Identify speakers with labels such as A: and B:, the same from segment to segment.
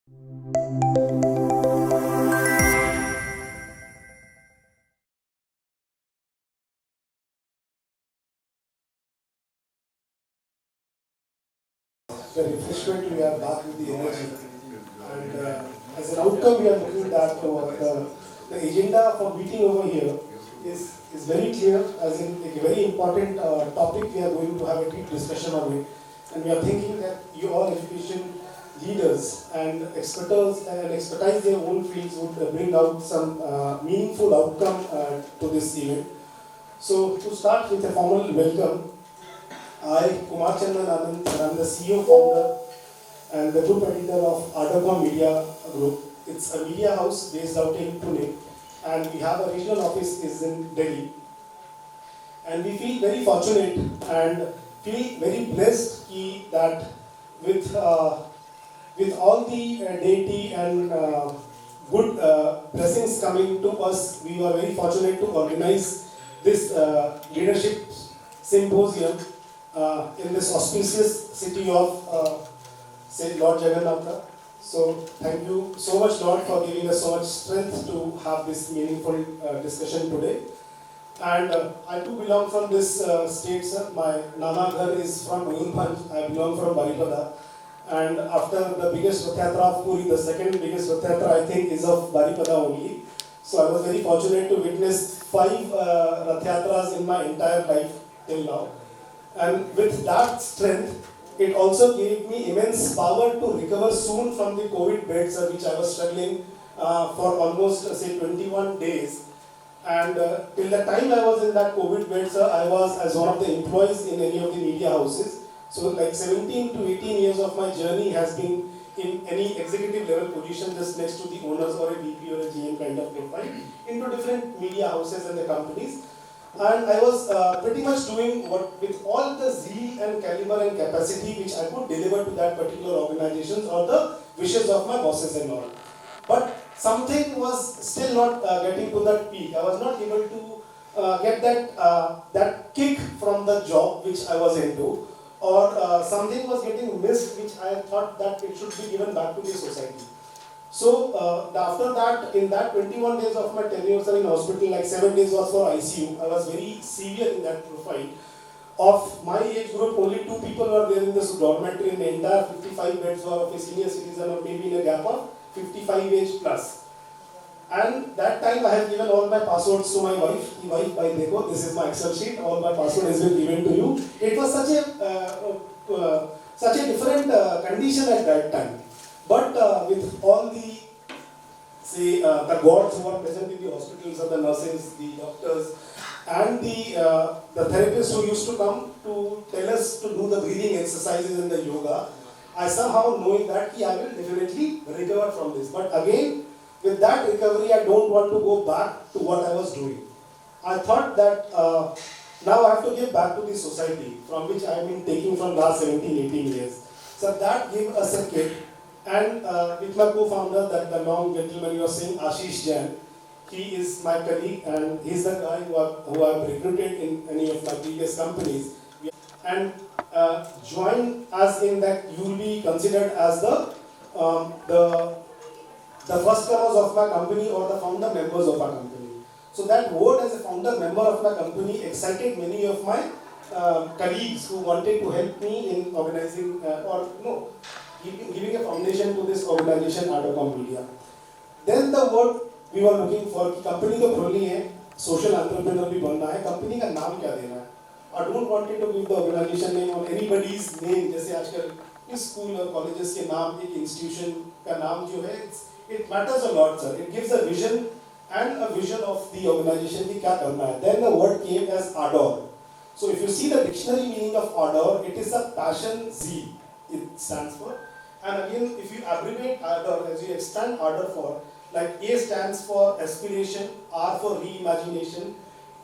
A: The refreshment, we are back with the energy. And as an outcome, we are looking at the agenda for meeting over here is very clear, as in a very important topic we are going to have a deep discussion on it. And we are thinking that you all education leaders and expertise their own fields would bring out some meaningful outcome to this event. So to start with a formal welcome, I, Kumar, Chandan, Anand, and I'm the CEO, founder, and the group editor of ArdorComm Media Group. It's a media house based out in Pune, and we have a regional office is in Delhi. And we feel very fortunate and feel very blessed that with all the deity and good blessings coming to us, we were very fortunate to organize this leadership symposium in this auspicious city of say Lord Jagannatha. So thank you so much, Lord, for giving us so much strength to have this meaningful discussion today. And I too belong from this state, sir. My Nana Ghar is from Mayurbhanj. I belong from Baripada. And after the biggest Rath Yatra of Puri, the second biggest Rath Yatra I think is of Baripada only. So I was very fortunate to witness 5 Rath Yatras in my entire life till now. And with that strength, it also gave me immense power to recover soon from the COVID beds, which I was struggling for almost say 21 days. And till the time I was in that COVID bed, sir, I was as one of the employees in any of the media houses. So like 17 to 18 years of my journey has been in any executive level position just next to the owners or a VP or a GM kind of profile into different media houses and the companies. And I was pretty much doing what with all the zeal and caliber and capacity which I could deliver to that particular organizations or the wishes of my bosses and all. But something was still not getting to that peak. I was not able to get that kick from the job which I was into, or something was getting missed which I thought that it should be given back to the society. So after that, in that 21 days of my tenure in hospital, like 7 days was for ICU. I was very severe in that profile. Of my age group, only 2 people were there in this dormitory, and the entire 55 beds were of a senior citizen or maybe in a gap of 55 age plus. And that time I have given all my passwords to my wife. The wife, by Dekho, this is my Excel sheet. All my password has been given to you. It was such a different condition at that time. But with all the, say, the gods who are present in the hospitals, or the nurses, the doctors, and the therapists who used to come to tell us to do the breathing exercises and the yoga, I somehow knowing that I will definitely recover from this. But again, with that recovery, I don't want to go back to what I was doing. I thought that now I have to give back to the society from which I have been taking from last 17, 18 years. So that gave us a kick. And with my co-founder, that the long gentleman you were saying, Ashish Jain, he is my colleague and he's the guy who I've recruited in any of my previous companies. And join us in that you will be considered as the first comers of my company or the founder members of our company. So that word as a founder member of my company excited many of my colleagues who wanted to help me in organizing giving a foundation to this organization, ArdorComm Media. Then the word we were looking for, company तो खोलनी है, social entrepreneur भी बनना है, company का नाम क्या देना है? I don't want to give the organization name or anybody's name, जैसे आजकल इस school और colleges के नाम, एक institution का नाम जो है, it matters a lot, sir. It gives a vision and a vision of the organization कि क्या करना है. Then the word came as Ardor. So if you see the dictionary meaning of Ardor, it is a passion, zeal. It stands for. And again, if you abbreviate Ardor, as you expand Ardor for, like A stands for aspiration, R for reimagination,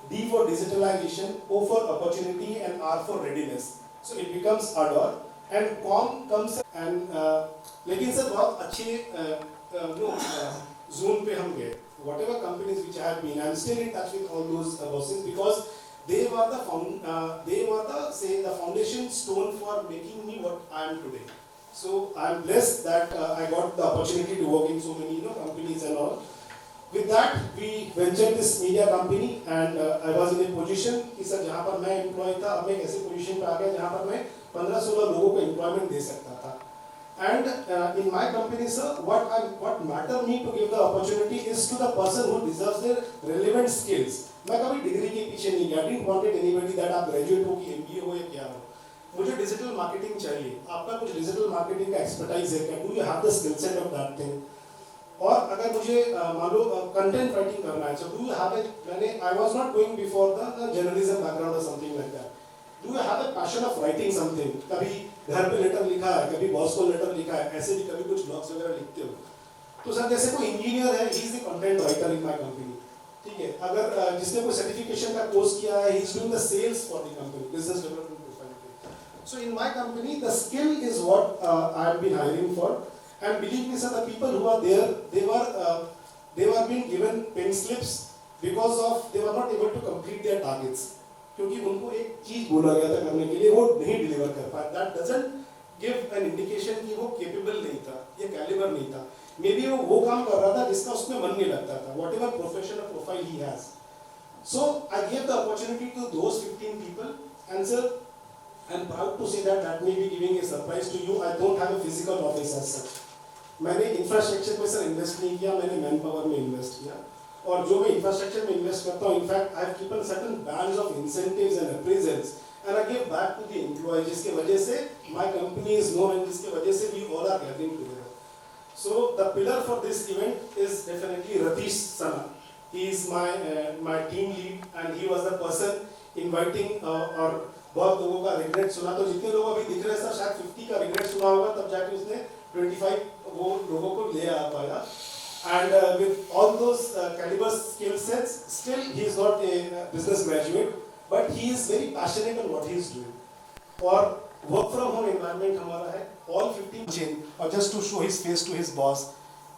A: D for digitalization, O for opportunity, and R for readiness. So it becomes Ardor. And Com comes and लेकिन sir बहुत अच्छे zone पे हम गए. Whatever companies which I have been, I am still in touch with all those bosses because they were the foundation stone for making me what I am today. So I'm blessed that I got the opportunity to work in so many companies and all. With that, we ventured this media company and I was in a position कि sir जहाँ पर मैं employee था, अब मैं एक ऐसे position पे आ गया जहाँ पर मैं 15-16 लोगों को employment दे सकता था. And in my company, sir, what matter me to give the opportunity is to the person who deserves their relevant skills. मैं कभी डिग्री के पीछे नहीं गया. I didn't wanted anybody that आप graduate हो कि MBA हो या क्या हो. मुझे डिजिटल मार्केटिंग चाहिए. आपका कुछ डिजिटल मार्केटिंग का एक्सपर्टाइज है क्या? Do you have the skill set of that thing? और अगर मुझे मान लो कंटेंट राइटिंग करना है, so do you have I was not going before the journalism background or something like that. Do you have a passion of writing something? कभी घर पे letter लिखा है, कभी बॉस को लेटर लिखा है, ऐसे भी कभी कुछ ब्लॉग्स वगैरह लिखते हो. तो सर जैसे कोई इंजीनियर है, he is the content writer in my company. ठीक है, अगर जिसने कोई सर्टिफिकेशन का कोर्स किया है, he is doing the sales for the company, business development profile. So in my company, the skill is what I have been hiring for. And believe me, sir, the people who are there, they were being given pen slips because of they were not able to complete their targets. क्योंकि उनको एक चीज बोला गया था करने के लिए, वो नहीं डिलीवर कर पाए. That doesn't give an indication कि वो capable नहीं था, ये caliber नहीं था. Maybe वो काम कर रहा था जिसका उसमें मन नहीं लगता था. Whatever profession or profile he has. So I gave the opportunity to those 15 people, and sir, I'm proud to say that may be giving a surprise to you. I don't have a physical office as such. मैंने infrastructure पे sir invest नहीं किया, मैंने man power में invest किया. और जो मैं इंफ्रास्ट्रक्चर में इन्वेस्ट करता हूँ, in fact I have given certain bands of incentives and appraisals and I give back to the employ, जिसके वजह से my company is known and जिसके वजह से we all are gathering together. So the pillar for this event is definitely Ratish Sana. He is my team lead and he was the person inviting. और बहुत लोगों का रिग्रेट सुना, तो जितने लोग अभी दिख रहे हैं सर, शायद 50 का रिग्रेट सुना होगा, तब जाके उसने 25 वो लोगों को ले आ पाया. And with all those caliber skill sets, still he is not a business graduate, but he is very passionate on what he is doing. और work from home environment हमारा है, all 15 और just to show his face to his boss.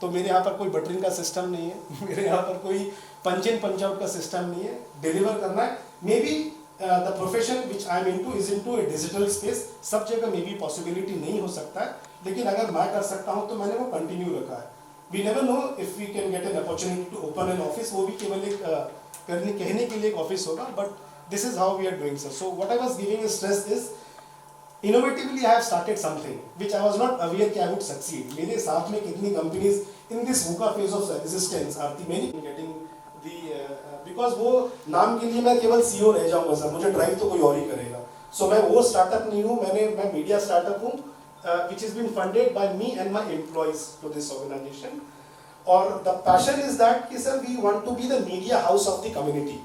A: तो मेरे यहाँ पर कोई buttering का सिस्टम नहीं है, मेरे यहाँ पर कोई पंच इन पंच आउट का सिस्टम नहीं है. डिलीवर करना है. May be the profession which I am into is into a digital space. सब जगह मे बी पॉसिबिलिटी नहीं हो सकता है, लेकिन अगर मैं कर सकता हूँ तो मैंने वो कंटिन्यू रखा है. We never know if we can get an opportunity to open an office. वो भी केवल एक कहने के लिए एक ऑफिस होगा, but this is how we are doing, sir. So what I was giving a stress is innovatively I have started something which I was not aware कि I would succeed. मेरे साथ में कितनी companies in this VUCA phase of existence are the many getting the because वो नाम के लिए मैं केवल CEO रह जाऊँगा सर, मुझे ड्राइव तो कोई और ही करेगा. So मैं वो स्टार्टअप नहीं हूँ, मैं मीडिया स्टार्टअप हूँ. Which has been funded by me and my employees to this organization. Or the passion is that कि sir, we want to be the media house of the community,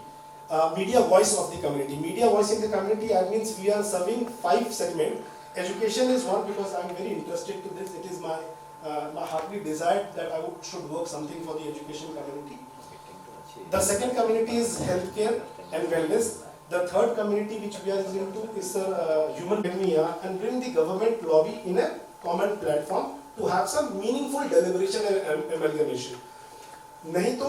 A: media voice of the community. Media voice in the community, that means we are serving 5 segments. Education is one because I am very interested to this. It is my heartly desire that I should work something for the education community. The second community is healthcare and wellness. The third community which we are into is human academia and bring the government lobby in a common platform to have some meaningful deliberation and amalgamation. नहीं तो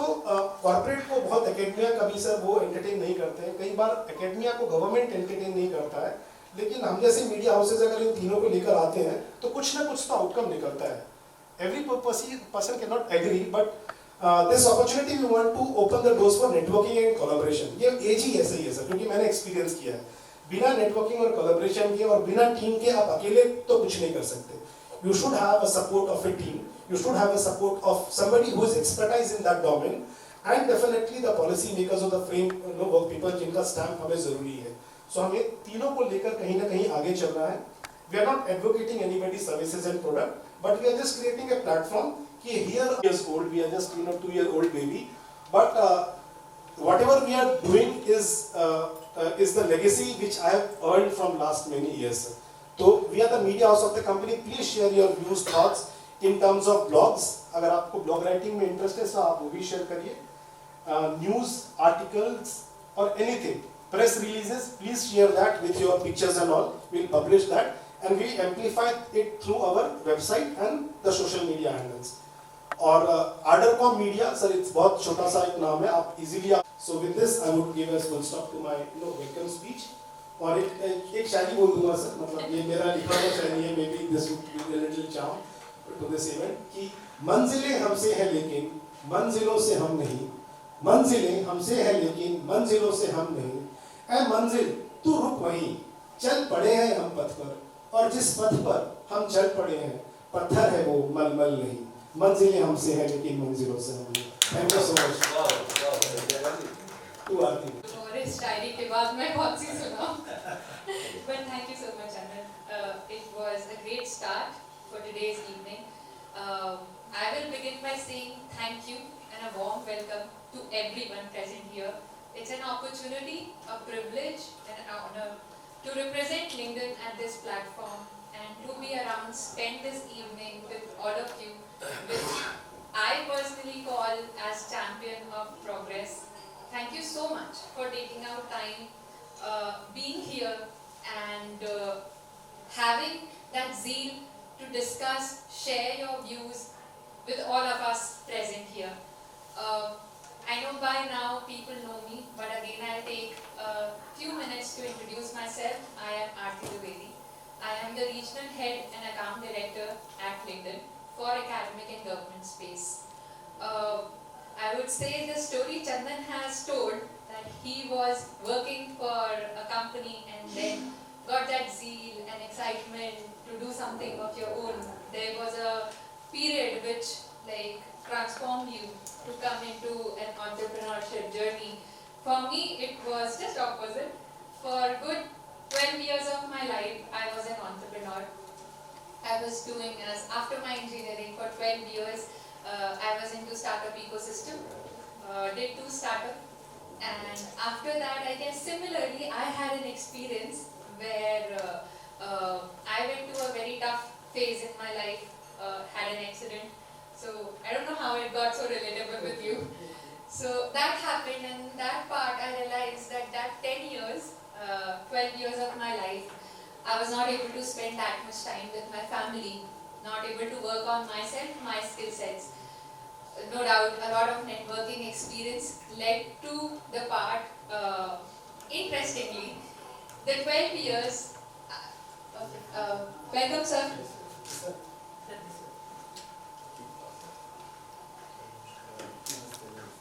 A: corporate को बहुत academia कभी sir वो entertain नहीं करते हैं. कई बार एकेडमिया को गवर्नमेंट एंटरटेन नहीं करता है, लेकिन हम जैसे मीडिया हाउसेज अगर इन तीनों को लेकर आते हैं तो कुछ ना कुछ तो आउटकम निकलता है. Every person cannot agree, but this opportunity we want to open the doors for networking and collaboration. ये एज ही ऐसा ही है सर, क्योंकि मैंने एक्सपीरियंस किया है. बिना नेटवर्किंग और कोलैबोरेशन के और बिना टीम के आप अकेले तो कुछ नहीं कर सकते. You should have a support of a team. You should have a support of somebody who is expertise in that domain, and definitely the policy makers of the frame work people जिनका stamp हमें जरूरी है. So हमें तीनों को लेकर कहीं ना कहीं आगे चलना है. We are not advocating anybody's services and product, but we are just creating a platform. Here years old, we are just 2-year-old baby, but whatever we are doing is the legacy which I have earned from last many years. So we are the media house of the company. Please share your views, thoughts in terms of blogs. अगर आपको blog writing में interest है, तो आप वो भी share करिए. News articles or anything, press releases. Please share that with your pictures and all. We'll publish that and we amplify it through our website and the social media handles. और ArdorComm media sir, it's बहुत छोटा सा एक नाम है, आप easily. So with this I would give a full stop to my welcome speech. और एक शायरी बोल दूंगा सर, मतलब ये मेरा लिखा हुआ शायरी है, maybe this would be a little charm to this event, कि मंजिलें हमसे हैं लेकिन मंजिलों से हम नहीं, मंजिलें हमसे हैं लेकिन मंजिलों से हम नहीं, ऐ मंजिल तू रुक वहीं, चल पड़े हैं हम पथ पर, और जिस पथ पर हम चल पड़े हैं पत्थर है वो मलमल नहीं, मंजिलें हमसे हैं लेकिन मंजिलों से हम नहीं। Thank you so much. तू आती
B: और इस शायरी के बाद मैं कौन सी सुनाऊं? But thank you so much, Anand. It was a great start for today's evening. I will begin by saying thank you and a warm welcome to everyone present here. It's an opportunity, a privilege, and an honor to represent LinkedIn at this platform and to be around, spend this evening with all of you, which I personally call as champion of progress. Thank you so much for taking out time, being here and having that zeal to discuss, share your views with all of us present here. I know by now people know me, but again I'll take a few minutes to introduce myself. I am Trivedi. I am the Regional Head and Account Director at LinkedIn for Academic and Government Space. I would say the story Chandan has told, that he was working for a company and then got that zeal and excitement to do something of your own. There was a period which transformed you to come into an entrepreneurship journey. For me, it was just opposite. For good 12 years of my life, I was an entrepreneur. I was doing after my engineering for 12 years. I was into startup ecosystem, did 2 startups, and after that I guess similarly I had an experience where I went to a very tough phase in my life, had an accident, so I don't know how it got so relatable with you. So that happened, and that part I realized that 10 years, 12 years of my life, I was not able to spend that much time with my family, not able to work on myself, my skill sets. No doubt, a lot of networking experience led to the part, interestingly, the 12 years, welcome sir.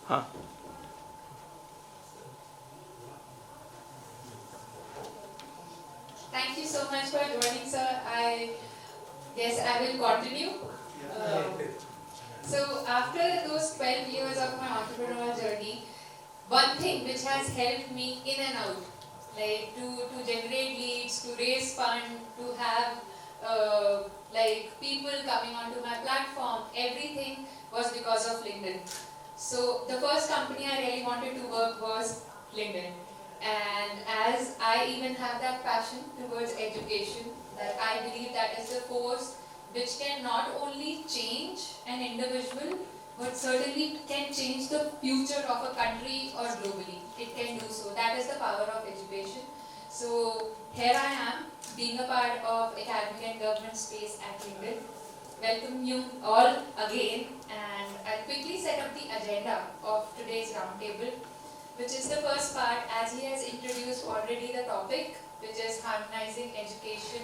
C: Huh.
B: Thank you so much for joining, sir. I guess I will continue. So after those 12 years of my entrepreneurial journey, one thing which has helped me in and out, like to generate leads, to raise fund, to have people coming onto my platform, everything was because of LinkedIn. So the first company I really wanted to work was LinkedIn. And as I even have that passion towards education, that I believe that is the force which can not only change an individual, but certainly can change the future of a country or globally. It can do so. That is the power of education. So here I am, being a part of academic and government space at LinkedIn. Welcome you all again, and I'll quickly set up the agenda of today's roundtable, which is the first part, as he has introduced already the topic, which is harmonizing education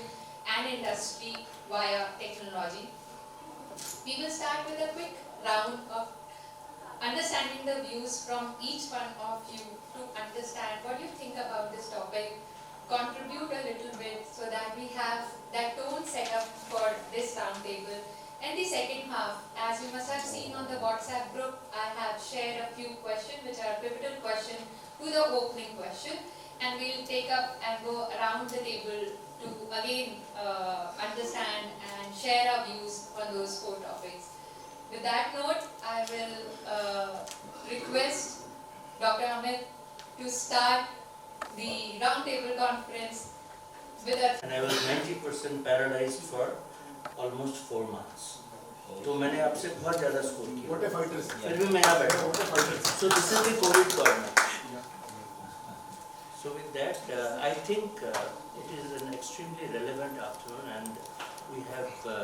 B: and industry via technology. We will start with a quick round of understanding the views from each one of you to understand what you think about this topic, contribute a little bit so that we have that tone set up for this roundtable. And the second half, as you must have seen on the WhatsApp group, I have shared a few questions which are pivotal questions to the opening question, and we'll take up and go around the table to again understand and share our views on those 4 topics. With that note, I will request Dr. Amit to start the roundtable conference with a...
C: And I was 90% paralyzed for almost 4 months. तो मैंने आपसे बहुत ज़्यादा score किया।
A: What a fighters.
C: फिर भी मैं यहाँ बैठा हूँ। So this is the COVID corner. So with that, I think it is an extremely relevant afternoon, and we have the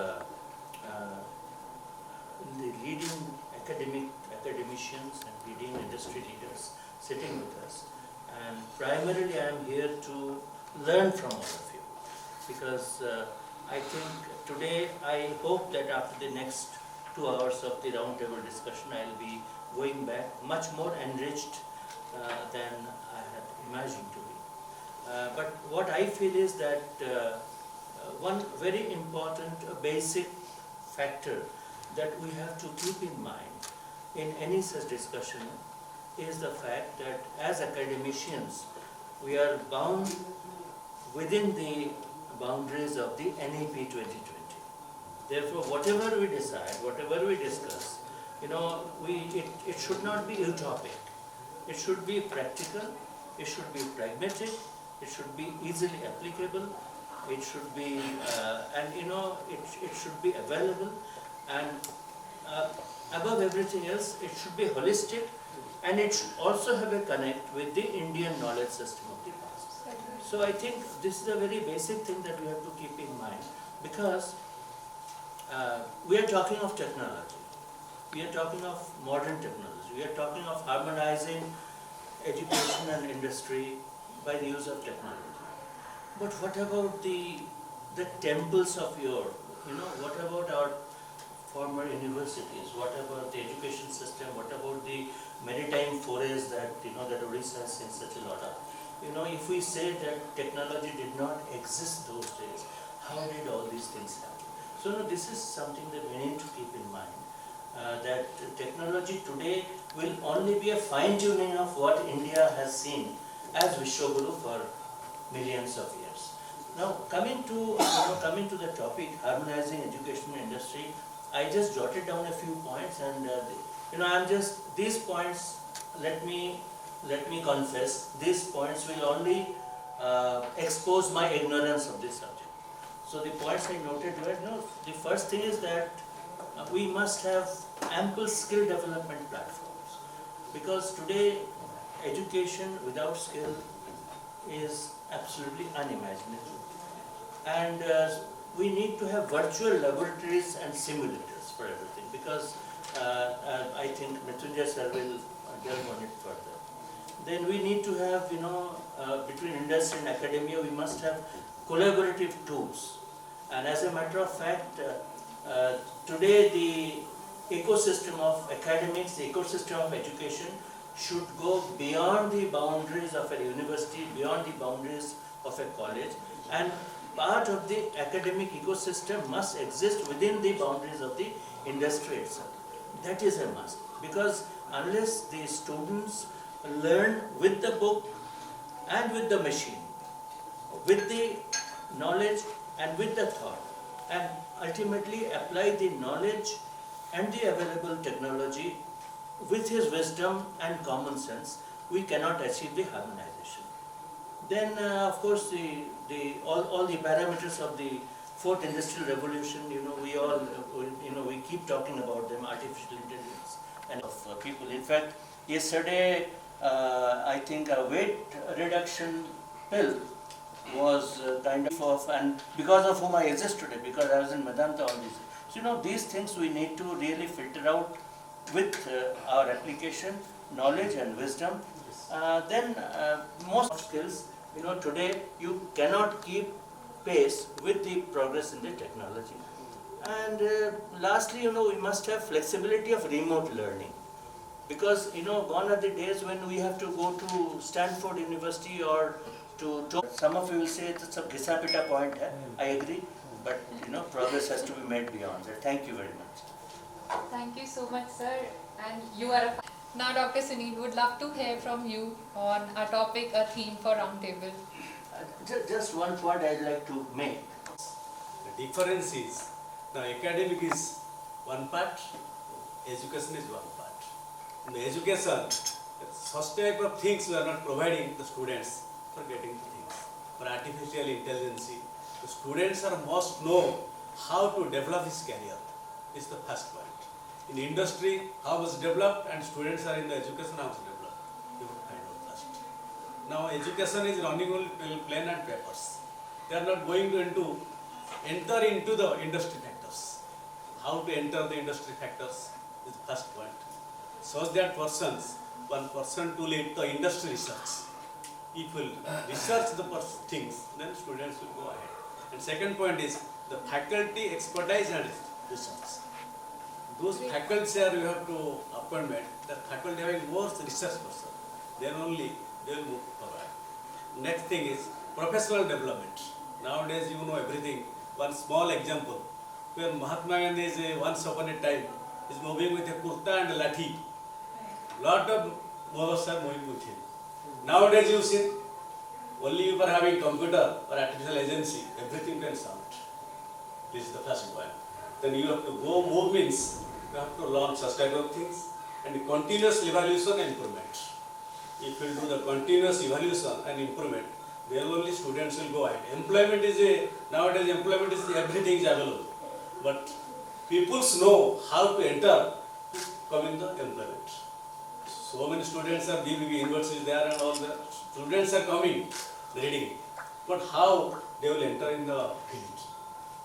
C: leading academicians and leading industry leaders sitting with us. And primarily I am here to learn from all of you, because I think today, I hope that after the next 2 hours of the roundtable discussion, I will be going back much more enriched than I had imagined to be. But what I feel is that one very important basic factor that we have to keep in mind in any such discussion is the fact that as academicians, we are bound within the boundaries of the NEP 2020. Therefore, whatever we decide, whatever we discuss, it should not be utopic. It should be practical, it should be pragmatic, it should be easily applicable, it should be, it should be available, and above everything else, it should be holistic, and it should also have a connect with the Indian knowledge system of the past. So I think this is a very basic thing that we have to keep in mind, because we are talking of technology, we are talking of modern technology, we are talking of harmonizing education and industry by the use of technology. But what about the temples of yore? What about our former universities? What about the education system? What about the maritime forays that that Odisha has seen such a lot of? If we say that technology did not exist those days, how did all these things happen? So this is something that we need to keep in mind. That technology today will only be a fine-tuning of what India has seen as Vishwaguru for millions of years. Now, coming to the topic, harmonizing education and industry, I just jotted down a few points, and these points. Let me confess, these points will only expose my ignorance of this subject. So the points I noted were, the first thing is that we must have ample skill development platforms, because today education without skill is absolutely unimaginable, and we need to have virtual laboratories and simulators for everything, because I think Mathur sir will delve on it further. Then we need to have, between industry and academia, we must have collaborative tools. And as a matter of fact, today the ecosystem of academics, the ecosystem of education should go beyond the boundaries of a university, beyond the boundaries of a college, and part of the academic ecosystem must exist within the boundaries of the industry itself. That is a must, because unless the students learn with the book and with the machine, with the knowledge and with the thought, and ultimately apply the knowledge and the available technology with his wisdom and common sense, we cannot achieve the harmonization. Then, of course, all the parameters of the fourth industrial revolution, we all, we keep talking about them, artificial intelligence and of people. In fact, yesterday, I think a weight reduction pill was kind of, and because of whom I exist today, because I was in Medanta all these. So, these things we need to really filter out with our application, knowledge and wisdom. Then most skills, today you cannot keep pace with the progress in the technology. And lastly, we must have flexibility of remote learning. Because, gone are the days when we have to go to Stanford University or to some of you will say it's a Gisapita point. I agree, but progress has to be made beyond that. Thank you very much.
B: Thank you so much, sir. And you are now, Dr. Sunil, would love to hear from you on a topic, a theme for Roundtable.
C: Just one point I'd like to make.
D: The difference is, now academic is one part, education is one part. In the education, such type of things we are not providing the students for getting the things. For artificial intelligence, the students must know how to develop his career. This is the first point. In industry, how was developed, and students are in the education, how was developed. You will find out first. Now education is running on pen and papers. They are not going to enter into the industry factors. How to enter the industry factors is the first point. So that one person to lead the industry research. If we research the things, then students will go ahead. And second point is the faculty expertise and research. Those faculties are you have to appointment, the faculty having more research person, then only they will move forward. Next thing is professional development. Nowadays you know everything. One small example, where Mahatma Gandhi is once upon a time is moving with a kurta and a lathi. Lot of movers are moving with him. Nowadays you see, only you are having computer or artificial agency, everything can sound. This is the first point. Then you have to go move means you have to learn such type of things and continuous evaluation and improvement. If you do the continuous evaluation and improvement, then only students will go ahead. Employment is nowadays employment is everything is available. But people know how to enter to come in the employment. So many students are big universities there and all the students are coming, reading. But how they will enter in the field?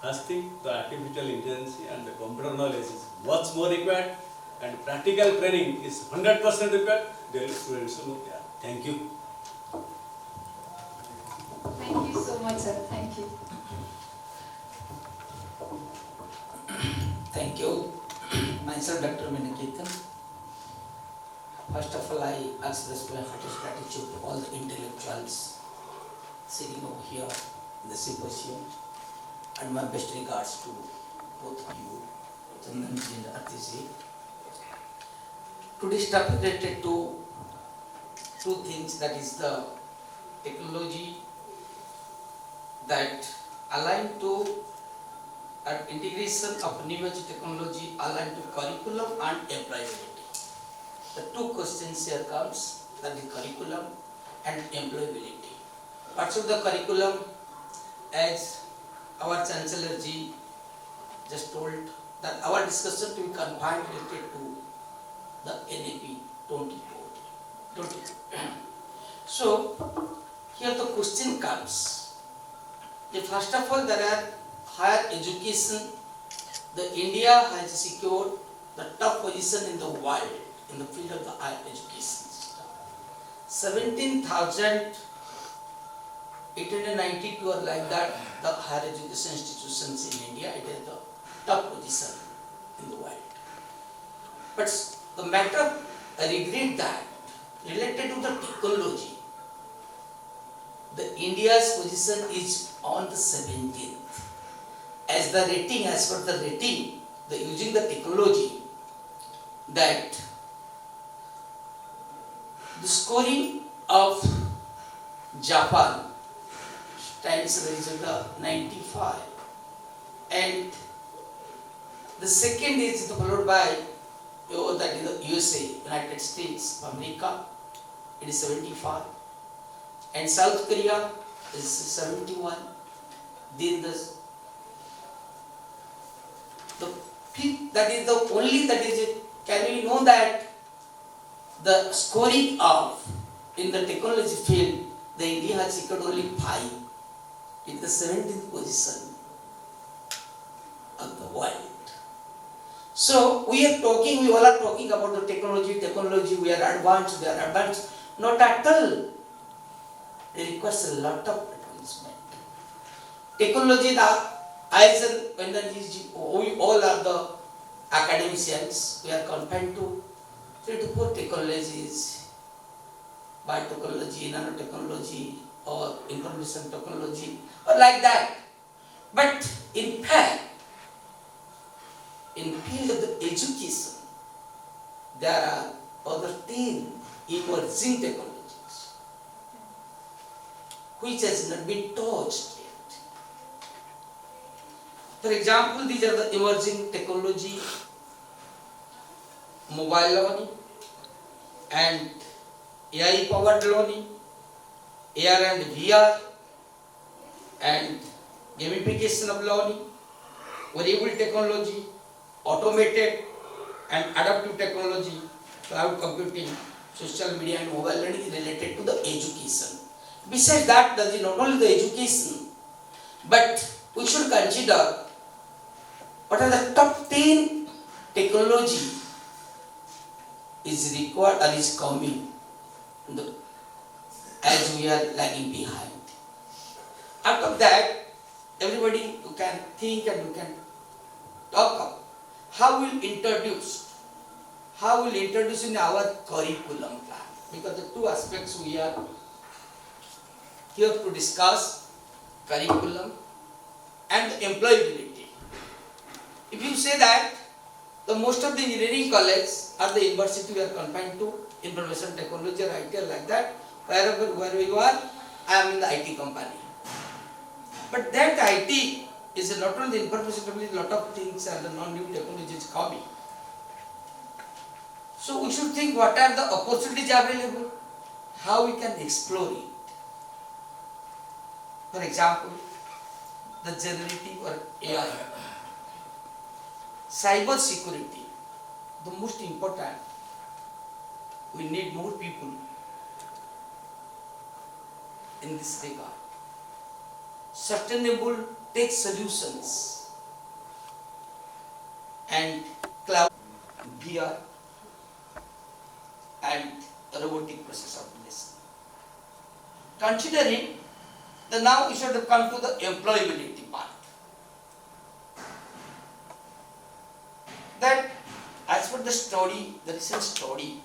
D: First thing, the artificial intelligence and the computer knowledge is much more required, and practical training is 100% required. Then students will move there. Thank you.
B: Thank you so much, sir. Thank you.
E: Thank you. Myself, Dr. Minaketan. First of all, I express my heartiest gratitude to all the intellectuals sitting over here in the symposium, and my best regards to both of you, Chandan and Atizi. Today's topic related to two things, that is the technology that align to an integration of new age technology aligned to curriculum and employability. The two questions here comes, that is curriculum and employability. Parts of the curriculum, as our Chancellor Ji just told, that our discussion to be confined related to the NAP 2020. So, here the question comes, if first of all there are higher education, the India has secured the top position in the world in the field of the higher education. 17,892 are like that, the higher education institutions in India, it is the top position in the world. But the matter, I regret that, related to the technology, the India's position is on the 17th. As the rating, as per the rating, the using the technology, that the scoring of Japan stands the result 95, and the second is followed by that is the USA, United States, America, it is 75, and South Korea is 71. Then the fifth, that is the only, that is it. Can we know that the scoring of in the technology field, the India has secured only 5 in the 17th position of the world. So we all are talking about the technology, we are advanced, not at all. It requires a lot of advancement. Technology, when we all are the academicians, we are confined to 3 to 4 technologies, biotechnology, nanotechnology, or information technology, or like that. But in fact, in field of the education, there are other 10 emerging technologies which has not been touched yet. For example, these are the emerging technology: mobile learning and AI powered learning, AR and VR, and gamification of learning, wearable technology, automated and adaptive technology, cloud computing, social media and mobile learning is related to the education. Besides that, that is not only the education, but we should consider what are the top 10 technology is required or is coming as we are lagging behind. Out of that, everybody you can think and you can talk about how we'll introduce in our curriculum plan, because the two aspects we are here to discuss, curriculum and employability. If you say that the most of the engineering colleges or the university we are confined to information technology or IT or like that, wherever you are, I am in the IT company. But that IT is not only the information technology, lot of things and the non-new technologies coming. So we should think what are the opportunities available, how we can explore it. For example, the generative or AI, cyber security, the most important. We need more people in this regard. Sustainable tech solutions and cloud, VR and robotic process automation. Considering the now we should come to the employability part. That as per the study, the recent study,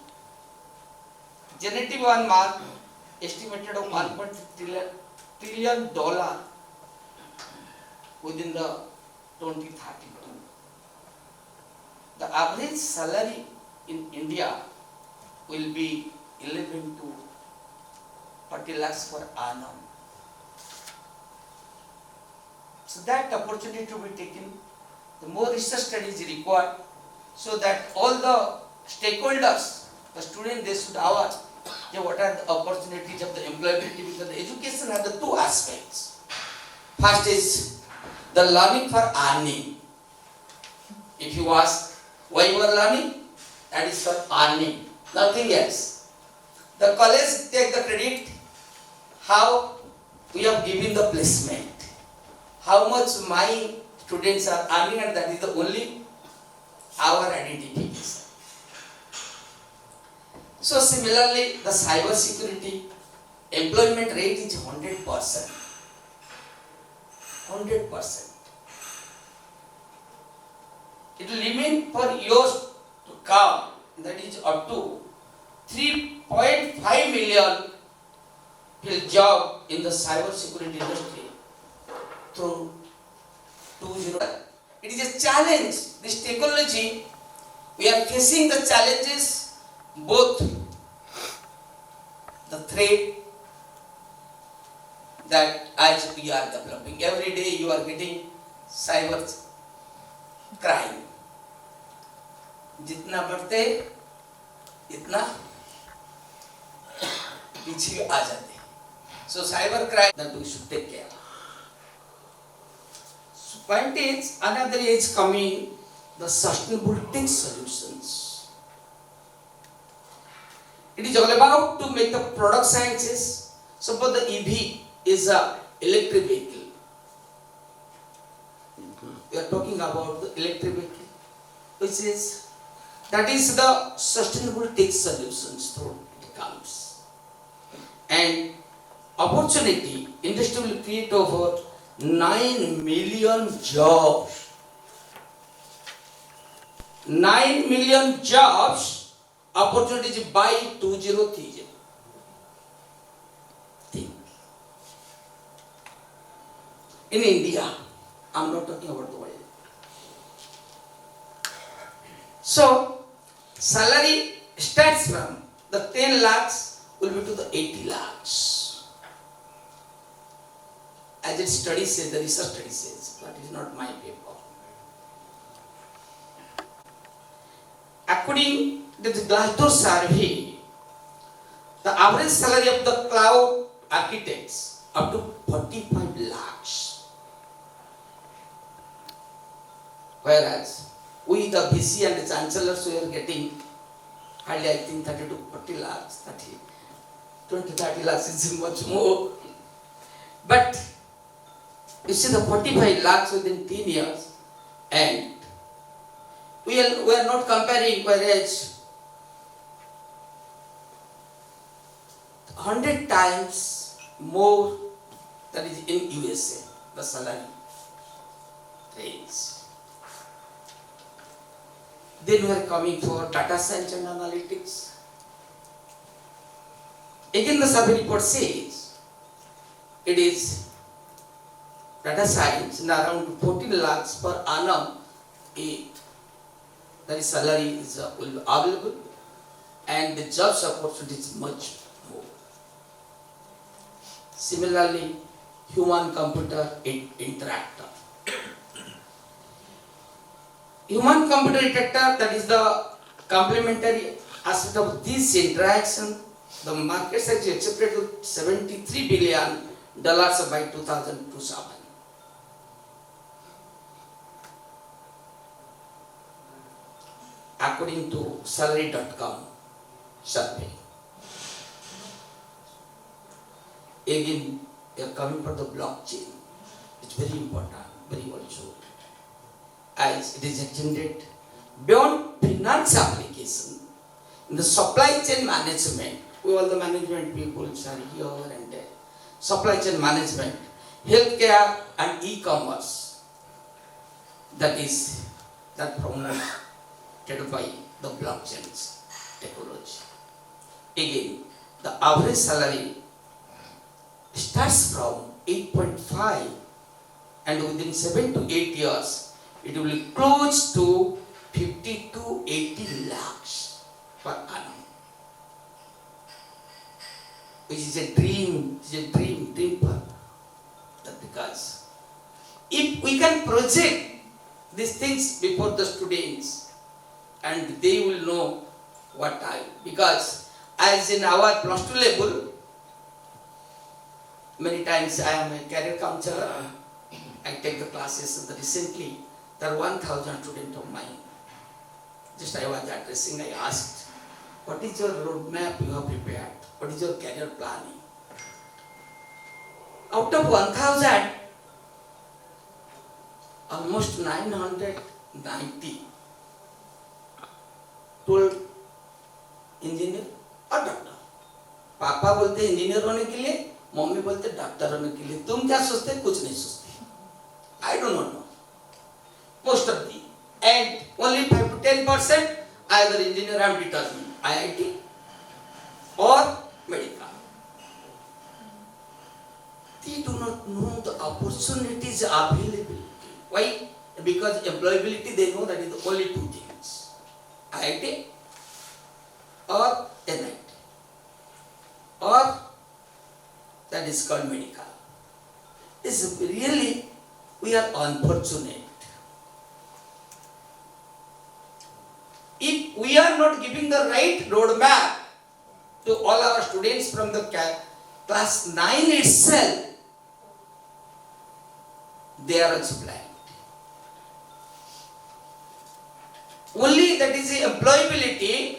E: generative one mark estimated of $1.5 trillion within the 2032. The average salary in India will be 11 to 40 lakhs per annum. So that opportunity to be taken, the more research studies required, so that all the stakeholders, the students, they should aware what are the opportunities of the employability, because the education has the two aspects. First is the learning for earning. If you ask why you are learning, that is for earning, nothing else. The college take the credit how we have given the placement, how much my students are earning, and that is the only our identification. So similarly, the cyber security employment rate is 100%. 100%. It will remain for years to come, that is up to 3.5 million fill job in the cyber security industry through 20. It is a challenge. This technology, we are facing the challenges, both the threat that as we are developing. Every day you are getting cyber crime. जितना बढ़ते इतना पीछे आ जाते. So cyber crime that we should take care. So point is, another is coming, the sustainable tech solutions. It is all about to make the product sciences. Suppose the EV is a electric vehicle. We are talking about the electric vehicle, which is, that is the sustainable tech solutions through it comes. And opportunity, industry will create over 9 million jobs. 9 million jobs, opportunities by 2030. Think. In India, I am not talking about the world. So, salary starts from the 10 lakhs will be to the 80 lakhs. As its study says, the research study says, that is not my paper. According to the Glassdoor survey, the average salary of the cloud architects up to 45 lakhs. Whereas we, the VC and the chancellors, we are getting hardly, I think, 30 to 40 lakhs, 20-30 lakhs is much more. But you see the 45 lakhs within 10 years, and we are not comparing, whereas 100 times more that is in USA, the salary range. Then we are coming for data science and analytics. Again the survey report says it is data science in around 14 lakhs per annum that is salary is will be available, and the jobs opportunity is much more. Similarly, human computer interactor. Human computer interactor, that is the complementary aspect of this interaction. The market size is expected to $73 billion by 2027. According to salary.com survey. Again, they are coming for the blockchain. It's very important, very also. As it is extended beyond finance application, in the supply chain management, all the management people are here and there. Supply chain management, healthcare and e-commerce. That promoted by the blockchain technology. Again, the average salary starts from 8.5 and within 7 to 8 years it will be close to 50 to 80 lakhs per annum. Which is a dream for that, because if we can project these things before the students and they will know what time, because as in our plus 2 level, many times I am a career counselor, I take the classes. Recently there are 1,000 students of mine. Just I was addressing, I asked, what is your roadmap you have prepared? What is your career planning? Out of 1,000, almost 990 told engineer or doctor. पापा बोलते engineer होने के लिए, mummy बोलते doctor होने के लिए. तुम क्या सोचते? कुछ नहीं सोचते. I do not know. Most of the, and only 5 to 10% either engineer I am determined, IIT or medical. They do not know the opportunities available. Why? Because employability, they know that is the only 2 things. IIT or NIT. Or that is called medical. This is really, we are unfortunate. If we are not giving the right roadmap to all our students from the class 9 itself, they are also blind. Only that is the employability,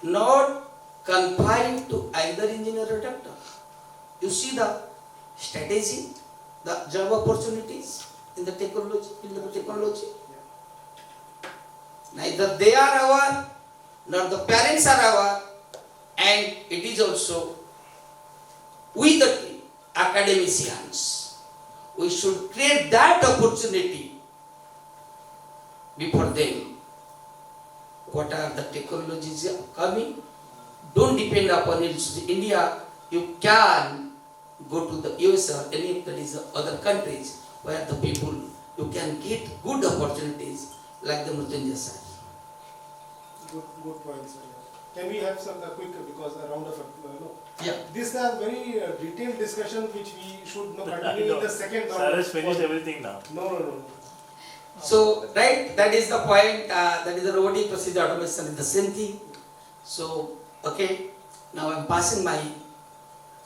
E: not confined to either engineer or doctor. You see the strategy, the job opportunities in the technology. Neither they are aware, nor the parents are aware, and it is also we the academicians. We should create that opportunity before them. What are the technologies coming? Don't depend upon it. India, you can go to the US or any that is other countries where the people, you can get good opportunities like the Mrityunjay sir.
A: Good point, sir. Can we have some quick, because a round of
E: Yeah.
A: This is a very detailed discussion which we should continue in the second round.
F: Sir has finished everything now.
A: No.
E: So, right, that is the point, that is the robotic procedure automation is the same thing. So, okay, now I am passing my,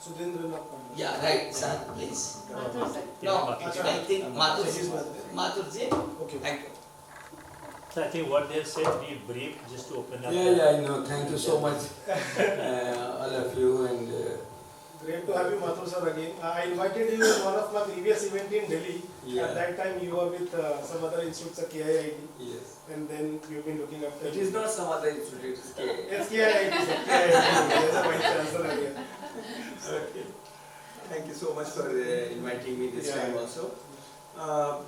A: Suddhananda.
E: yeah, right, sir, please.
B: Mathur, sir.
E: No, I think
A: Mathur.
E: Mathurji.
A: Okay.
E: Thank you.
F: So I think what they have said, we brief just to open up.
G: Yeah, I know. Thank you so much, all of you. And
A: Great to have you, Mathur sir, again. I invited you in one of my previous event in Delhi.
G: Yeah.
A: At that time, you were with some other institutes at KIIT,
G: yes,
A: and then you've been looking after.
G: it is not some other institute. It is
A: It's KIIT, sir. KIIT. There's a Vice-Chancellor again.
G: Okay. Thank you so much for inviting me this time also.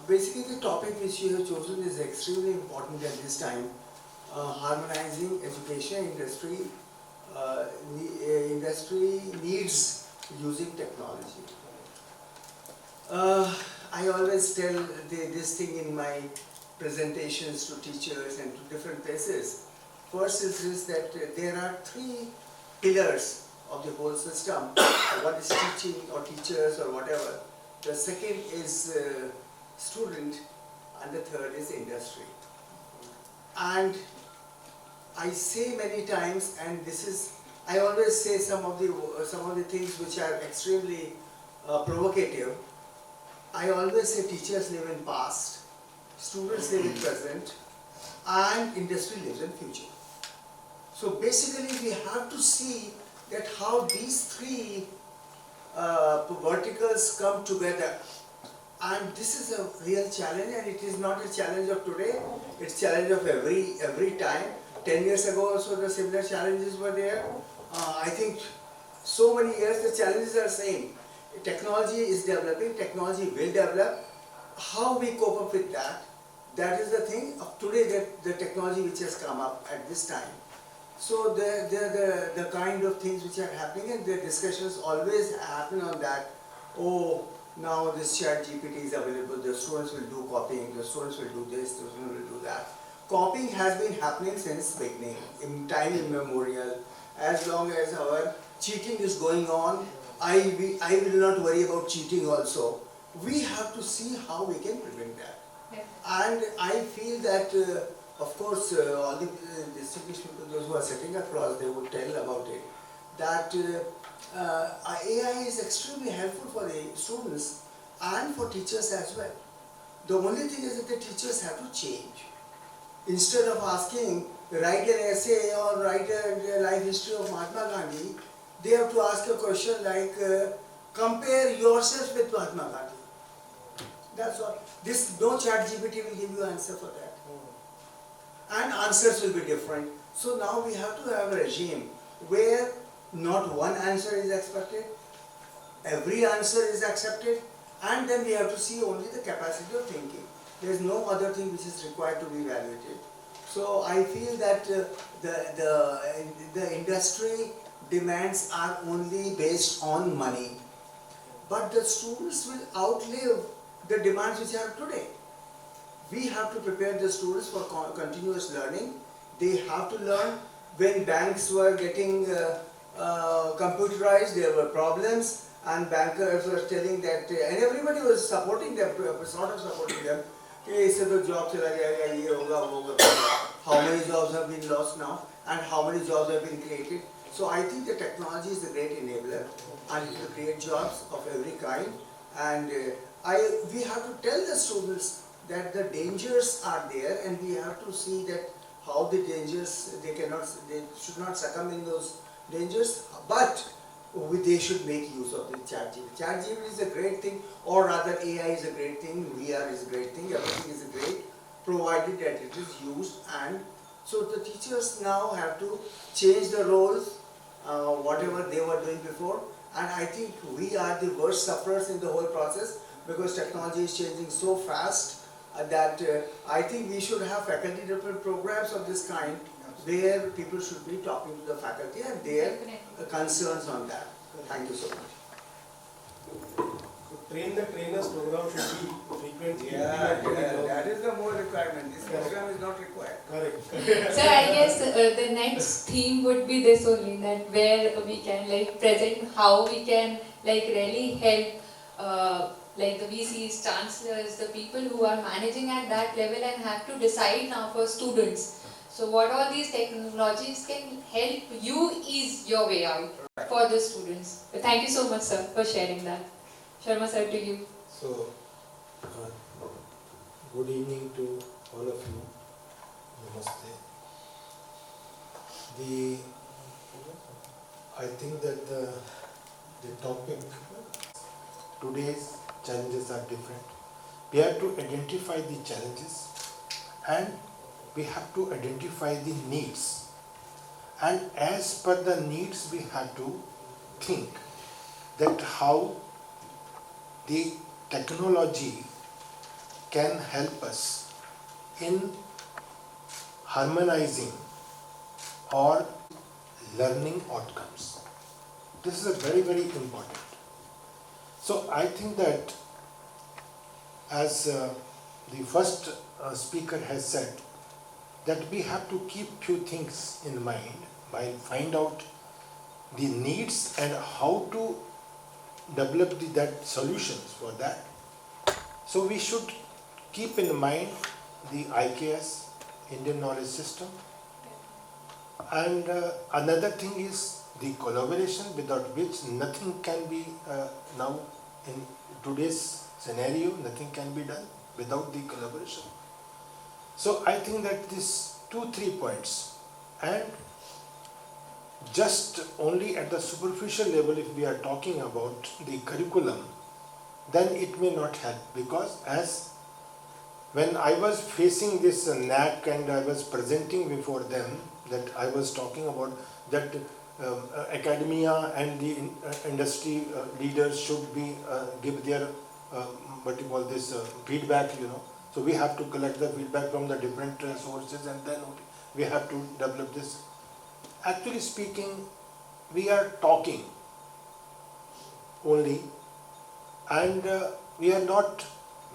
G: Basically, the topic which you have chosen is extremely important at this time. Harmonizing education industry. Industry needs using technology. I always tell this thing in my presentations to teachers and to different places. First is that there are three pillars of the whole system. One is teaching or teachers or whatever. The second is student, and the third is industry. And I say many times, and this is, I always say some of the things which are extremely provocative. I always say teachers live in past, students live in present, and industry lives in future. So basically we have to see that how these three verticals come together. And this is a real challenge, and it is not a challenge of today, it's a challenge of every time. 10 years ago also the similar challenges were there. I think so many years the challenges are same. Technology is developing, technology will develop. How we cope up with that, that is the thing of today, that the technology which has come up at this time. So the kind of things which are happening, and the discussions always happen on that. Oh, now this ChatGPT is available, the students will do copying, the students will do this, the students will do that. Copying has been happening since beginning, in time immemorial. As long as our cheating is going on, I will not worry about cheating also. We have to see how we can prevent that.
B: Yeah.
G: And I feel that, of course, all the distinguished people, those who are sitting across, they would tell about it, that AI is extremely helpful for the students and for teachers as well. The only thing is that the teachers have to change. Instead of asking, write an essay or write a life history of Mahatma Gandhi, they have to ask a question like, compare yourself with Mahatma Gandhi. That's all. No ChatGPT will give you answer for that. And answers will be different. So now we have to have a regime where not one answer is expected, every answer is accepted, and then we have to see only the capacity of thinking. There is no other thing which is required to be evaluated. So I feel that the industry demands are only based on money, but the students will outlive the demands which are today. We have to prepare the students for continuous learning. They have to learn. When banks were getting computerized, there were problems, and bankers were telling that, and everybody was supporting them, sort of supporting them. How many jobs have been lost now, and how many jobs have been created? So I think the technology is a great enabler, and it will create jobs of every kind. And we have to tell the students that the dangers are there, and we have to see that how the dangers, they should not succumb in those dangers, but they should make use of the ChatGPT. ChatGPT is a great thing, or rather AI is a great thing, VR is a great thing, everything is great, provided that it is used. And so the teachers now have to change the roles, whatever they were doing before. And I think we are the worst sufferers in the whole process, because technology is changing so fast that I think we should have faculty development programs of this kind, where people should be talking to the faculty and their concerns on that. Thank you so much.
A: Train the trainers program should be frequently.
G: That is the more requirement. This program is not required.
A: Correct.
B: So I guess the next theme would be this only, that where we can present how we can really help the VCs, chancellors, the people who are managing at that level and have to decide now for students. So what all these technologies can help you ease your way out for the students. But thank you so much, sir, for sharing that. Sharma sir, to you.
H: So, good evening to all of you. Namaste. I think that the topic, today's challenges are different. We have to identify the challenges, and we have to identify the needs. And as per the needs, we have to think that how the technology can help us in harmonizing or learning outcomes. This is a very, very important. So I think that as the first speaker has said, that we have to keep few things in mind while find out the needs and how to develop that solutions for that. So we should keep in mind the IKS, Indian Knowledge System, and another thing is the collaboration, without which nothing can be now in today's scenario, nothing can be done without the collaboration. So I think that these 2-3 points, and just only at the superficial level, if we are talking about the curriculum, then it may not help, because as when I was facing this NAC and I was presenting before them, that I was talking about that academia and the industry leaders should be give their what you call this feedback, So we have to collect the feedback from the different sources, and then we have to develop this. Actually speaking, we are talking only, and we are not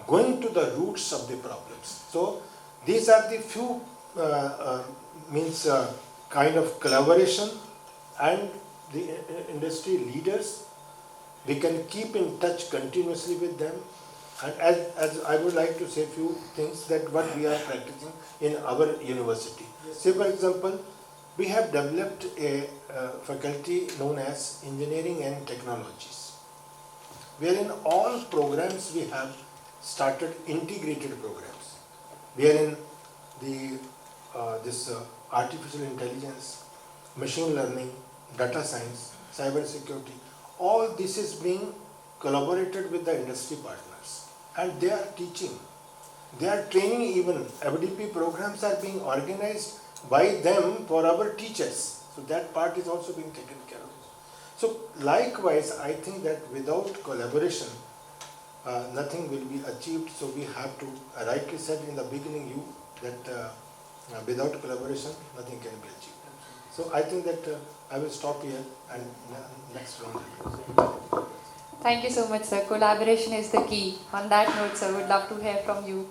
H: going to the roots of the problems. So these are the few kind of collaboration, and the industry leaders, we can keep in touch continuously with them. And as I would like to say few things that what we are practicing in our university. Say for example, we have developed a faculty known as Engineering and Technologies, wherein all programs we have started integrated programs, wherein the artificial intelligence, machine learning, data science, cyber security, all this is being collaborated with the industry partners, and they are teaching, they are training. Even FDP programs are being organized by them for our teachers, so that part is also being taken care of. So likewise, I think that without collaboration, nothing will be achieved. So we have to, rightly said in the beginning, that without collaboration, nothing can be achieved. So I think that I will stop here, and next round.
B: Thank you so much, sir. Collaboration is the key. On that note, sir, would love to hear from you.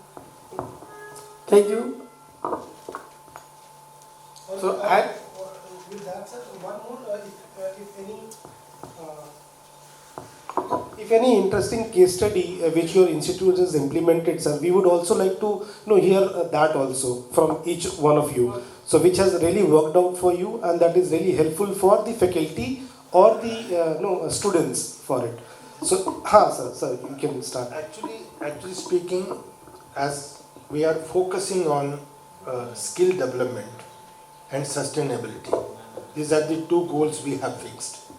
I: Thank you. So,
A: with that said, one more, if any interesting case study which your institute has implemented, sir, we would also like to hear that also from each one of you. So which has really worked out for you, and that is really helpful for the faculty or the students for it. So, sir, you can start.
H: Actually speaking, as we are focusing on skill development and sustainability, these are the two goals we have fixed.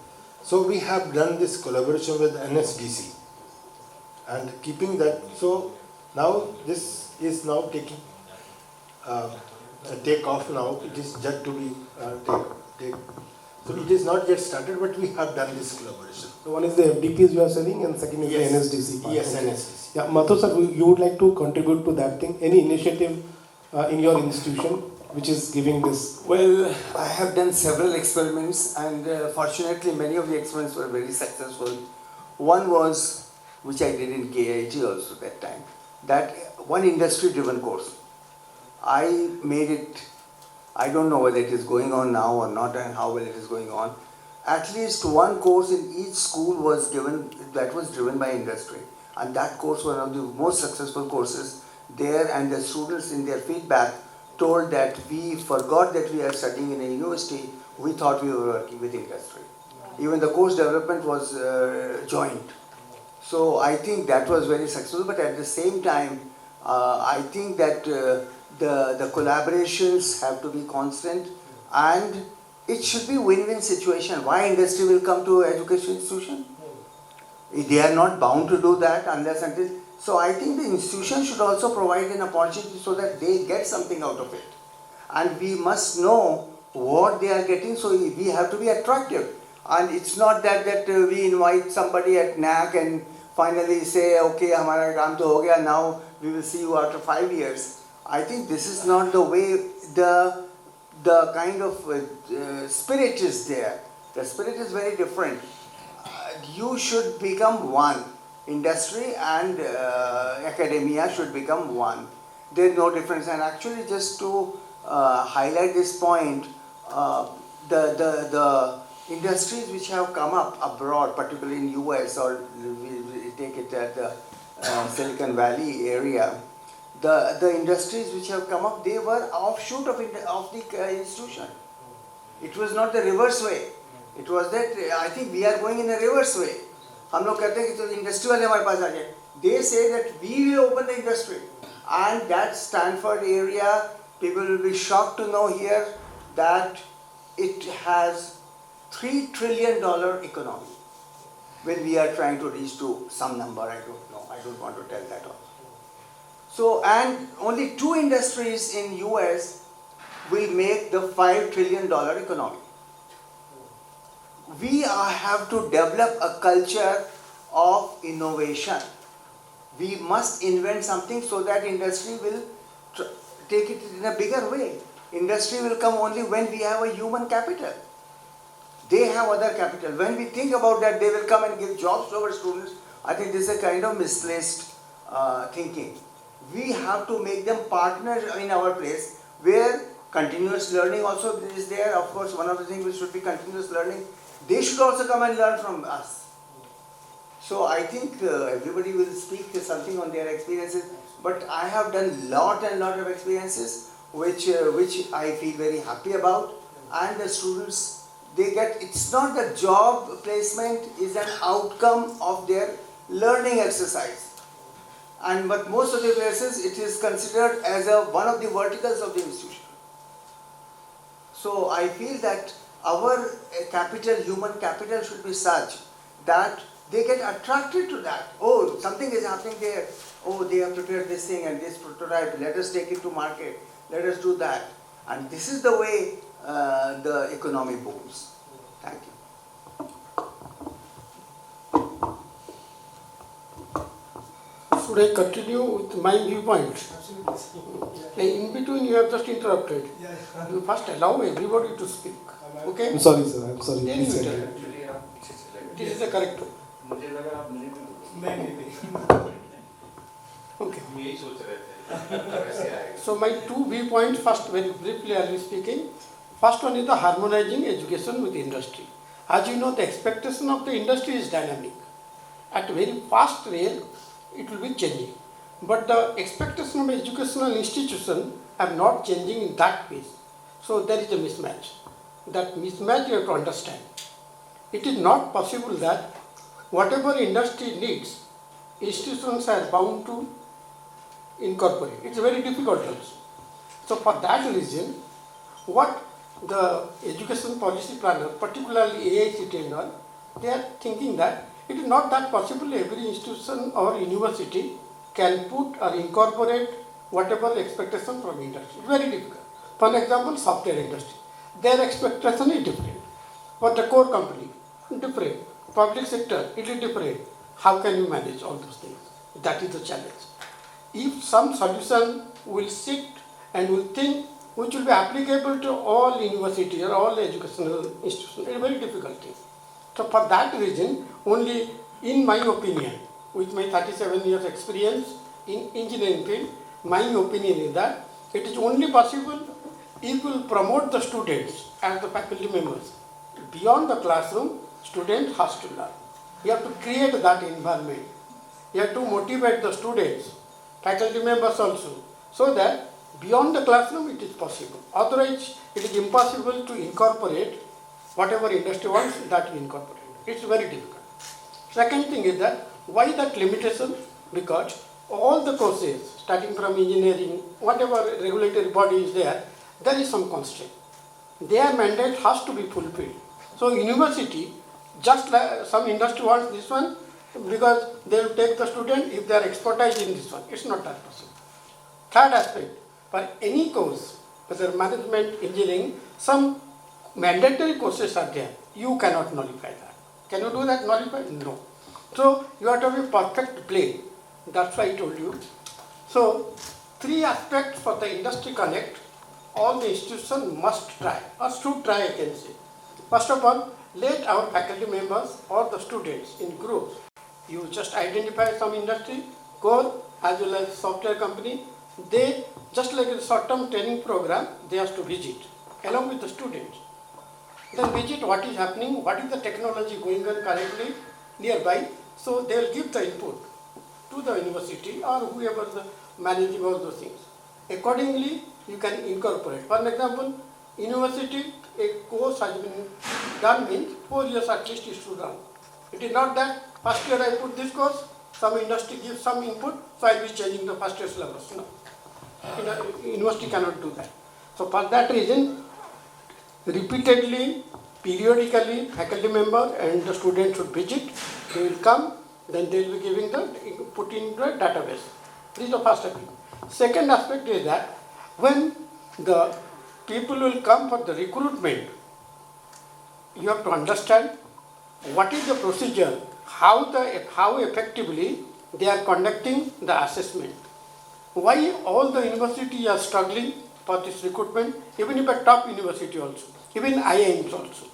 H: So we have done this collaboration with NSDC, and keeping that, so now this is now taking take off now. It is yet to be take. So it is not yet started, but we have done this collaboration.
A: So one is the FDPs you are selling, and second is the NSDC part.
H: Yes, NSDC.
A: Yeah, Mathur sir, you would like to contribute to that thing? Any initiative in your institution which is giving this?
G: Well, I have done several experiments, and fortunately many of the experiments were very successful. One was, which I did in KIT also that time, that one industry-driven course. I made it, I don't know whether it is going on now or not and how well it is going on. At least one course in each school was given that was driven by industry. And that course was one of the most successful courses there, and the students in their feedback told that we forgot that we are studying in a university, we thought we were working with industry. Even the course development was joint. So I think that was very successful, but at the same time, I think that the collaborations have to be constant, and it should be win-win situation. Why industry will come to education institution? They are not bound to do that unless until. So I think the institution should also provide an opportunity so that they get something out of it. And we must know what they are getting, so we have to be attractive. And it's not that we invite somebody at NAC and finally say, okay, hamara kaam to ho gaya, now we will see you after 5 years. I think this is not the way the kind of spirit is there. The spirit is very different. You should become one. Industry and academia should become one. There is no difference. And actually, just to highlight this point, the industries which have come up abroad, particularly in US, or we take it at the Silicon Valley area, the industries which have come up, they were offshoot of the institution. It was not the reverse way. It was that I think we are going in a reverse way. हम लोग कहते हैं कि तो industry वाले हमारे पास आ जाए. They say that we will open the industry, and that Stanford area, people will be shocked to know here that it has $3 trillion economy. When we are trying to reach to some number, I don't know. I don't want to tell that also. So, and only 2 industries in US will make the $5 trillion economy. We have to develop a culture of innovation. We must invent something so that industry will take it in a bigger way. Industry will come only when we have a human capital. They have other capital. When we think about that, they will come and give jobs to our students. I think this is a kind of misplaced thinking. We have to make them partners in our place, where continuous learning also is there. Of course, one of the things which should be continuous learning. They should also come and learn from us. So I think everybody will speak something on their experiences, but I have done lot and lot of experiences which I feel very happy about, and the students, they get, it's not the job placement is an outcome of their learning exercise, but most of the places it is considered as one of the verticals of the institution. So I feel that our capital, human capital, should be such that they get attracted to that. Oh, something is happening there. Oh, they have prepared this thing and this prototype. Let us take it to market. Let us do that. And this is the way the economy booms. Thank you.
I: Should I continue with my viewpoint?
A: Absolutely.
I: In between, you have just interrupted.
A: Yeah.
I: You first allow everybody to speak. Okay?
A: I'm sorry, sir. I'm sorry.
I: Then
A: Please
I: you
A: say
I: interrupt. This is the correct way. Okay. So my 2 viewpoints, first very briefly I will be speaking. First one is the harmonizing education with industry. As you know, the expectation of the industry is dynamic. At a very fast rate, it will be changing. But the expectation of educational institutions are not changing in that pace. So there is a mismatch. That mismatch you have to understand. It is not possible that whatever industry needs, institutions are bound to incorporate. It's very difficult also. So for that reason, what the education policy planner, particularly AICT and all, they are thinking that it is not that possible every institution or university can put or incorporate whatever expectation from industry. It's very difficult. For example, software industry. Their expectation is different. For the core company, different. Public sector, it is different. How can you manage all those things? That is the challenge. If some solution will sit and will think which will be applicable to all universities or all educational institutions, it is a very difficult thing. So for that reason, only in my opinion, with my 37 years experience in engineering field, my opinion is that it is only possible if we will promote the students as the faculty members. Beyond the classroom, student has to learn. You have to create that environment. You have to motivate the students, faculty members also, so that beyond the classroom it is possible. Otherwise, it is impossible to incorporate whatever industry wants that we incorporate. It's very difficult. Second thing is that why that limitation? Because all the courses, starting from engineering, whatever regulatory body is there is some constraint. Their mandate has to be fulfilled. So university, just like some industry wants this one, because they will take the student if they are expertise in this one. It's not that possible. Third aspect, for any course, whether management, engineering, some mandatory courses are there. you cannot nullify that. Can you do that, nullify? No. So you have to be perfect plane. That's why I told you. So 3 aspects for the industry connect, all the institutions must try, or should try, I can say. First of all, let our faculty members or the students in groups, you just identify some industry, core as well as software company, they, just like a short-term training program, they have to visit along with the students. Then visit what is happening, what is the technology going on currently nearby, so they will give the input to the university or whoever the managing all those things. Accordingly, you can incorporate. For example, university, a course has been done means 4 years at least is to run. It is not that first year I put this course, some industry gives some input, so I will be changing the first year syllabus. No. University cannot do that. So for that reason, repeatedly, periodically, faculty member and the students should visit, they will come, then they will be giving the, put into a database. This is the first aspect. Second aspect is that when the people will come for the recruitment, you have to understand what is the procedure, how effectively they are conducting the assessment. Why all the universities are struggling for this recruitment, even if a top university also, even IIMs also.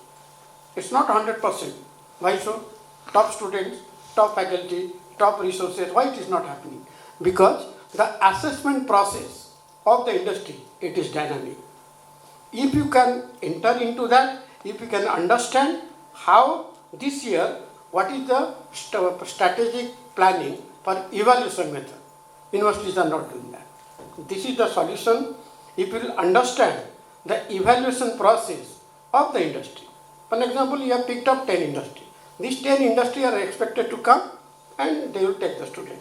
I: It's not 100%. Why so? Top students, top faculty, top resources, why it is not happening? Because the assessment process of the industry, it is dynamic. If you can enter into that, if you can understand how this year, what is the strategic planning for evaluation method, universities are not doing that. This is the solution. If you will understand the evaluation process of the industry. For example, you have picked up 10 industries. These 10 industries are expected to come and they will take the student.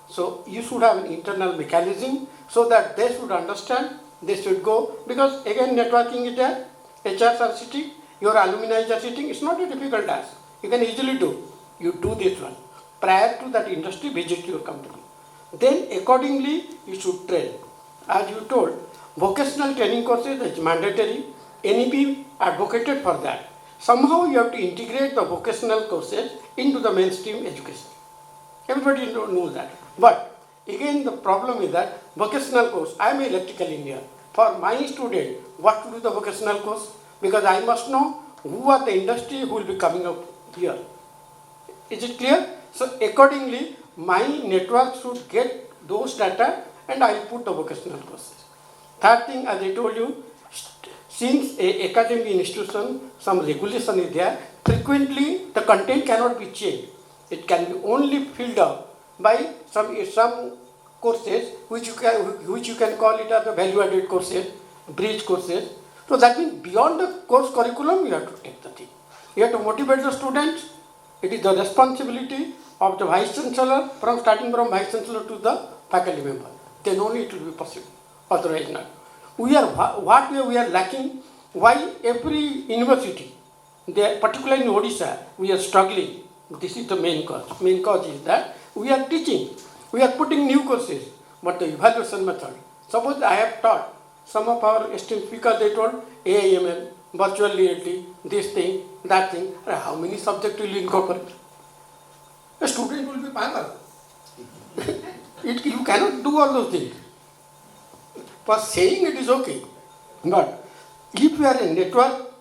I: So you should have an internal mechanism so that they should understand, they should go, because again networking is there, HRs are sitting, your alumni are sitting, it's not a difficult task. You can easily do. You do this one. Prior to that industry, visit your company. Then accordingly, you should train. As you told, vocational training courses is mandatory. NEP advocated for that. Somehow you have to integrate the vocational courses into the mainstream education. Everybody knows that. But again the problem is that vocational course, I am an electrical engineer. For my student, what to do the vocational course? Because I must know who are the industry who will be coming up here. Is it clear? So accordingly, my network should get those data and I will put the vocational courses. Third thing, as I told you, since a academic institution, some regulation is there, frequently the content cannot be changed. It can be only filled up by some courses which you can call it as the value-added courses, bridge courses. So that means beyond the course curriculum, you have to take the thing. You have to motivate the students. It is the responsibility of the Vice-Chancellor, starting from Vice-Chancellor to the faculty member. Then only it will be possible. Otherwise not. We are lacking. Why every university, particularly in Odisha, we are struggling. This is the main cause. Main cause is that we are teaching, we are putting new courses, but the evaluation method. Suppose I have taught some of our esteemed speakers, they told AIML, virtual reality, this thing, that thing. How many subjects will you incorporate? A student will be pagal. You cannot do all those things. For saying it is okay, but if you are a network,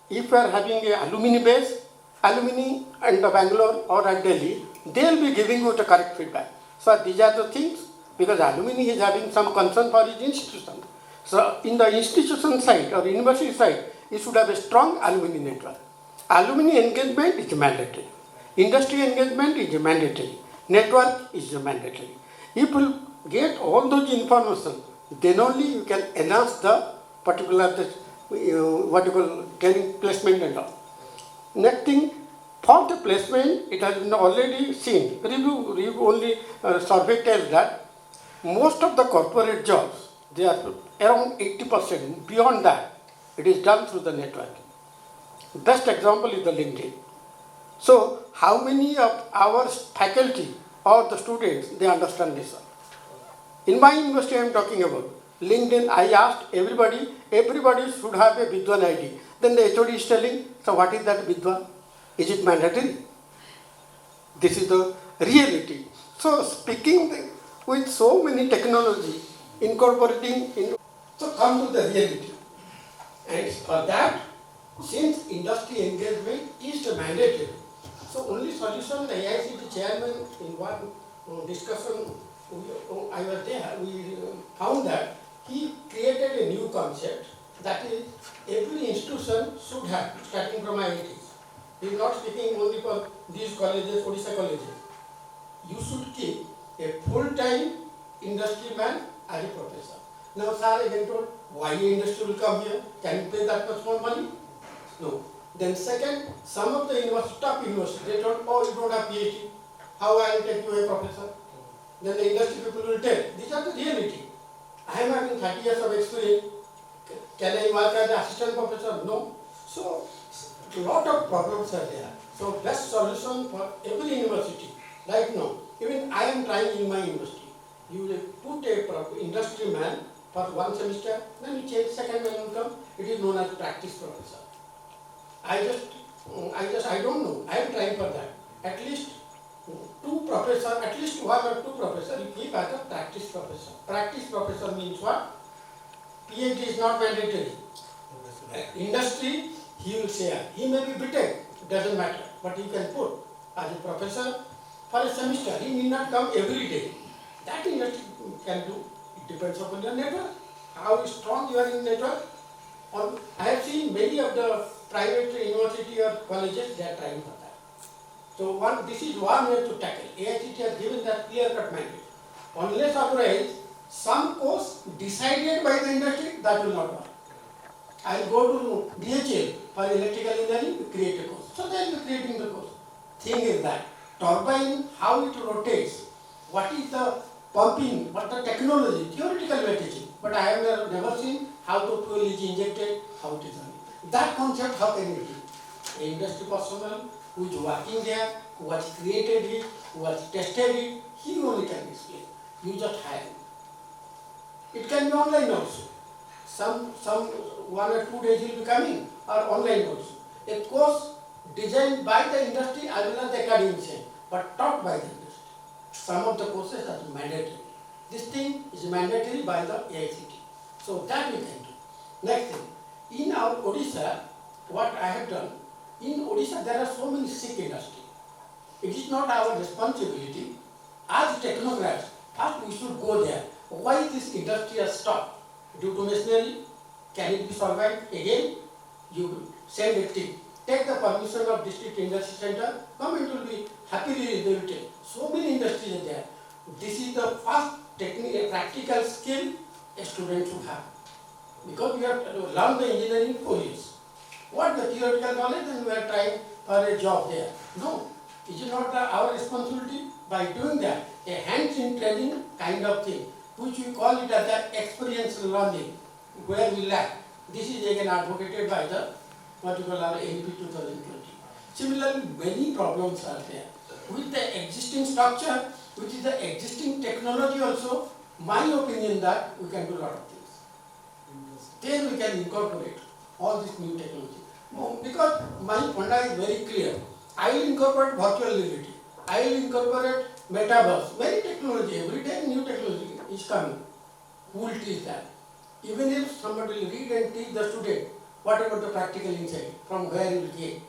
I: if you are having a alumni base, alumni in the Bangalore or at Delhi, they will be giving you the correct feedback. So these are the things, because alumni is having some concern for his institution. So in the institution side or university side, you should have a strong alumni network. Alumni engagement is mandatory. Industry engagement is mandatory. Network is mandatory. If you get all those information, then only you can enhance the particular what you call training placement and all. Next thing, for the placement, it has been already seen. Review only survey tells that most of the corporate jobs, they are around 80%. Beyond that, it is done through the networking. Best example is the LinkedIn. So, how many of our faculty or the students, they understand this one? In my university I am talking about, LinkedIn, I asked everybody should have a Vidwan ID. Then the HOD is telling, so what is that Vidwan? Is it mandatory? This is the reality. So speaking with so many technology, incorporating in, so come to the reality. And for that, since industry engagement is the mandatory, so only solution, the AICT chairman in one discussion, I was there, we found that he created a new concept, that is every institution should have, starting from IITs. He is not speaking only for these colleges, Odisha colleges. You should keep a full-time industry man as a professor. Now sir again told, why industry will come here? Can you pay that much more money? No. Then second, some of the top universities, they told, oh, you don't have PhD. How I will take you a professor? Then the industry people will tell, these are the reality. I am having 30 years of experience. Can I work as an assistant professor? No. So, a lot of problems are there. So, best solution for every university. Right now, even I am trying in my university. You will put a industry man for one semester, then you change second man will come. It is known as practice professor. I don't know. I am trying for that. At least two professors, at least one or two professors, you keep as a practice professor. Practice professor means what? PhD is not mandatory. Industry, he will say, he may be BTech, doesn't matter, but he can put as a professor for a semester. He need not come every day. That industry can do. It depends upon your network. How strong you are in network. I have seen many of the private university or colleges, they are trying for that. So this is one way to tackle. AICT has given that clear-cut mandate. Unless otherwise, some course decided by the industry, that will not work. I will go to DHL for electrical engineering to create a course. So they will be creating the course. Thing is that turbine, how it rotates, what is the pumping, what the technology, theoretical we are teaching. But I have never seen how the fuel is injected, how it is done. That concept, how can you do? An industry personnel who is working there, who has created it, who has tested it, he only can explain. You just hire him. It can be online also. Some 1 or 2 days will be coming, or online also. A course designed by the industry as well as the academician, but taught by the industry. Some of the courses are mandatory. This thing is mandatory by the AICT. So that we can do. Next thing, in our Odisha, what I have done, in Odisha there are so many sick industries. It is not our responsibility as technocrats. First we should go there. Why this industry has stopped? Due to machinery? Can it be survived? Again, you send a team. Take the permission of district industry center. Government will be happily, they will take. So many industries are there. This is the first practical skill a student should have. Because we have to learn the engineering 4 years. What the theoretical knowledge, and we are trying for a job there. No, it is not our responsibility. By doing that, a hands-in training kind of thing, which we call it as the experiential learning, where we lack. This is again advocated by the what you call our NP 2020. Similarly, many problems are there. With the existing structure, which is the existing technology also, my opinion that we can do a lot of things. Then we can incorporate all this new technology. Because my funda is very clear. I will incorporate virtual reality. I will incorporate metaverse. Many technology, every day new technology is coming. Who will teach that? Even if somebody will read and teach the student, what about the practical insight? From where you will get?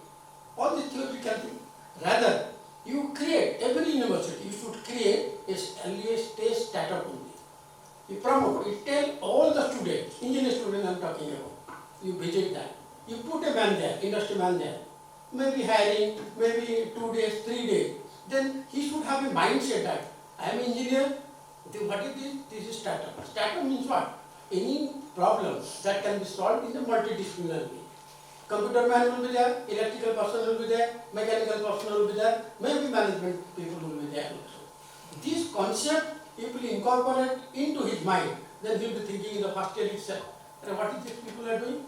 I: All this theoretical thing. Rather, you create, every university, you should create a early stage startup only. You promote, you tell all the students, engineer students I am talking about, you visit that. You put a man there, industry man there, maybe hiring, maybe 2 days, 3 days. Then he should have a mindset that I am engineer, what is this? This is startup. Startup means what? Any problem that can be solved in a multidisciplinary way. Computer man will be there, electrical person will be there, mechanical person will be there, maybe management people will be there also. This concept, if we incorporate into his mind, then he will be thinking in the first year itself, what is this people are doing?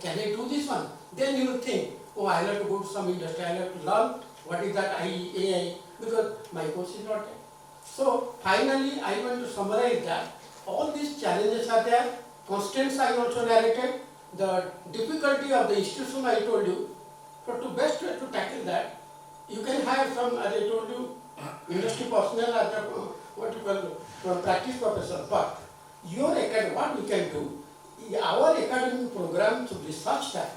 I: Can I do this one? Then he will think, oh, I have to go to some industry, I have to learn what is that AI, because my course is not there. So finally, I want to summarize that all these challenges are there. Constraints I also narrated. The difficulty of the institution I told you. But to best way to tackle that, you can hire some, as I told you, industry personnel as a, what you call, practice professor. But your academy, what we can do, our academic program should be such that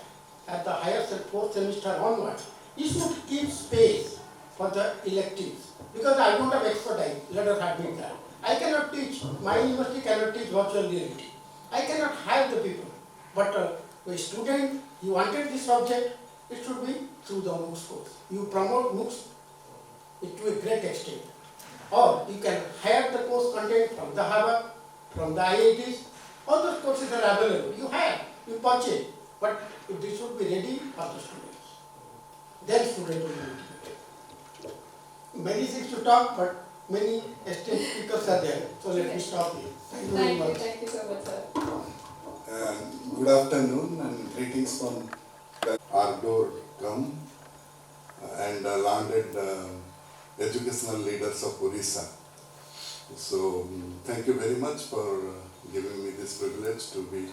I: at the higher fourth semester onward, it should give space for the electives. Because I don't have expertise, let us admit that. I cannot teach, my university cannot teach virtual reality. I cannot hire the people. But a student, you wanted this subject, it should be through the MOOCs course. You promote MOOCs to a great extent. Or you can hire the course content from the Harvard, from the IITs. All those courses are available. You hire, you purchase. But this should be ready for the students. Then students will be motivated. Many things to talk, but many esteemed speakers are there. So let me stop here. Thank you very much.
B: Thank you so much, sir.
J: Good afternoon and greetings from ArdorComm and landed educational leaders of Orissa. So thank you very much for giving me this privilege to be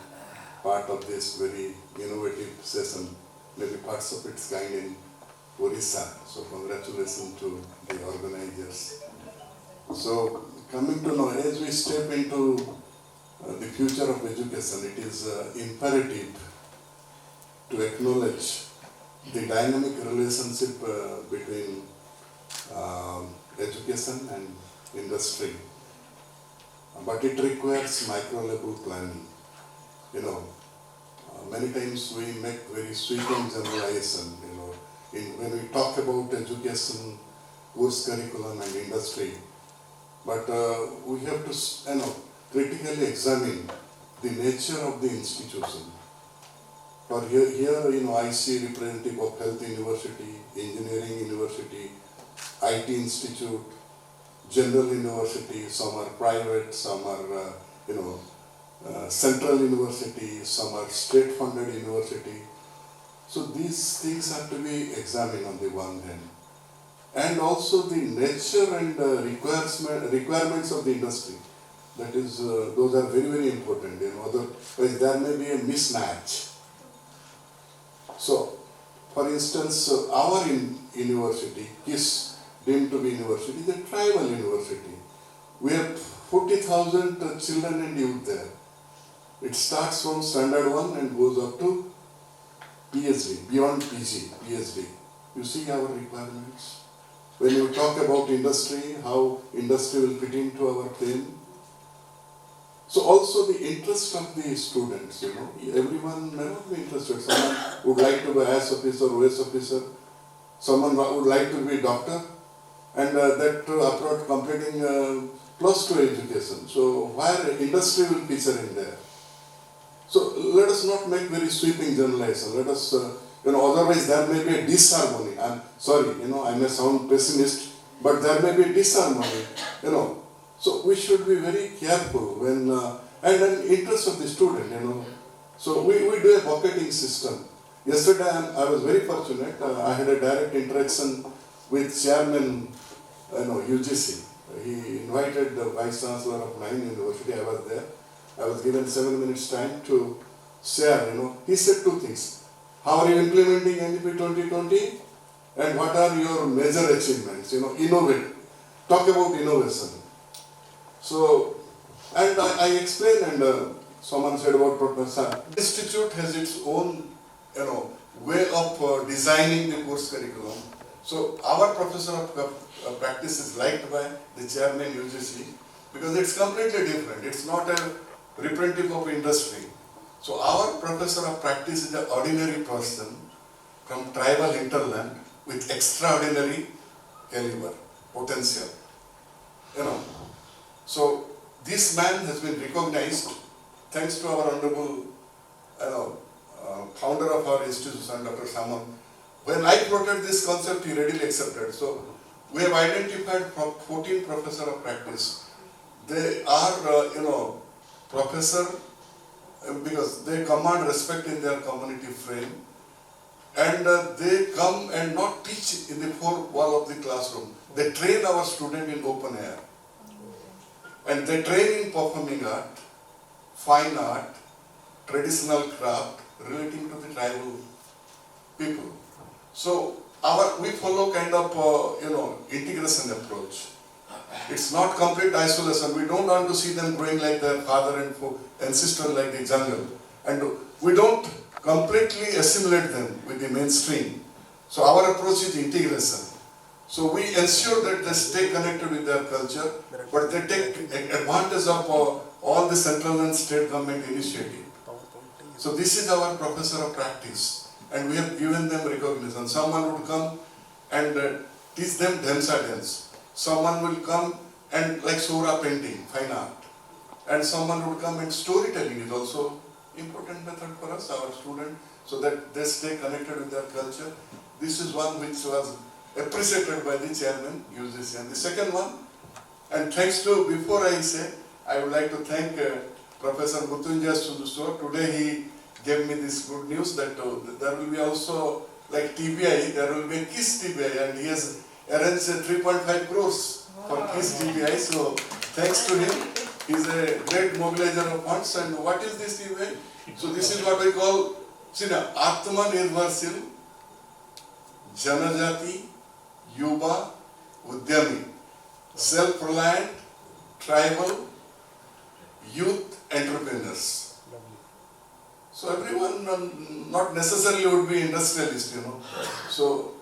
J: part of this very innovative session, maybe parts of its kind in Orissa. So congratulations to the organizers. So coming to know, as we step into the future of education, it is imperative to acknowledge the dynamic relationship between education and industry. But it requires micro-level planning. You know, many times we make very sweeping generalization, you know, when we talk about education, course curriculum and industry. But we have to, you know, critically examine the nature of the institution. For here, you know, I see representative of Health University, Engineering University, IT Institute, General University, some are private, some are, you know, Central University, some are state-funded university. So these things have to be examined on the one hand. And also the nature and requirements of the industry. That is, those are very, very important. You know, otherwise there may be a mismatch. So, for instance, our university is deemed to be university, the tribal university. We have 40,000 children and youth there. It starts from standard 1 and goes up to PhD, beyond PG, PhD. You see our requirements. When you talk about industry, how industry will fit into our theme. So also the interest of the students, you know, everyone may not be interested. Someone would like to be IAS officer, OS officer, someone would like to be doctor, and that approach completing plus 2 education. So where industry will feature in there. So let us not make very sweeping generalization. Let us, you know, otherwise there may be a disharmony. I'm sorry, you know, I may sound pessimist, but there may be a disharmony, you know. So we should be very careful when, and then interest of the student, you know. So we do a bucketing system. Yesterday I was very fortunate. I had a direct interaction with Chairman, you know, UGC. He invited the Vice-Chancellor of 9 University. I was there. I was given 7 minutes time to share, you know. He said 2 things. How are you implementing NDP 2020? And what are your major achievements? You know, innovate. Talk about innovation. So, and I explained, and someone said about Professor. Institute has its own, you know, way of designing the course curriculum. So our professor of practice is liked by the chairman UGC because it's completely different. It's not a representative of industry. So our professor of practice is an ordinary person from tribal hinterland with extraordinary caliber, potential, you know. So this man has been recognized thanks to our honorable, you know, founder of our institution, Dr. Raman. When I floated this concept, he readily accepted. So we have identified 14 professors of practice. They are, you know, professor because they command respect in their community frame, and they come and not teach in the four wall of the classroom. They train our student in open air. And they train in performing art, fine art, traditional craft relating to the tribal people. So we follow kind of integration approach. It's not complete isolation. We don't want to see them growing like their father and ancestor like the jungle. And we don't completely assimilate them with the mainstream. So our approach is integration. So we ensure that they stay connected with their culture, but they take advantage of all the central and state government initiative. So this is our professor of practice, and we have given them recognition. Someone would come and teach them dance. Someone will come and like Sora painting, fine art. And someone would come and storytelling is also important method for us, our students, so that they stay connected with their culture. This is one which was appreciated by the chairman, UGC. And the second one, and thanks to, before I say, I would like to thank Professor Mutunja Suduso. Today he gave me this good news that there will be also, like TBI, there will be a KISS TBI, and he has arranged 3.5 crores for KISS TBI. So thanks to him, he's a great mobilizer of funds. And what is this TBI? So this is what we call Atmanirbharshil Janajati Yuva Udyami, self-reliant tribal youth entrepreneurs. So everyone not necessarily would be industrialist, So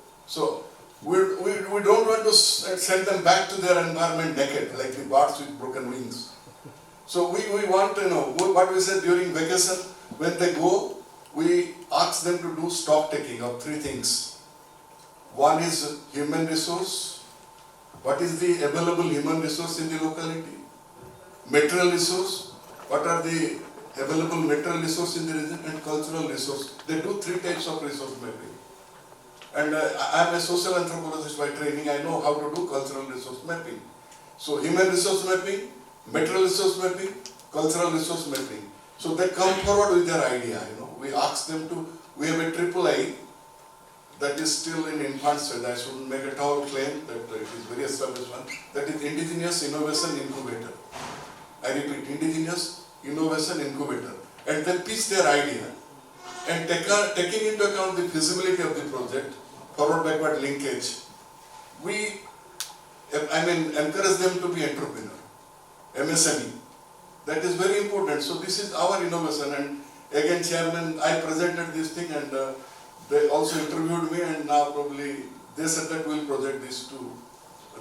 J: we don't want to send them back to their environment naked, like the birds with broken wings. So we want to know what we said during vacation. When they go, we ask them to do stock taking of 3 things. One is human resource. What is the available human resource in the locality? Material resource. What are the available material resource in the region? And cultural resource. They do 3 types of resource mapping. And I am a social anthropologist by training. I know how to do cultural resource mapping. So human resource mapping, material resource mapping, cultural resource mapping. So they come forward with their idea. We ask them to. We have a III that is still in infant stage. I shouldn't make a tall claim that it is very established one. That is Indigenous Innovation Incubator. I repeat, Indigenous Innovation Incubator. And they pitch their idea. And taking into account the feasibility of the project, forward-backward linkage, we encourage them to be entrepreneur, MSME. That is very important. So this is our innovation. And again, Chairman, I presented this thing and they also interviewed me, and now probably they said that we'll project these 2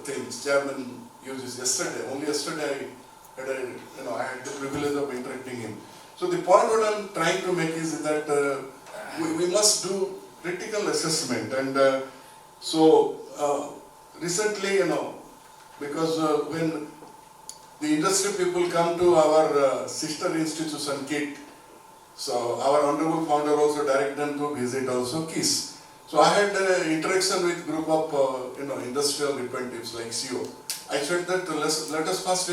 J: things. Chairman uses yesterday. Only yesterday I had the privilege of interacting him. So the point what I'm trying to make is that we must do critical assessment. And recently, because when the industry people come to our sister institution, KIT, so our honorable founder also directed them to visit also KISS. So I had interaction with group of industrial representatives like CEO. I said that let us first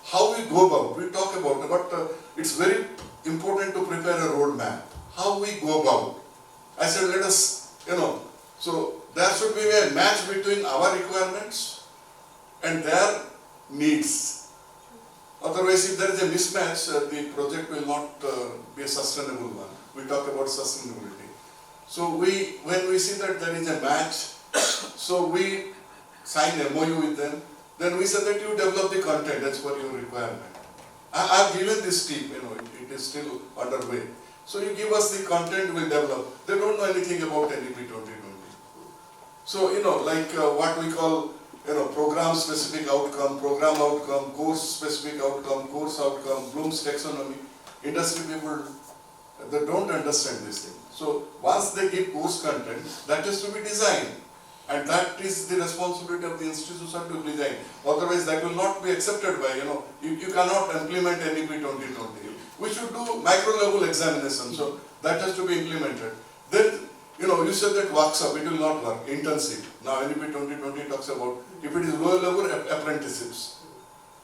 J: how we go about. We talk about it, but it's very important to prepare a roadmap. How we go about. I said let us so there should be a match between our requirements and their needs. Otherwise, if there is a mismatch, the project will not be a sustainable one. We talk about sustainability. So when we see that there is a match, so we sign MOU with them. Then we said that you develop the content as per your requirement. I've given this tip, it is still underway. So you give us the content, we'll develop. They don't know anything about NEP 2020. So, like what we call program-specific outcome, program outcome, course-specific outcome, course outcome, Bloom's taxonomy. Industry people, they don't understand this thing. So once they give course content, that is to be designed. And that is the responsibility of the institution to design. Otherwise, that will not be accepted by, you cannot implement NEP 2020. We should do micro-level examination. So that has to be implemented. Then, you said that workshop, it will not work, internship. Now NEP 2020 talks about, if it is lower level, apprenticeships.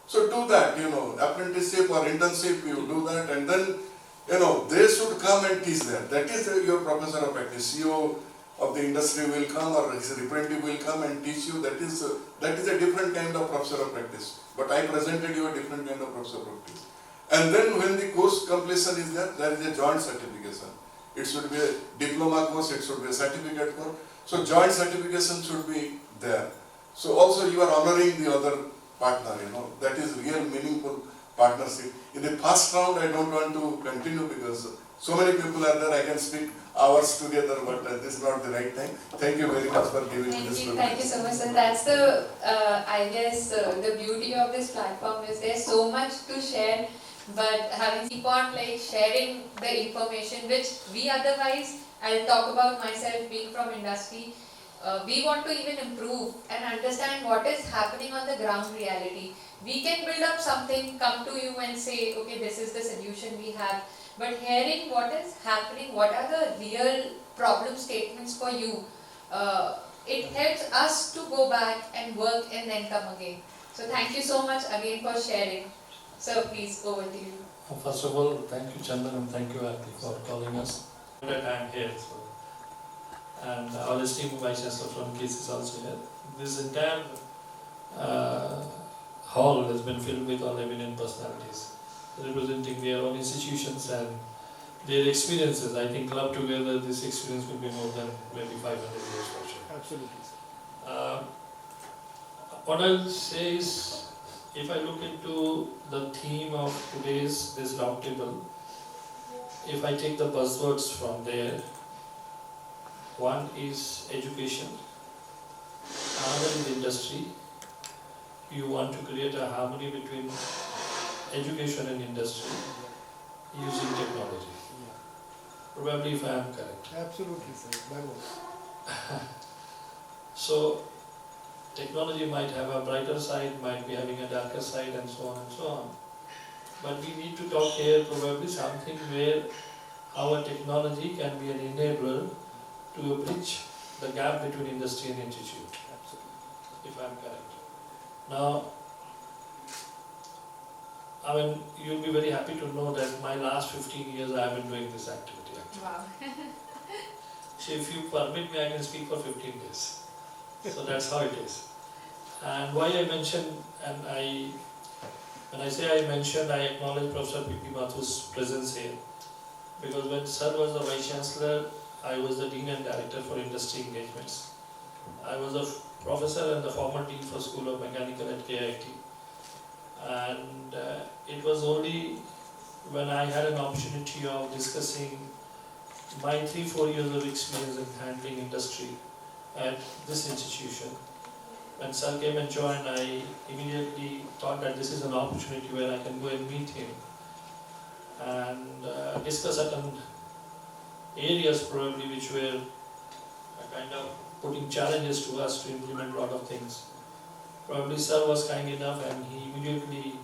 J: So do that, apprenticeship or internship, you do that, and then, they should come and teach that. That is your professor of practice, CEO, of the industry will come or his representative will come and teach you. That is a different kind of professor of practice. But I presented you a different kind of professor of practice. And then when the course completion is there is a joint certification. It should be a diploma course, it should be a certificate course. So joint certification should be there. So also you are honoring the other partner, that is real meaningful partnership. In the first round I don't want to continue because so many people are there, I can speak hours together, but this is not the right time. Thank you very much for giving me this privilege.
B: Thank you so much, sir. That's the, I guess, the beauty of this platform is there's so much to share, but having keep on sharing the information which we otherwise, I'll talk about myself being from industry, we want to even improve and understand what is happening on the ground reality. We can build up something, come to you and say, okay, this is the solution we have. But hearing what is happening, what are the real problem statements for you, it helps us to go back and work and then come again. So thank you so much again for sharing. So please, over to you.
K: First of all, thank you Chandan and thank you Aarti for calling us. That I am here. And our esteemed Vice-Chancellor from KIS is also here. This entire hall has been filled with all eminent personalities representing their own institutions and their experiences. I think clubbed together this experience will be more than maybe 500 years for sure.
H: Absolutely.
K: What I'll say is, if I look into the theme of today's this roundtable, if I take the buzzwords from there, one is education, another is industry. You want to create a harmony between education and industry using technology. Probably if I am correct.
H: Absolutely, sir.
K: So, technology might have a brighter side, might be having a darker side and so on and so on. But we need to talk here probably something where our technology can be an enabler to bridge the gap between industry and institute. Absolutely. If I am correct. Now, I mean, you'll be very happy to know that my last 15 years I have been doing this activity actually.
B: Wow.
K: So if you permit me, I can speak for 15 days. So that's how it is. And why I mention, when I say I mention, I acknowledge Professor P.P. Mathur's presence here. Because when Sir was the Vice-Chancellor, I was the Dean and Director for Industry Engagements. I was a professor and the former Dean for School of Mechanical at KIT. And it was only when I had an opportunity of discussing my 3-4 years of experience in handling industry at this institution. When Sir came and joined, I immediately thought that this is an opportunity where I can go and meet him and discuss certain areas probably which were kind of putting challenges to us to implement a lot of things. Probably Sir was kind enough and he immediately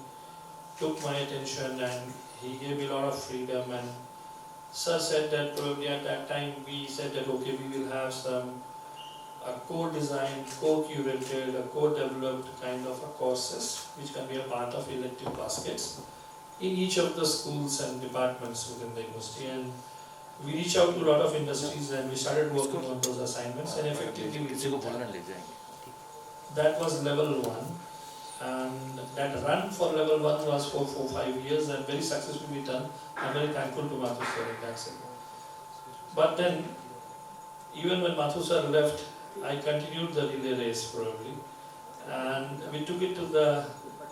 K: took my attention and he gave me a lot of freedom, and Sir said that probably at that time we said that okay, we will have a co-designed, co-curated, a co-developed kind of a courses which can be a part of elective baskets in each of the schools and departments within the university. And we reached out to a lot of industries and we started working on those assignments, and effectively we did that. That was level 1, and that run for level 1 was for 4-5 years and very successfully done. I'm very thankful to Mathur sir in that sense. But then, even when Mathur sir left, I continued the relay race probably, and we took it to the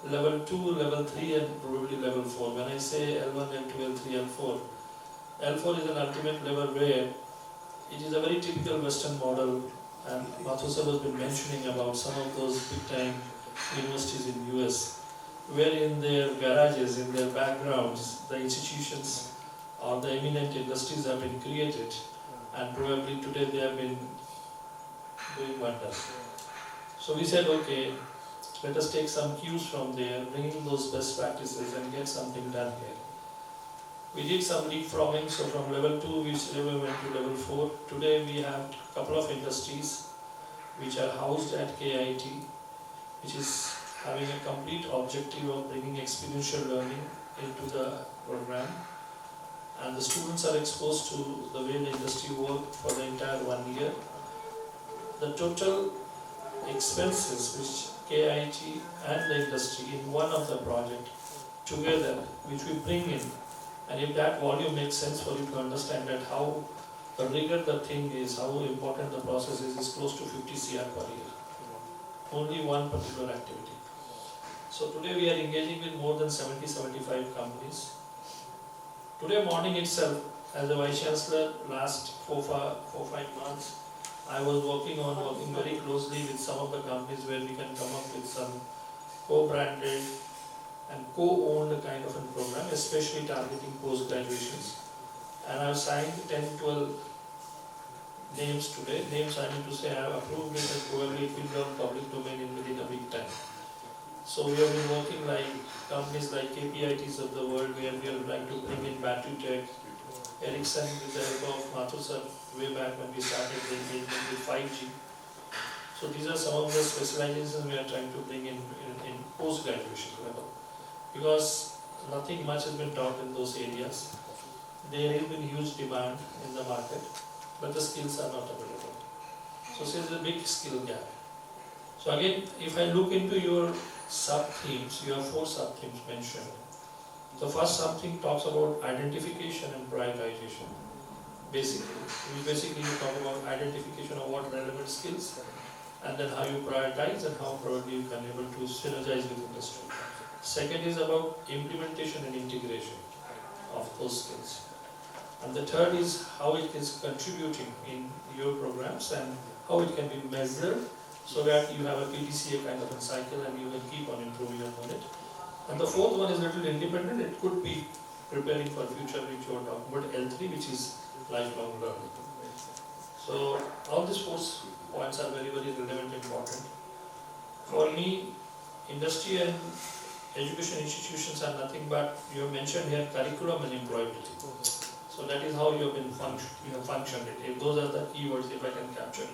K: level 2, level 3 and probably level 4. When I say L1, L2, L3, L4, L4 is an ultimate level where it is a very typical Western model, and Mathur sir has been mentioning about some of those big time universities in US, where in their garages, in their backgrounds, the institutions or the eminent industries have been created, and probably today they have been doing wonders. So we said, okay, let us take some cues from there, bringing those best practices and get something done here. We did some leapfrogging, so from level 2 we went to level 4. Today we have a couple of industries which are housed at KIT, which is having a complete objective of bringing experiential learning into the program. And the students are exposed to the way the industry works for the entire 1 here. The total expenses which KIT and the industry in one of the project together, which we bring in, and if that volume makes sense for you to understand that how the rigor the thing is, how important the process is close to 50 CR per year. Only one particular activity. So today we are engaging with more than 70-75 companies. Today morning itself, as a Vice-Chancellor, last 4-5 months, I was working very closely with some of the companies where we can come up with some co-branded and co-owned kind of a program, especially targeting post-graduations. And I've signed 10-12 names today. Names I need to say I have approved it and probably it will be on public domain within a week time. So we have been working like companies like KPITs of the world where we are trying to bring in battery tech, Ericsson with the help of Mathur sir way back when we started the engagement with 5G. So these are some of the specializations we are trying to bring in post-graduation level. Because nothing much has been taught in those areas. There has been huge demand in the market, but the skills are not available. So there is a big skill gap. So again, if I look into your sub-themes, you have 4 sub-themes mentioned. The first sub-theme talks about identification and prioritization. Basically you talk about identification of what relevant skills, and then how you prioritize and how probably you can be able to synergize with industry. Second is about implementation and integration of those skills. And the third is how it is contributing in your programs and how it can be measured so that you have a PDCA kind of a cycle and you can keep on improving upon it. And the fourth one is a little independent. It could be preparing for future, which you are talking about, L3, which is lifelong learning. So all these 4 points are very, very relevant and important. For me, industry and education institutions are nothing but, you have mentioned here, curriculum and employability. So that is how you have been functioned it. If those are the keywords, if I can capture.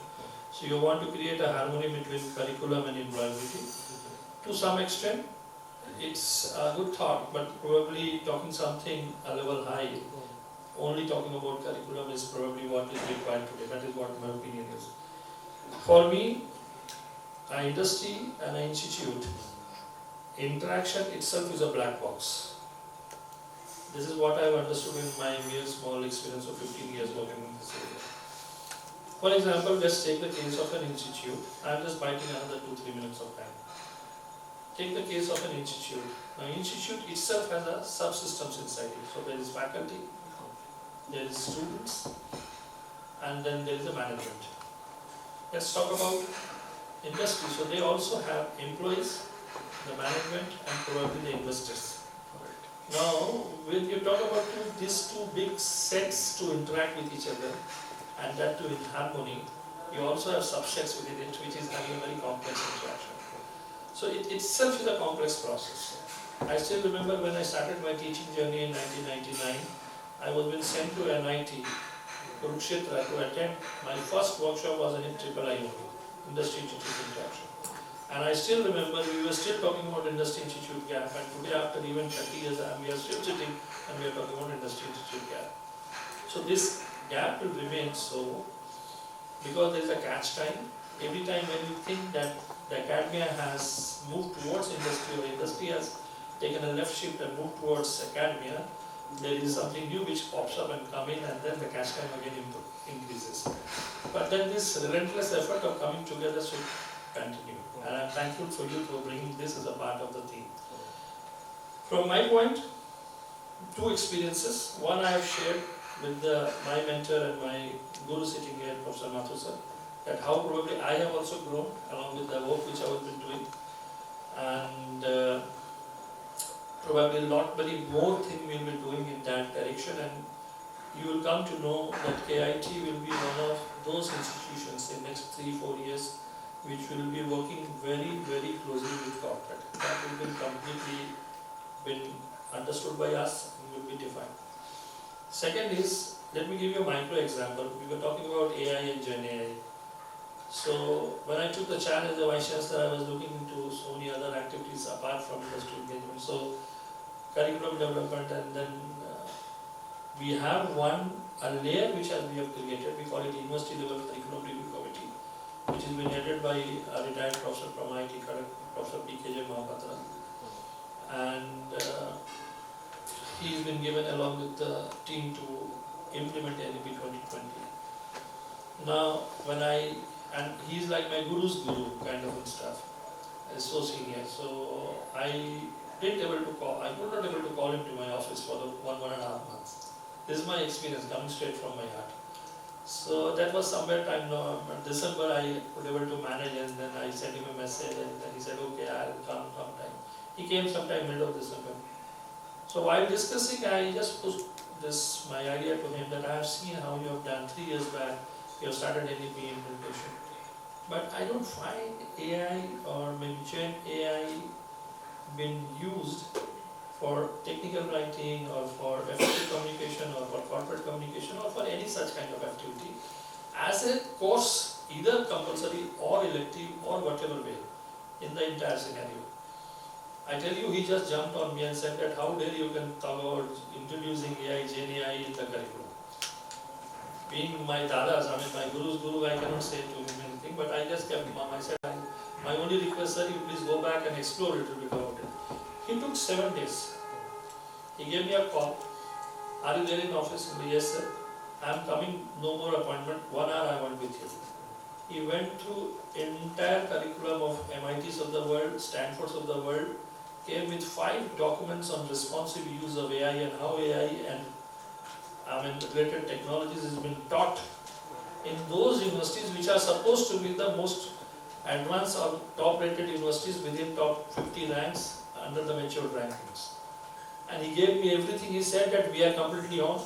K: So you want to create a harmony between curriculum and employability. To some extent, it's a good thought, but probably talking something a level high, only talking about curriculum is probably what is required today. That is what my opinion is. For me, an industry and an institute, interaction itself is a black box. This is what I have understood in my mere small experience of 15 years working in this area. For example, let's take the case of an institute. I am just biting another 2-3 minutes of time. Take the case of an institute. Now, institute itself has a subsystems inside it. So there is faculty, there is students, and then there is a management. Let's talk about industry. So they also have employees, the management, and probably the investors. Now, when you talk about these 2 big sets to interact with each other, and that too in harmony, you also have subsets within it, which is having a very complex interaction. So it itself is a complex process. I still remember when I started my teaching journey in 1999, I was being sent to NIT, Kurukshetra, to attend. My first workshop was in III only, Industry Institute Interaction. And I still remember we were still talking about Industry Institute gap, and today after even 30 years we are still sitting and we are talking about Industry Institute gap. So this gap will remain so, because there is a catch time. Every time when you think that the academia has moved towards industry or industry has taken a left shift and moved towards academia, there is something new which pops up and come in, and then the catch time again increases. But then this relentless effort of coming together should continue. And I am thankful for you for bringing this as a part of the theme. From my point, 2 experiences. One I have shared with my mentor and my guru sitting here, Professor Mathur sir, that how probably I have also grown along with the work which I have been doing. And probably a lot many more things we will be doing in that direction, and you will come to know that KIT will be one of those institutions in next 3-4 years which will be working very, very closely with corporate. That will be completely been understood by us and will be defined. Second is, let me give you a micro example. We were talking about AI and Gen AI. So when I took the challenge as a Vice-Chancellor, I was looking into so many other activities apart from industry engagement. So curriculum development, and then we have a layer which we have created. We call it university level curriculum which is been headed by a retired professor from IIT Kharagpur, Professor PKJ Mahapatra. And he's been given along with the team to implement NEP 2020. Now, and he's like my guru's guru kind of stuff. He's so senior. So I was not able to call him to my office for the 1.5 months. This is my experience coming straight from my heart. So that was somewhere time December I was able to manage, and then I sent him a message, and then he said, okay, I'll come sometime. He came sometime middle of December. So while discussing, I just put my idea to him that I have seen how you have done 3 years back, you have started NEP implementation. But I don't find AI or maybe Gen AI been used for technical writing or for effective communication or for corporate communication or for any such kind of activity as a course, either compulsory or elective or whatever way in the entire scenario. I tell you, he just jumped on me and said that how dare you can talk about introducing AI, Gen AI in the curriculum. Being my dadas, my guru's guru, I cannot say to him anything, but I just kept mum. I said, my only request, sir, you please go back and explore a little bit about it. He took 7 days. He gave me a call. Are you there in office? Yes, sir. I am coming, no more appointment, 1 hour I want with you. He went through entire curriculum of MITs of the world, Stanfords of the world, came with 5 documents on responsive use of AI and how AI and related technologies has been taught in those universities which are supposed to be the most advanced or top rated universities within top 50 ranks under the matured rankings. And he gave me everything. He said that we are completely on.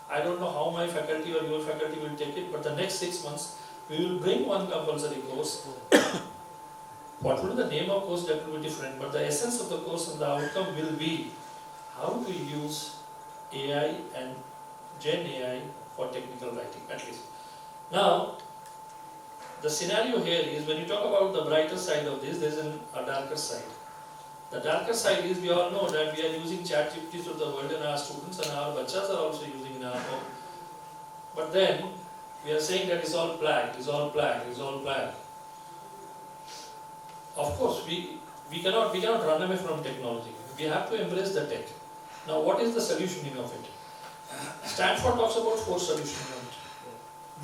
K: I don't know how my faculty or your faculty will take it, but the next 6 months we will bring one compulsory course. What will be the name of course, that will be different, but the essence of the course and the outcome will be how to use AI and Gen AI for technical writing, at least. Now, the scenario here is when you talk about the brighter side of this, there is a darker side. The darker side is we all know that we are using chat GPTs of the world and our students and our bachas are also using in our home. But then we are saying that it's all plague, it's all plague, it's all plague. Of course, we cannot run away from technology. We have to embrace the tech. Now, what is the solutioning of it? Stanford talks about 4 solutions on it.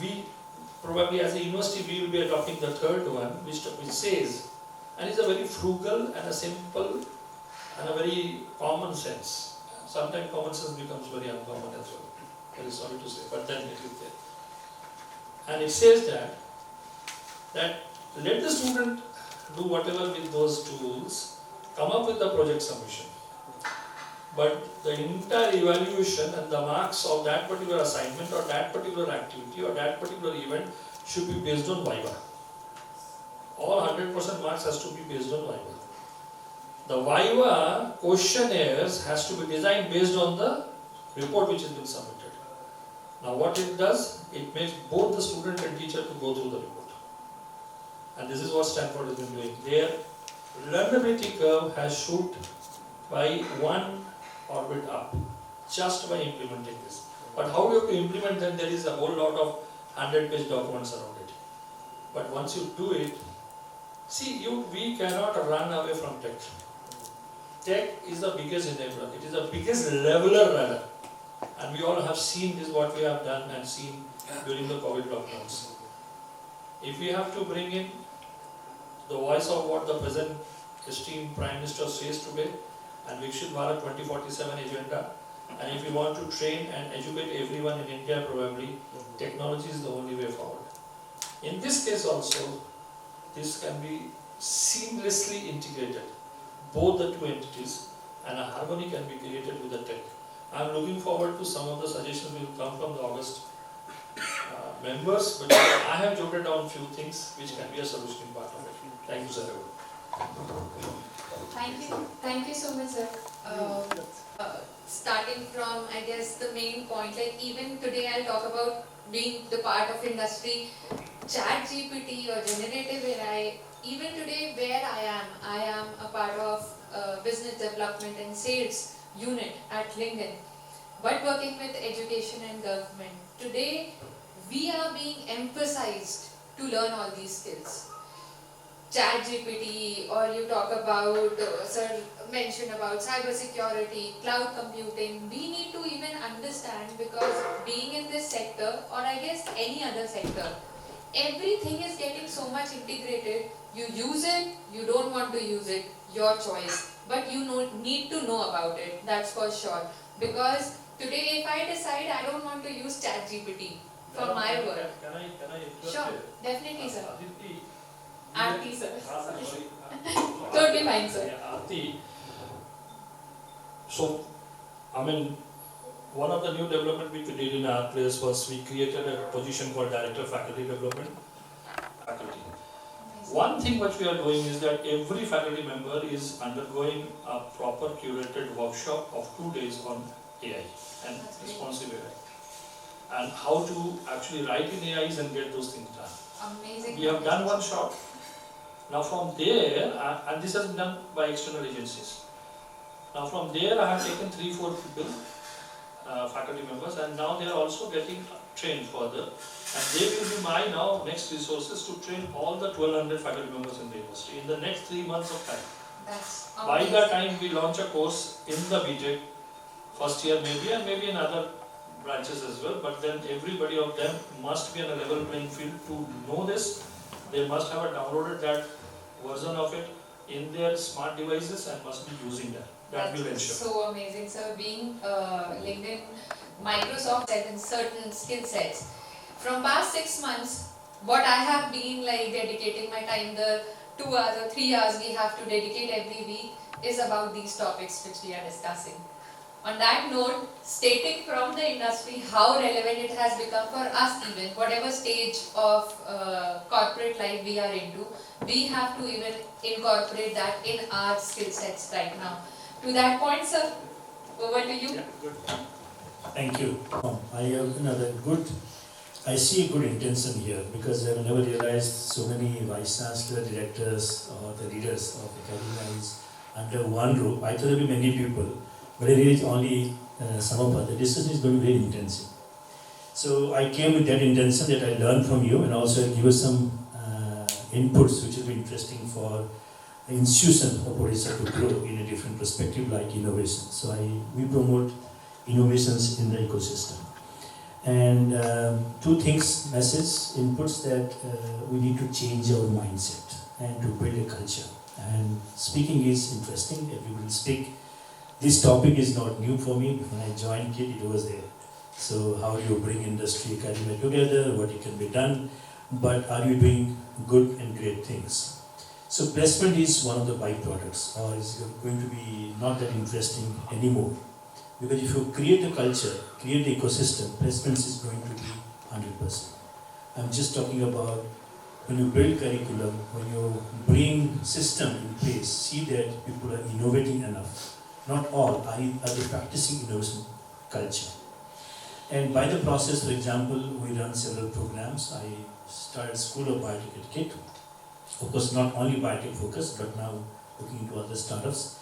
K: We probably as a university we will be adopting the 3rd one, which says, and it's a very frugal and a simple and a very common sense. Sometimes common sense becomes very uncommon as well. Very sorry to say, but then it is there. And it says that let the student do whatever with those tools, come up with the project submission. But the entire evaluation and the marks of that particular assignment or that particular activity or that particular event should be based on Viva. All 100% marks has to be based on Viva. The Viva questionnaires has to be designed based on the report which has been submitted. Now what it does, it makes both the student and teacher to go through the report. And this is what Stanford has been doing. Their learnability curve has shot by 1 orbit up, just by implementing this. But how you have to implement them, there is a whole lot of 100-page documents around it. But once you do it, we cannot run away from tech. Tech is the biggest enabler, it is the biggest leveler rather. And we all have seen this, what we have done and seen during the COVID lockdowns. If we have to bring in the voice of what the present esteemed Prime Minister says today, and Vikshit Bharat 2047 agenda, and if we want to train and educate everyone in India, probably technology is the only way forward. In this case also, this can be seamlessly integrated, both the 2 entities, and a harmony can be created with the tech. I am looking forward to some of the suggestions will come from the August members, but I have jotted down few things which can be a solution part of it. Thank you, sir.
B: Thank you so much, sir. Starting from, I guess, the main point, like even today I'll talk about being the part of industry, chat GPT or generative AI. Even today where I am a part of business development and sales unit at LinkedIn, but working with education and government. Today we are being emphasized to learn all these skills. ChatGPT, or you talk about, sir mentioned about cybersecurity, cloud computing, we need to even understand, because being in this sector, or I guess any other sector, everything is getting so much integrated. You use it, you don't want to use it, your choice. But you need to know about it, that's for sure. Because today if I decide I don't want to use ChatGPT for my work.
K: Can I interrupt
B: Sure,
K: you?
B: definitely sir.
K: Aditi.
B: Aarti sir.
K: Sorry.
B: Totally fine sir.
K: Yeah, Aarti. So, I mean, one of the new development which we did in our place was we created a position called Director of Faculty Development. Faculty. One thing which we are doing is that every faculty member is undergoing a proper curated workshop of 2 days on AI and responsive AI. And how to actually write in AIs and get those things done.
B: Amazing.
K: We have done one shot. Now from there, and this has been done by external agencies. Now from there I have taken 3-4 people, faculty members, and now they are also getting trained further. And they will be my now next resources to train all the 1200 faculty members in the university in the next 3 months of time.
B: That's
K: By
B: amazing.
K: the time we launch a course in the BTech, first year maybe, and maybe in other branches as well, but then everybody of them must be on a level playing field to know this. They must have downloaded that version of it in their smart devices and must be using that. That will ensure.
B: So amazing, sir. Being LinkedIn, Microsoft and certain skill sets. From past 6 months, what I have been like dedicating my time, the 2 hours or 3 hours we have to dedicate every week, is about these topics which we are discussing. On that note, stating from the industry how relevant it has become for us even, whatever stage of corporate life we are into, we have to even incorporate that in our skill sets right now. To that point, sir, over to you.
F: Yeah, good. Thank you. I have another good, I see a good intention here, because I have never realized so many Vice-Chancellor, directors or the leaders of academies under one roof. I thought there will be many people, but I realized only some of us. The discussion is going to be very intensive. So I came with that intention that I learned from you, and also give us some inputs which will be interesting for the institution of Odisha to grow in a different perspective, like innovation. So we promote innovations in the ecosystem. And 2 things, message, inputs, that we need to change our mindset and to build a culture. And speaking is interesting, everyone will speak. This topic is not new for me. When I joined KIT, it was there. So how do you bring industry, academia together, what it can be done, but are you doing good and great things? So placement is one of the byproducts, or is going to be not that interesting anymore. Because if you create a culture, create the ecosystem, placements is going to be 100%. I'm just talking about when you build curriculum, when you bring system in place, see that people are innovating enough. Not all are they practicing innovation culture. And by the process, for example, we run several programs. I started School of Biotech at KIT. Of course, not only biotech focused, but now looking into other startups,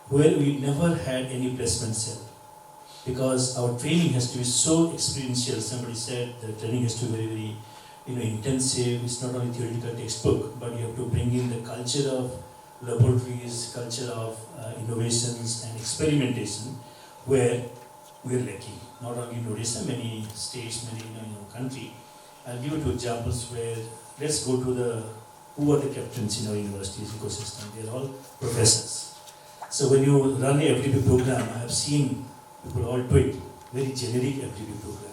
F: where we never had any placement cell. Because our training has to be so experiential. Somebody said the training has to be very, very intensive. It's not only theoretical textbook, but you have to bring in the culture of laboratories, culture of innovations and experimentation, where we are lacking. Not only in Odisha, many states, many country. I'll give you 2 examples where, let's go to who are the captains in our university's ecosystem. They are all professors. So when you run a FDP program, I have seen people all do it, very generic FDP program.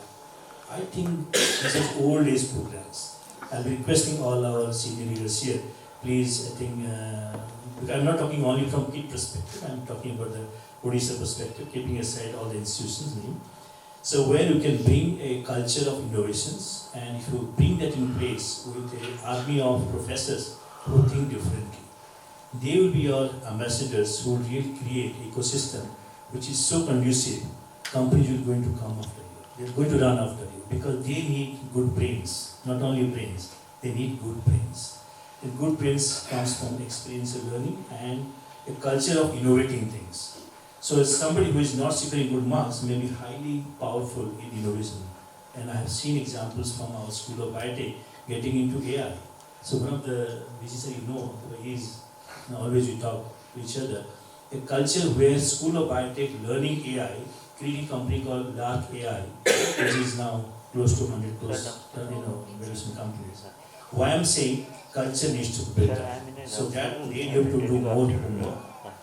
F: I think these are old age programs. I'll be requesting all our senior leaders here, please, I think, I'm not talking only from KIT perspective, I'm talking about the Odisha perspective, keeping aside all the institutions. So where you can bring a culture of innovations, and if you bring that in place with an army of professors who think differently, they will be your ambassadors who will really create an ecosystem which is so conducive. Companies are going to come after you. They are going to run after you because they need good brains, not only brains, they need good brains. And good brains comes from experiential learning and a culture of innovating things. So somebody who is not securing good marks may be highly powerful in innovation. And I have seen examples from our School of Biotech getting into AI. So one of the, which is, you know, is always we talk to each other, a culture where School of Biotech learning AI, creating a company called Lark AI, which is now close to 100 plus, various companies. Why I'm saying culture needs to be built up. So that they have to do more homework.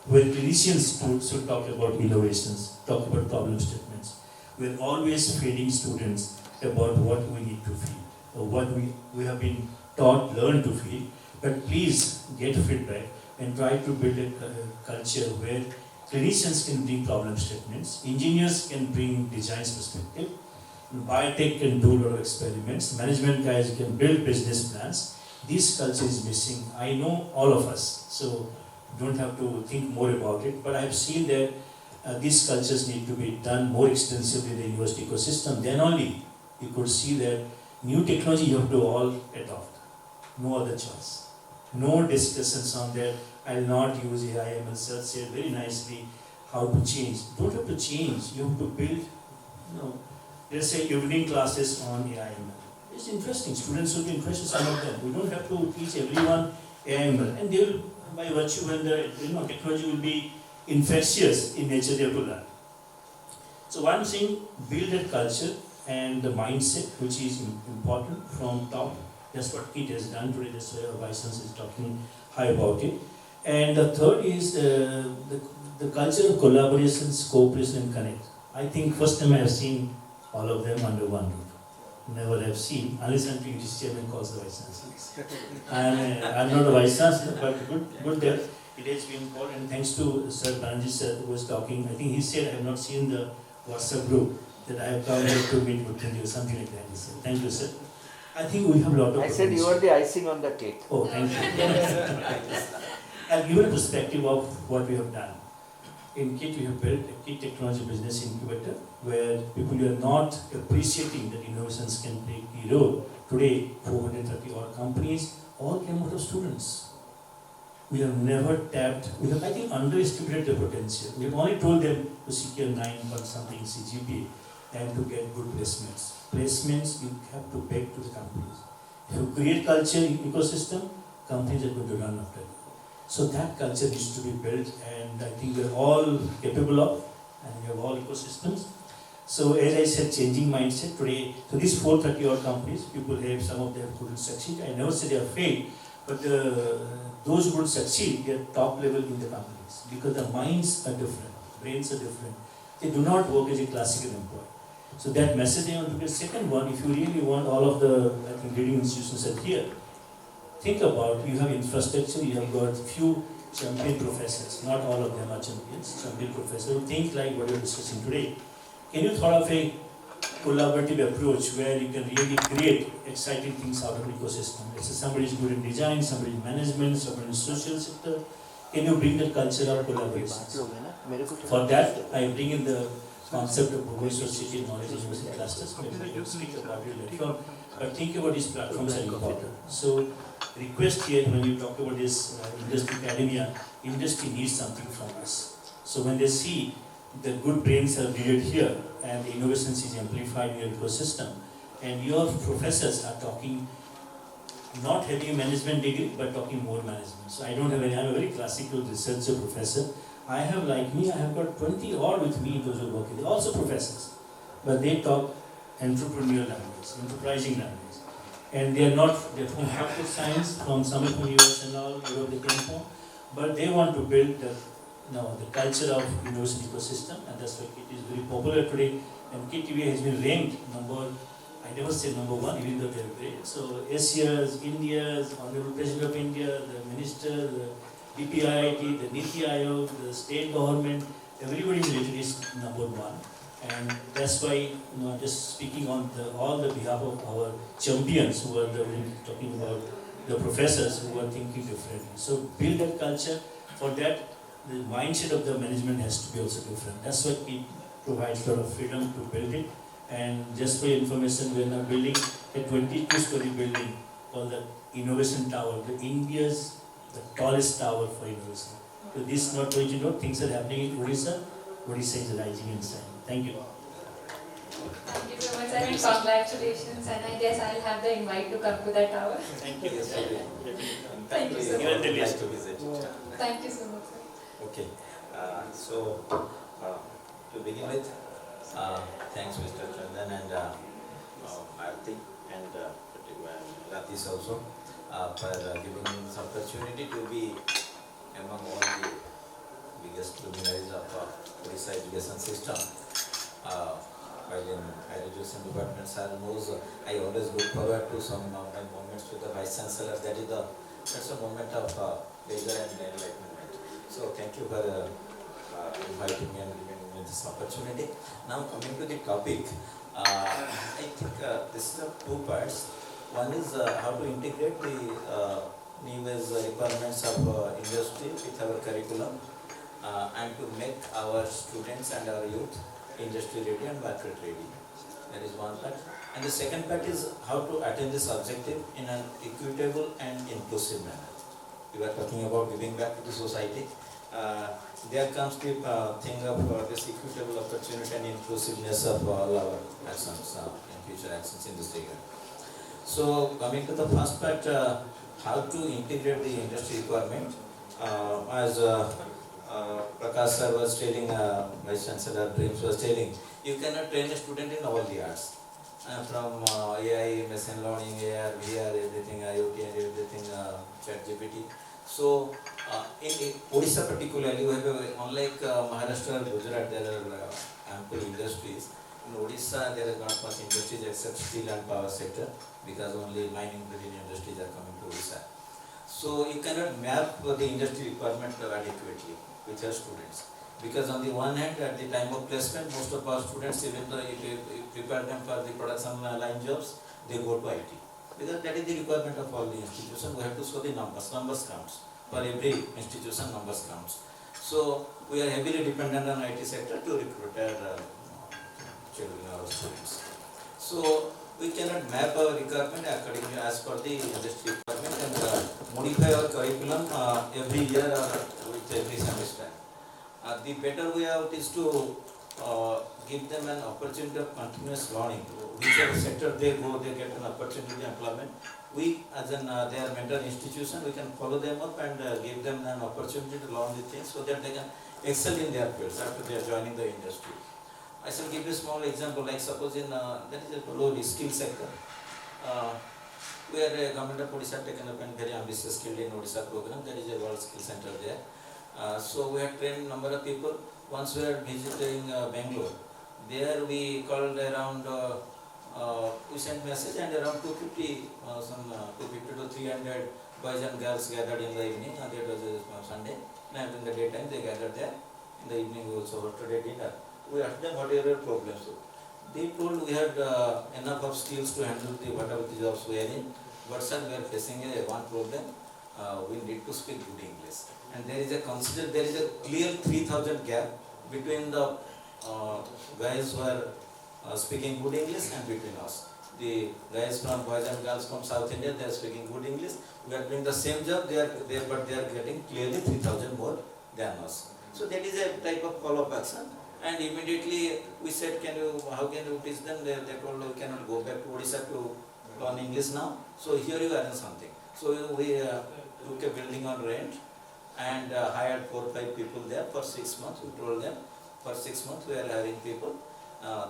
F: Where clinicians should talk about innovations, talk about problem statements. We're always feeding students about what we need to feed, or what we have been taught, learned to feed. But please get feedback and try to build a culture where clinicians can bring problem statements, engineers can bring design perspective, biotech can do a lot of experiments, management guys can build business plans. This culture is missing. I know all of us, so don't have to think more about it, but I've seen that these cultures need to be done more extensively in the university ecosystem. Then only you could see that new technology you have to all adopt. No other choice. No discussions on that. I'll not use AI. Sir said very nicely how to change. Don't have to change. You have to build, let's say evening classes on AI. It's interesting. Students will be interested, some of them. We don't have to teach everyone AI. And they will, by virtue when the technology will be infectious in nature, they have to learn. So what I'm saying, build that culture and the mindset, which is important from top. That's what KIT has done today. That's why our Vice-Chancellor is talking high about it. And the third is the culture of collaborations, cooperation and connect. I think first time I have seen all of them under one roof. Never have seen, unless until English chairman calls the Vice-Chancellor. I'm not a Vice-Chancellor, but good that it has been called. And thanks to Sir Banerjee sir who was talking, I think he said, I have not seen the WhatsApp group that I have come here to meet with you, something like that. He said, thank you, sir. I think we have a lot of
L: I said you are the icing on the cake.
F: Oh, thank you. I'll give you a perspective of what we have done. In KIT, we have built a KIT Technology Business Incubator where people are not appreciating that innovations can play a key role. Today, 430 odd companies all came out of students. We have never tapped, we have, I think, underestimated the potential. We have only told them to secure 9 or something CGPA and to get good placements. Placements, you have to beg to the companies. If you create culture ecosystem, companies are going to run after it. So that culture needs to be built, and I think we're all capable of, and we have all ecosystems. So as I said, changing mindset today. So these 430 odd companies, people have, some of them couldn't succeed. I never say they have failed, but those who would succeed, they are top level in the companies because the minds are different, brains are different. They do not work as a classical employee. So that message I want to get. Second one, if you really want all of the, I think, leading institutions are here, think about, you have infrastructure, you have got few champion professors, not all of them are champions, champion professors who think like what you're discussing today. Can you thought of a collaborative approach where you can really create exciting things out of the ecosystem? Let's say somebody is good in design, somebody in management, somebody in social sector. Can you bring the culture of collaboration? For that, I bring in the concept of Bhubaneswar City Knowledge University clusters. Maybe we will speak about it later. But think about these platforms are important. So request here when you talk about this industry academia, industry needs something from us. So when they see the good brains are needed here and the innovations is amplified in your ecosystem, and your professors are talking, not having a management degree, but talking more management. So I don't have any, I'm a very classical researcher professor. I have, like me, I have got 20 odd with me, those who work here. They're also professors, but they talk entrepreneurial language, enterprising language. And they are not, they're from Harvard Science, from some of the US and all, Europe they came from, but they want to build the culture of university ecosystem, and that's why KIT is very popular today. And KTV has been ranked number, I never say number one, even though they're great. So Asia's, India's, Honorable President of India, the Minister, the DPIIT, the Niti Aayog, the state government, everybody literally is number one. And that's why, just speaking on all the behalf of our champions who are talking about the professors who are thinking differently. So build that culture. For that, the mindset of the management has to be also different. That's why it provides a lot of freedom to build it. And just for your information, we are now building a 22-story building called the Innovation Tower, India's the tallest tower for innovation. So this is not going to things are happening in Odisha. Odisha is rising in time. Thank you.
B: Thank you so much, sir, and congratulations. And I guess I'll have the invite to come to that tower.
C: Thank you.
B: Thank you so
C: Given the
B: much.
C: list.
D: to visit.
B: Thank you so much, sir.
M: Okay, to begin with, thanks Mr. Chandan and Arti and Ratis also for giving me this opportunity to be among all the biggest luminaries of Odisha education system. While in higher education department, sir knows I always look forward to some of my moments with the Vice-Chancellor. That's a moment of pleasure and enlightenment. So thank you for inviting me and giving me this opportunity. Now coming to the topic, I think this is two parts. One is how to integrate the new requirements of industry with our curriculum and to make our students and our youth industry ready and market ready. That is one part. And the second part is how to attain this objective in an equitable and inclusive manner. We were talking about giving back to the society. There comes the thing of this equitable opportunity and inclusiveness of all our actions and future actions in this area. So coming to the first part, how to integrate the industry requirement, as Prakash sir was telling, Vice-Chancellor DRIEMS was telling, you cannot train a student in all the arts. From AI, machine learning, AR, VR, everything, IoT and everything, ChatGPT. So in Odisha particularly, we have unlike Maharashtra and Gujarat, there are ample industries. In Odisha, there is not much industries except steel and power sector, because only mining industries are coming to Odisha. So you cannot map the industry requirement adequately with your students. Because on the one hand, at the time of placement, most of our students, even though if you prepare them for the production line jobs, they go to IT. Because that is the requirement of all the institutions. We have to show the numbers counts. For every institution, numbers counts. So we are heavily dependent on IT sector to recruit our children, our students. So we cannot map our requirement accordingly as per the industry requirement and modify our curriculum every year or with every semester. The better way out is to give them an opportunity of continuous learning. Whichever sector they go, they get an opportunity of employment. We, as an their mentor institution, we can follow them up and give them an opportunity to learn the things so that they can excel in their fields after they are joining the industry. I shall give you a small example, like suppose in that is a low skill sector. Where government of Odisha taken up a very ambitious Skilled in Odisha program. There is a World Skill Center there. So we have trained number of people. Once we are visiting Bangalore, there we called around, we sent message and around 250, 250 to 300 boys and girls gathered in the evening. That was a Sunday. And in the daytime they gathered there. In the evening we also hosted a dinner. We asked them what are your problems. They told we had enough of skills to handle whatever the jobs we are in. But sir, we are facing one problem. We need to speak good English. And there is a clear 3,000 gap between the guys who are speaking good English and between us. The guys from boys and girls from South India, they are speaking good English. We are doing the same job, but they are getting clearly 3,000 more than us. So that is a type of follow-up action. And immediately we said, how can you teach them? They told we cannot go back to Odisha to learn English now. So here you arrange something. So we took a building on rent and hired 4 or 5 people there for 6 months. We told them for 6 months we are hiring people.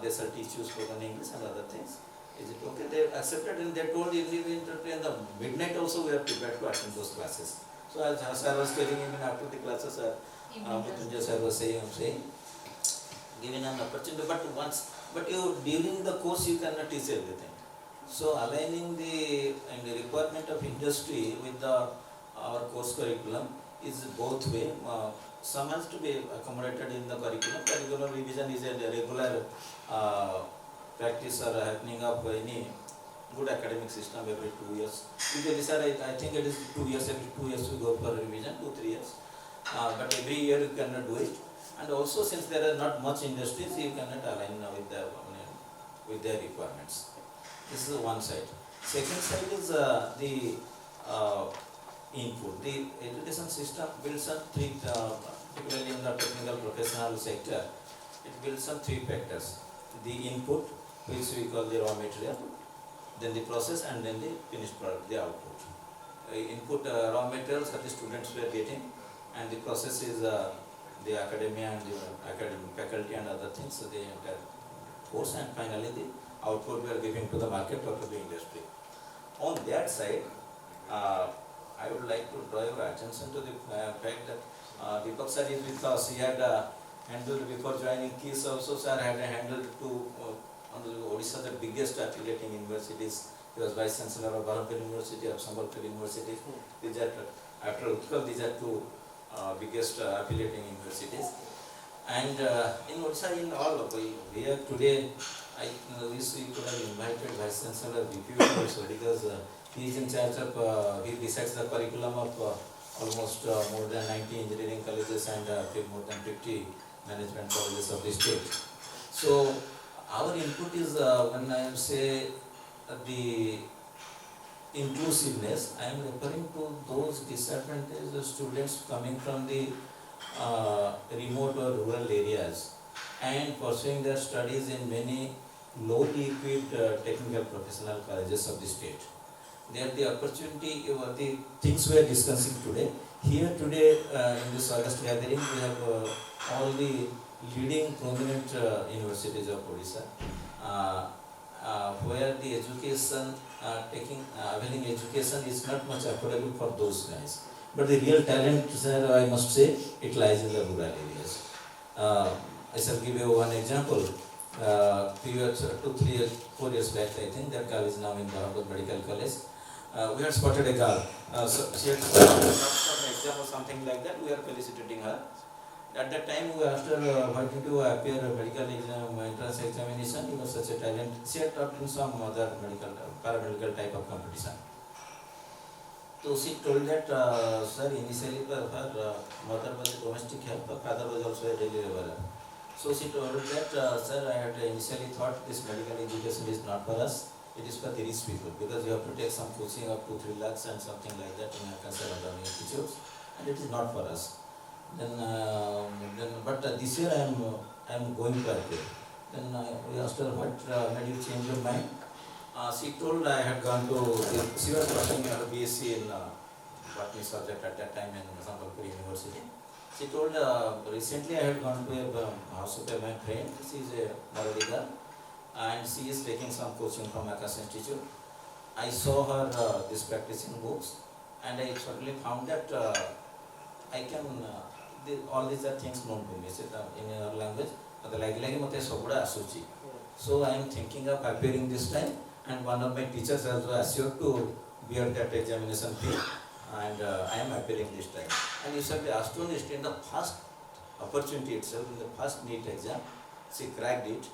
M: They shall teach you spoken English and other things. Is it okay? They accepted and they told in the midnight also we are prepared to attend those classes. So as I was telling him after the classes, Mathur sir was saying, given an opportunity, but during the course you cannot teach everything. So aligning the requirement of industry with our course curriculum is both way. Some has to be accommodated in the curriculum. Curriculum revision is a regular practice or happening of any good academic system every 2 years. Usually, sir, I think it is 2 years. Every 2 years we go for revision, 2-3 years. But every year you cannot do it. And also, since there are not much industries, you cannot align with their requirements. This is one side. Second side is the input. The education system builds on three, particularly in the technical professional sector, it builds on 3 factors. The input, which we call the raw material, then the process, and then the finished product, the output. Input raw materials that the students were getting, and the process is the academia and the academic faculty and other things, so the entire course, and finally the output we are giving to the market or to the industry. On that side, I would like to draw your attention to the fact that Deepak sir is with us. He had handled before joining KISS also, sir had handled two Odisha, the biggest affiliating universities. He was Vice-Chancellor of Barampur University, of Sambalpur University. These are, after Utkal, these are two biggest affiliating universities. And in Odisha, in all of here today, I wish we could have invited Vice-Chancellor VP also, because he is in charge of, he decides the curriculum of almost more than 90 engineering colleges and more than 50 management colleges of the state. So our input is, when I say the inclusiveness, I am referring to those disadvantaged students coming from the remote or rural areas and pursuing their studies in many lowly equipped technical professional colleges of the state. They have the opportunity, the things we are discussing today. Here today in this August gathering, we have all the leading prominent universities of Odisha, where the education, availing education is not much affordable for those guys. But the real talent, sir, I must say, it lies in the rural areas. I shall give you one example. 2, 3 years, 4 years back, I think, that girl is now in Harvard Medical College. We had spotted a girl. So she had some exam or something like that. We are felicitating her. At that time, we asked her why did you appear a medical exam, entrance examination. You were such a talent. She had taught in some other medical, paramedical type of competition. So she told that, sir, initially her mother was a domestic help, her father was also a daily laborer. So she told that, sir, I had initially thought this medical education is not for us. It is for the rich people, because you have to take some coaching up to 3 lakhs and something like that in a conservative institutes, and it is not for us. But this year I am going to appear. Then we asked her, what made you change your mind? She told I had gone to, she was pursuing her BSc in botany subject at that time in Sambalpur University. She told recently I had gone to a house of my friend. She is a Marawali girl, and she is taking some coaching from Akash Institute. I saw her this practicing books, and I certainly found that I can, all these are things known to me in our language. So I am thinking of appearing this time, and one of my teachers also assured to bear that examination fee, and I am appearing this time. And you shall be astonished, in the first opportunity itself, in the first NEET exam, she cracked it,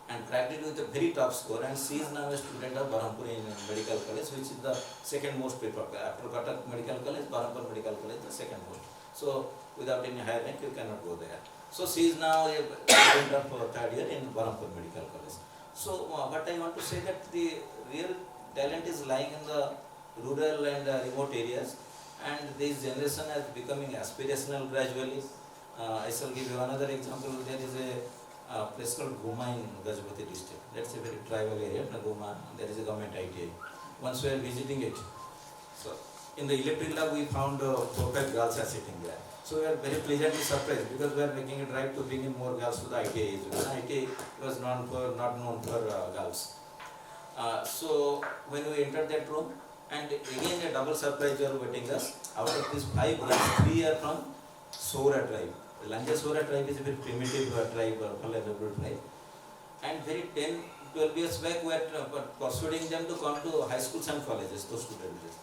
M: and cracked it with a very top score, and she is now a student of Barampur Medical College, which is the second most preferred. After Pattanayak Medical College, Barampur Medical College, the second most. So without any higher rank, you cannot go there. So she is now a student of 3rd year in Barampur Medical College. So what I want to say that the real talent is lying in the rural and remote areas, and this generation is becoming aspirational gradually. I shall give you another example. There is a place called Guma in Gajapati district. That's a very tribal area, Guma. There is a government ITI. Once we are visiting it, so in the electric lab we found 4 or 5 girls are sitting there. So we are very pleasantly surprised, because we are making a drive to bring in more girls to the ITI. ITI was not known for girls. So when we entered that room, and again a double surprise was waiting us. Out of these 5 girls, 3 are from Sora tribe. Lanja Sora tribe is a very primitive tribe, vulnerable tribe. And very 10-12 years back, we were persuading them to come to high schools and colleges, those students.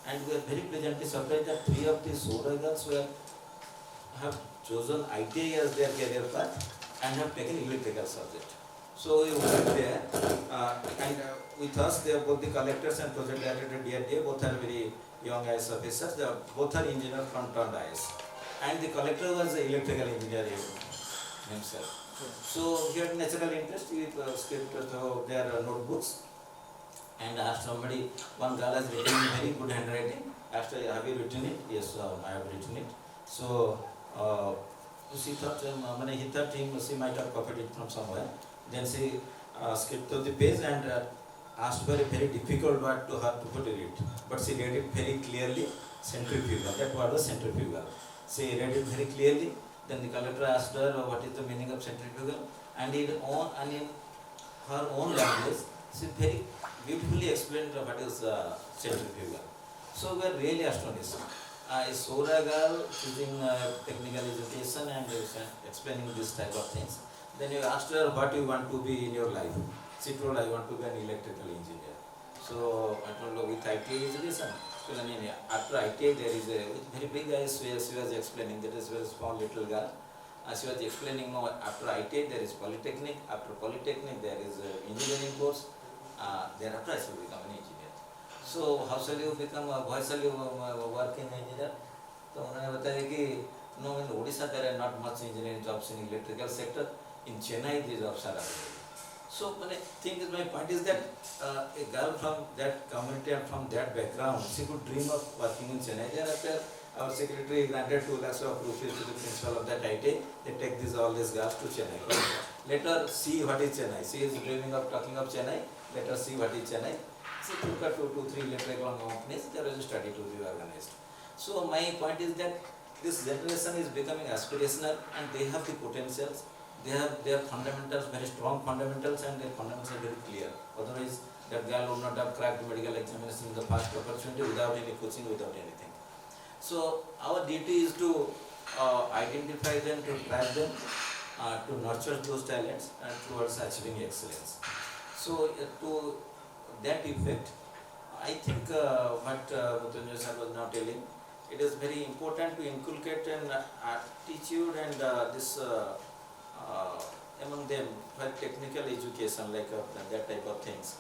M: And we are very pleasantly surprised that 3 of these Sora girls have chosen ITI as their career path and have taken electrical subject. So we went there, and with us, they are both the collectors and project director DRDA, both are very young IS officers. Both are engineer from turned IS. And the collector was an electrical engineer himself. So he had natural interest with script their notebooks, and asked somebody, one girl has written in very good handwriting. Asked her, have you written it? Yes, I have written it. So she thought, she might have copied it from somewhere. Then she skipped to the page and asked for a very difficult word to her to put in it. But she read it very clearly, centrifugal. That word was centrifugal. She read it very clearly. Then the collector asked her what is the meaning of centrifugal, and in her own language, she very beautifully explained what is centrifugal. So we are really astonished. A Sora girl choosing technical education and explaining this type of things. Then you asked her what you want to be in your life. She told I want to be an electrical engineer. So I told her with IT education. So I mean, after IT there is a very big eyes where she was explaining, that is very small little girl. She was explaining after IT there is polytechnic, after polytechnic there is engineering course, thereafter I should become an engineer. So how shall you become, why shall you work in engineer? So उन्होंने बताया कि no, in Odisha there are not much engineering jobs in electrical sector. In Chennai the jobs are available. So my point is that a girl from that community and from that background, she could dream of working in Chennai. Thereafter our secretary granted 2 lakhs of rupees to the principal of that IT. They take all these girls to Chennai. Let her see what is Chennai. She is dreaming of talking of Chennai. Let her see what is Chennai. She took her to 2-3 electrical companies. There was a study to be organized. So my point is that this generation is becoming aspirational and they have the potentials. They have their fundamentals, very strong fundamentals, and their fundamentals are very clear. Otherwise, that girl would not have cracked the medical examination in the first opportunity without any coaching, without anything. So our duty is to identify them, to track them, to nurture those talents and towards achieving excellence. So to that effect, I think what Mutunja sir was now telling, it is very important to inculcate an attitude and this among them for technical education, like that type of things,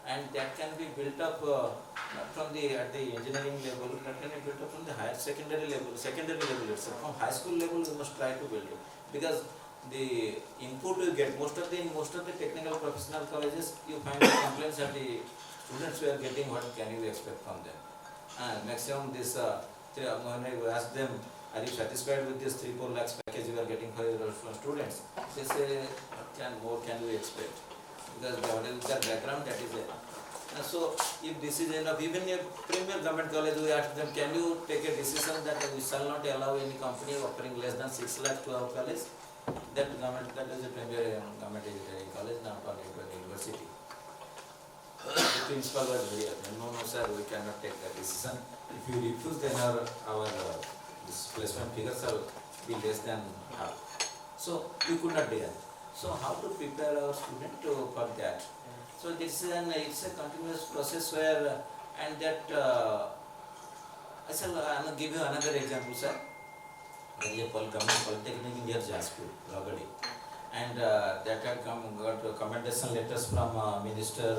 M: and that can be built up not from at the engineering level, that can be built up from the higher secondary level itself. From high school level we must try to build it, because the input you get most of the technical professional colleges, you find the complaints that the students were getting, what can you expect from them, and maximum this when I ask them, are you satisfied with this 3-4 lakhs package you are getting for your students? They say, what more can we expect? Because what is their background, that is it. So if this is enough, even a premier government college, we ask them, can you take a decision that we shall not allow any company offering less than 6 lakhs to our college? That is a premier government engineering college, not only a university. The principal was very adamant, no sir, we cannot take that decision. If you refuse, then our displacement figures will be less than half. So we could not do that. So how to prepare our student for that? So this is it's a continuous process where, and that I shall give you another example, sir. There is a government polytechnic in Jaspur, Ragadi, and that had got commendation letters from Minister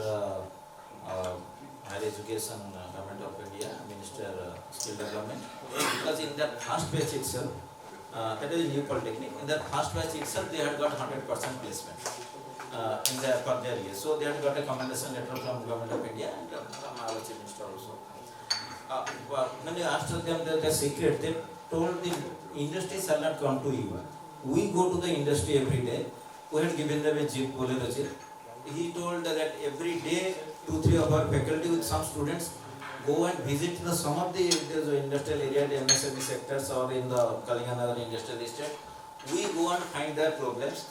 M: Higher Education, Government of India, Minister Skill Development, because in that first batch itself, that is a new polytechnic, in that first batch itself they had got 100% placement for their year. So they had got a commendation letter from Government of India and from our Chief Minister also. When you asked them the secret, they told the industry shall not come to you. We go to the industry every day. We had given them a jeep, Bolero jeep. He told that every day 2-3 of our faculty with some students go and visit some of the industrial area, the MSME sectors, or in the Kalinganagar industrial estate. We go and find their problems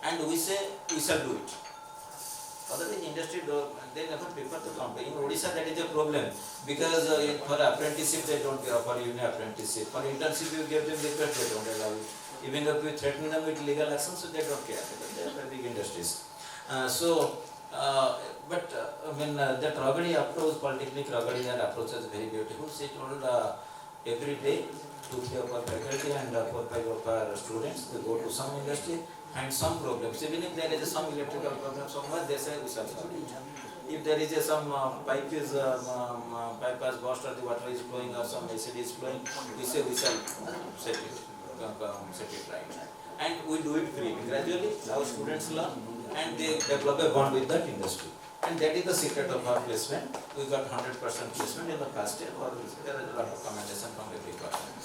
M: and we say we shall do it. Otherwise industry they never prefer to come. In Odisha that is a problem, because for apprenticeship they don't offer you an apprenticeship. For internship you give them request, they don't allow you. Even if you threaten them with legal action, so they don't care, because they are very big industries. When that Ragadi approach, Polytechnic Ragadi, that approach is very beautiful. She told every day 2-3 of our faculty and 4-5 of our students, they go to some industry, find some problems. Even if there is some electrical problem somewhere, they say we shall solve it. If there is some pipe has burst or the water is flowing or some acid is flowing, we say we shall set it right. And we do it freely. Gradually our students learn and they develop a bond with that industry. And that is the secret of our placement. We got 100% placement in the first year, or there is a lot of commendation from every department.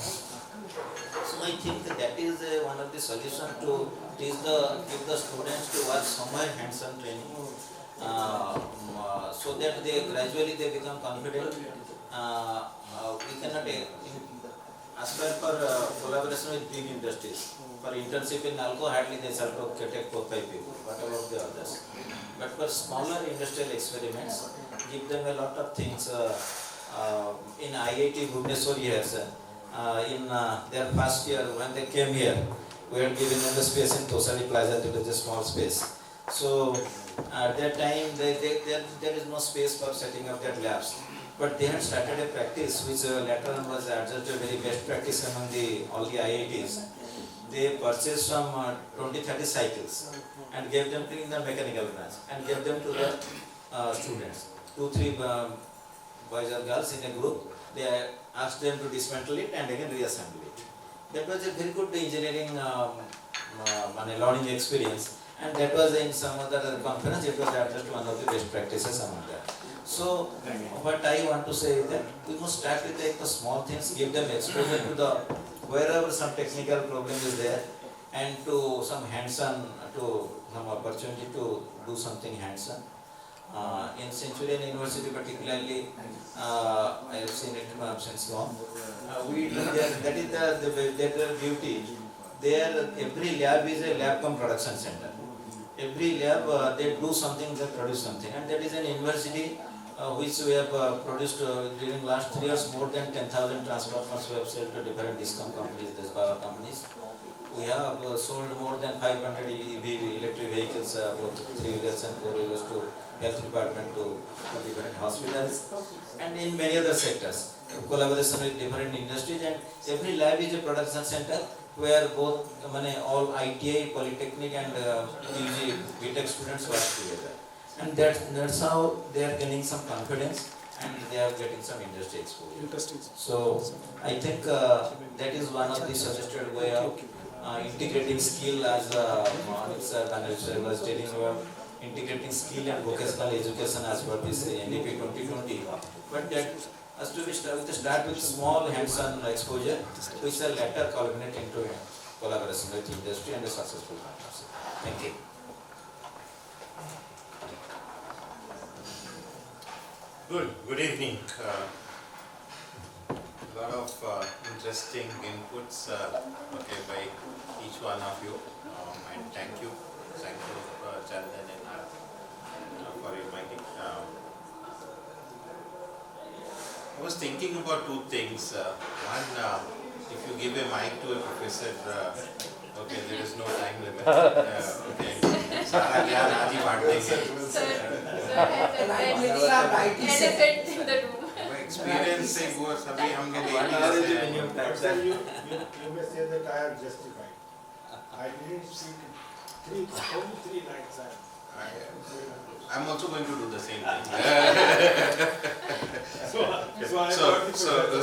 M: So I think that is one of the solutions to give the students to work somewhere hands-on training, so that they gradually become confident. We cannot aspire for collaboration with big industries. For internship in Nalco, hardly they start to take 4-5 people. What about the others? But for smaller industrial experiments, give them a lot of things. In IIT Bhubaneswar years, in their first year when they came here, we had given them the space in Tosari Plaza. It was a small space. So at that time, there is no space for setting up their labs. But they had started a practice which later on was adjudged a very best practice among all the IITs. They purchased some 20-30 cycles and gave them in the mechanical branch and gave them to the students. 2-3 boys or girls in a group. They asked them to dismantle it and again reassemble it. That was a very good engineering learning experience, and that was in some other conference. It was just one of the best practices among them. So what I want to say is that we must start with the small things, give them exposure to the wherever some technical problem is there, and to some hands-on, to some opportunity to do something hands-on. In Centurion University particularly, I have seen it since long. We do that is the beauty. There, every lab is a lab-cum production center. Every lab, they do something, they produce something. And that is an university which we have produced during last 3 years, more than 10,000 transformers we have sold to different discom companies, these power companies. We have sold more than 500 EV electric vehicles, both 3-wheelers and 4-wheelers, to health department, to different hospitals, and in many other sectors. Collaboration with different industries, and every lab is a production center where both all ITI, Polytechnic and UG, BTech students work together. And that's how they are gaining some confidence and they are getting some industry exposure. So I think that is one of the suggested way of integrating skill, as Banerjee was telling about integrating skill and vocational education as per this NEP 2020. But that has to be start with small hands-on exposure, which will later culminate into collaboration with industry and a successful partnership. Thank you.
N: Good evening. A lot of interesting inputs by each one of you, and thank you Chandan and Anand for inviting. I was thinking about two things. One, if you give a mic to a professor, there is no time limit. Sara gyan aaj hi baant denge.
B: Elephant in the room.
N: Experience से वो सभी हमने
H: You may say that I am justified. I didn't speak only 3 nights.
N: I'm also going to do the same thing.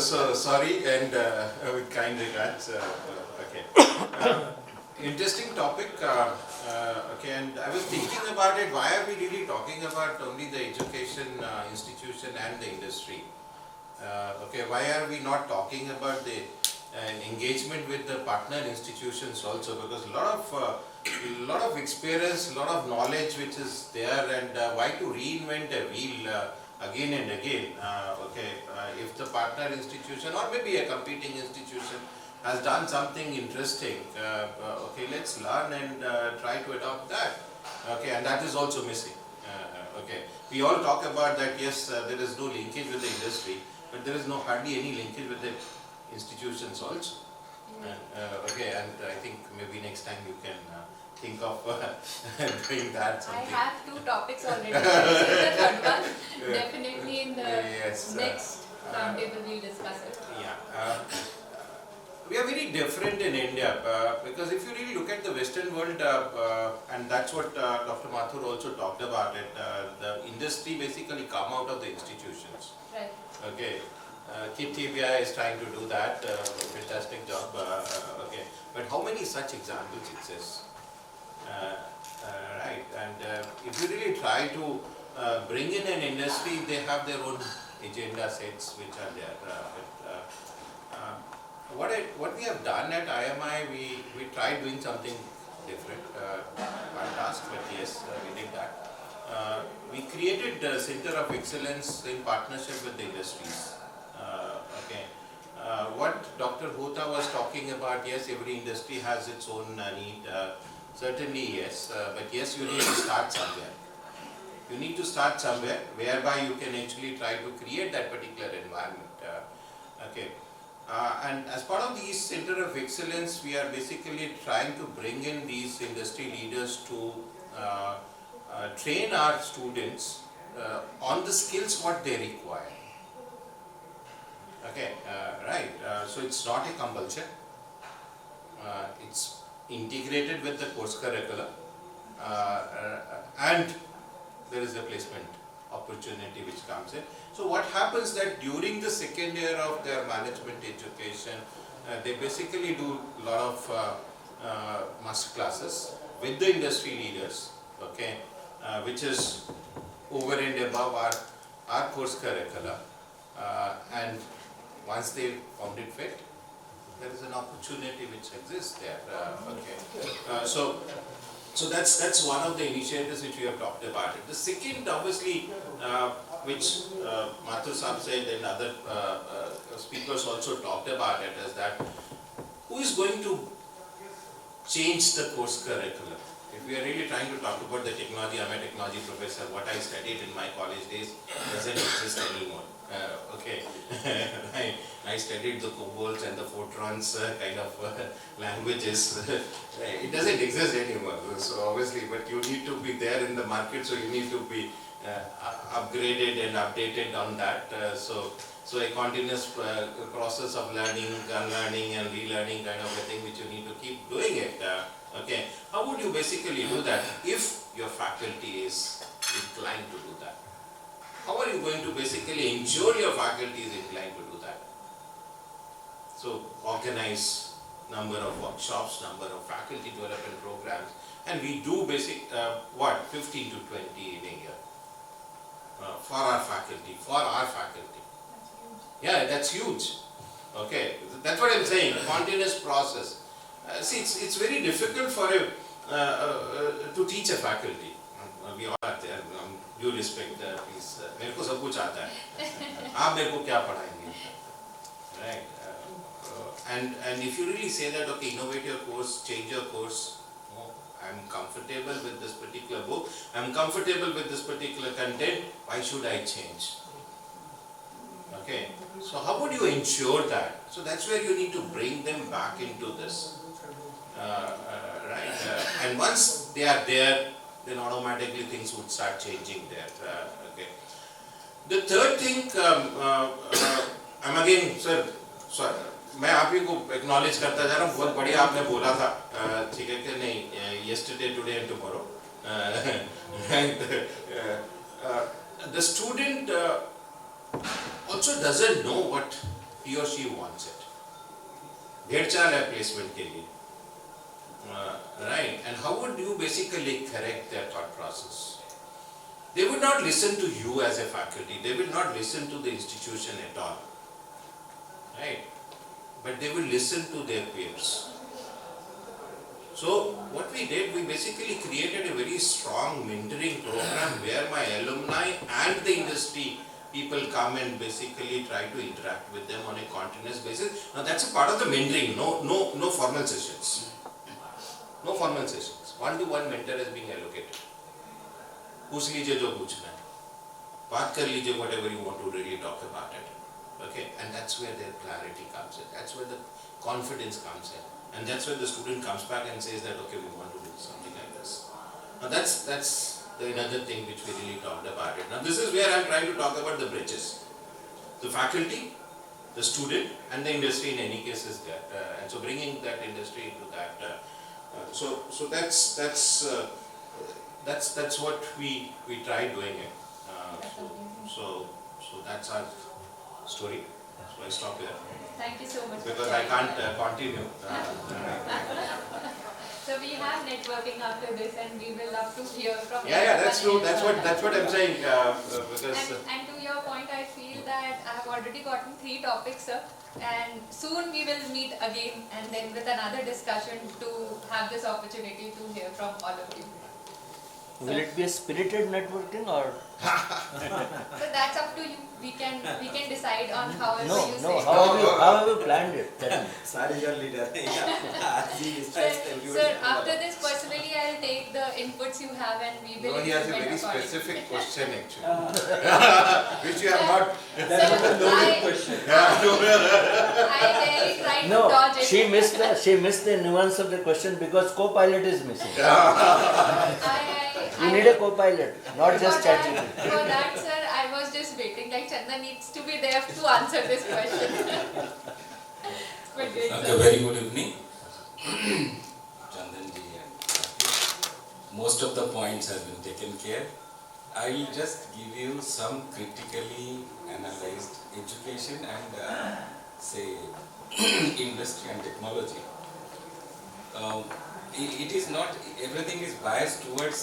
N: So sorry, and with kind regards. Interesting topic. And I was thinking about it. Why are we really talking about only the education institution and the industry? Why are we not talking about the engagement with the partner institutions also? Because a lot of experience, a lot of knowledge which is there, and why to reinvent a wheel again and again? If the partner institution or maybe a competing institution has done something interesting, let's learn and try to adopt that. And that is also missing. We all talk about that, yes, there is no linkage with the industry, but there is hardly any linkage with the institutions also. And I think maybe next time you can think of doing that something.
B: I have 2 topics already. The third one, definitely in the next roundtable we'll discuss it.
N: Yeah. We are very different in India because if you really look at the Western world, and that's what Dr. Mathur also talked about it, the industry basically come out of the institutions.
B: Right.
N: KTBI is trying to do that, fantastic job. But how many such examples exist? Right, and if you really try to bring in an industry, they have their own agenda sets which are there. What we have done at IMI, we tried doing something different, one task, but yes, we did that. We created a Center of Excellence in partnership with the industries. What Dr. Hota was talking about, yes, every industry has its own need, certainly yes, but yes, you need to start somewhere. You need to start somewhere whereby you can actually try to create that particular environment. And as part of these Center of Excellence, we are basically trying to bring in these industry leaders to train our students on the skills what they require. So it's not a compulsion. It's integrated with the course curriculum, and there is a placement opportunity which comes in. So what happens that during the second year of their management education, they basically do a lot of master classes with the industry leaders, which is over and above our course curricula. And once they found it fit, there is an opportunity which exists there. So that's one of the initiatives which we have talked about. The second, obviously, which Mathur said and other speakers also talked about it, is that who is going to change the course curriculum? If we are really trying to talk about the technology, I'm a technology professor. What I studied in my college days doesn't exist anymore. I studied the COBOLs and the Fortrans kind of languages. It doesn't exist anymore. So obviously, but you need to be there in the market, so you need to be upgraded and updated on that. So a continuous process of learning, unlearning and relearning kind of a thing which you need to keep doing it. How would you basically do that if your faculty is inclined to do that? How are you going to basically ensure your faculty is inclined to do that? So organize number of workshops, number of faculty development programs, and we do 15 to 20 in a year for our faculty. Yeah, that's huge. That's what I'm saying, a continuous process. See, it's very difficult for to teach a faculty. We all are there. Due respect, please. मेरे को सब कुछ आता है. आप मेरे को क्या पढ़ाएंगे? Right. And if you really say that, okay, innovate your course, change your course. I'm comfortable with this particular book. I'm comfortable with this particular content. Why should I change? So how would you ensure that? So that's where you need to bring them back into this. And once they are there, then automatically things would start changing there. The third thing, I'm again, sir, sorry, मैं आप ही को acknowledge करता जा रहा हूँ, बहुत बढ़िया आपने बोला था, ठीक है कि नहीं, yesterday, today and tomorrow. The student also doesn't know what he or she wants it. डेढ़ चाल है placement के लिए. Right, and how would you basically correct their thought process? They would not listen to you as a faculty, they will not listen to the institution at all, right? But they will listen to their peers. So what we did, we basically created a very strong mentoring program where my alumni and the industry people come and basically try to interact with them on a continuous basis. Now that's a part of the mentoring, no formal sessions. No formal sessions. One-to-one mentor is being allocated. पूछ लीजिए जो पूछना है. बात कर लीजिए whatever you want to really talk about it. And that's where their clarity comes in. That's where the confidence comes in. And that's where the student comes back and says that, okay, we want to do something like this. Now that's another thing which we really talked about it. Now this is where I'm trying to talk about the bridges. The faculty, the student and the industry in any case is there. And so bringing that industry into that. So that's what we try doing it. So that's our story. So I stop here.
B: Thank you so much.
N: Because I can't continue.
B: So we have networking after this, and we will love to hear from
N: Yeah, that's true.
B: everyone.
N: That's what I'm saying. Because
B: And to your point, I feel that I have already gotten 3 topics, sir, and soon we will meet again and then with another discussion to have this opportunity to hear from all of you.
C: Will it be a spirited networking or?
B: So that's up to you. We can decide on however you say.
C: No. How have you planned it? Tell me.
M: Sorry, your leader.
B: Sir, after this personally I'll take the inputs you have and we will
N: he has a very
B: implement accordingly.
N: specific question actually, which you have not.
B: That was a loaded question. I really tried to
C: No,
B: dodge it.
C: she missed the nuance of the question because co-pilot is missing. You need a co-pilot, not just ChatGPT.
B: For that, sir, I was just waiting. Like Chandan needs to be there to answer this question. But great,
O: Okay,
B: sir.
O: very good evening. Chandanji and most of the points have been taken care. I will just give you some critically analyzed education and say industry and technology. It is not, everything is biased towards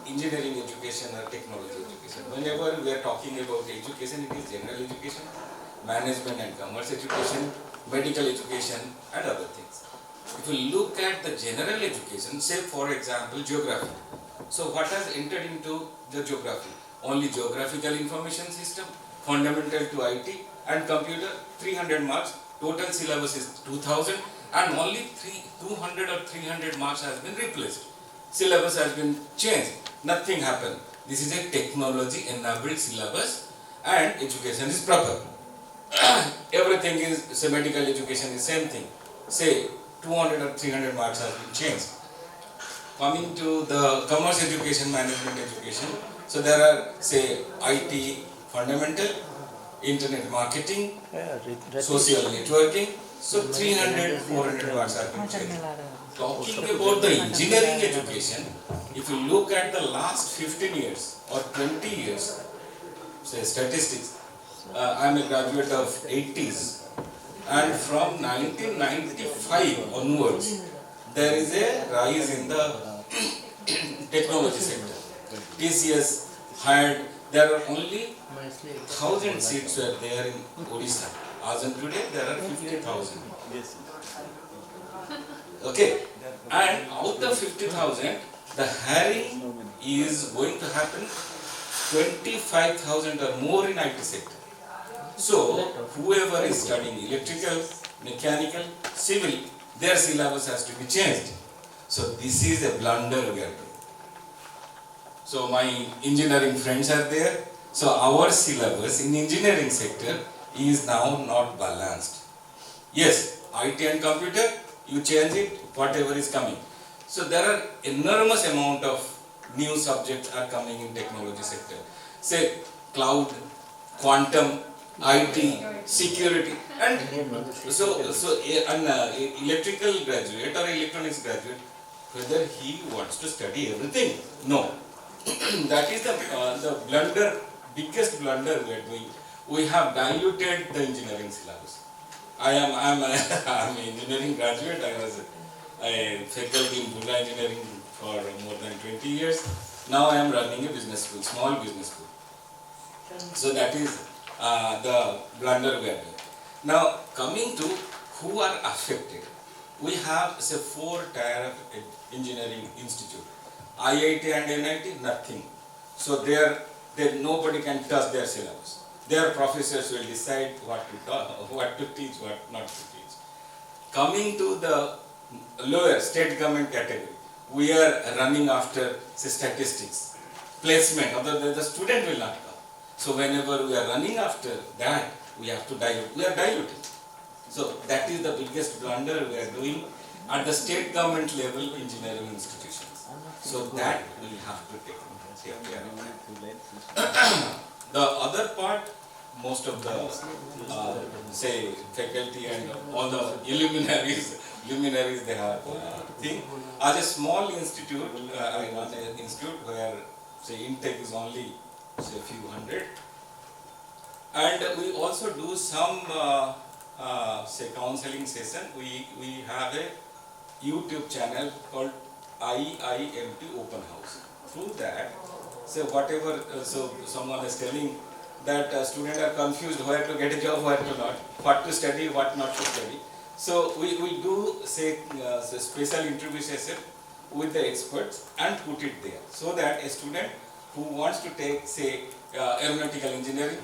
O: engineering education or technology education. Whenever we are talking about education, it is general education, management and commerce education, medical education and other things. If you look at the general education, say for example geography. So what has entered into the geography? Only geographical information system, fundamental to IT and computer, 300 marks, total syllabus is 2000 and only 200 or 300 marks has been replaced. Syllabus has been changed, nothing happened. This is a technology enabled syllabus and education is proper. Everything is, say medical education is same thing. Say 200 or 300 marks have been changed. Coming to the commerce education, management education, so there are say IT fundamental, internet marketing, social networking, so 300, 400 marks have been changed. Talking about the engineering education, if you look at the last 15 years or 20 years, say statistics, I am a graduate of 80s and from 1995 onwards, there is a rise in the technology sector. TCS hired, there are only 1,000 seats were there in Odisha. As of today, there are 50,000. Okay, and out of 50,000, the hiring is going to happen 25,000 or more in IT sector. So, whoever is studying electrical, mechanical, civil, their syllabus has to be changed. So, this is a blunder we are doing. So, my engineering friends are there. So, our syllabus in engineering sector is now not balanced. Yes, IT and computer, you change it, whatever is coming. So, there are enormous amount of new subjects are coming in technology sector. Say, cloud, quantum, IT, security, and so an electrical graduate or electronics graduate, whether he wants to study everything, no. That is the blunder, biggest blunder we are doing. We have diluted the engineering syllabus. I am an engineering graduate. I was a faculty in Birla engineering for more than 20 years. Now I am running a business school, small business school. So that is the blunder we are doing. Now coming to who are affected, we have say 4 tier of engineering institute. IIT and NIT, nothing. So there nobody can touch their syllabus. Their professors will decide what to talk, what to teach, what not to teach. Coming to the lower state government category, we are running after say statistics, placement, otherwise the student will not come. So whenever we are running after that, we have to dilute. We are diluting. So that is the biggest blunder we are doing at the state government level engineering institutions. So that we have to take care of. The other part, most of the say faculty and all the luminaries they have thing. As a small institute, I run an institute where say intake is only say a few hundred, and we also do some say counseling session. We have a YouTube channel called IIMT Open House. Through that, so whatever, so someone is telling that students are confused where to get a job, where to not, what to study, what not to study. So we will do say special interview session with the experts and put it there, so that a student who wants to take say aeronautical engineering,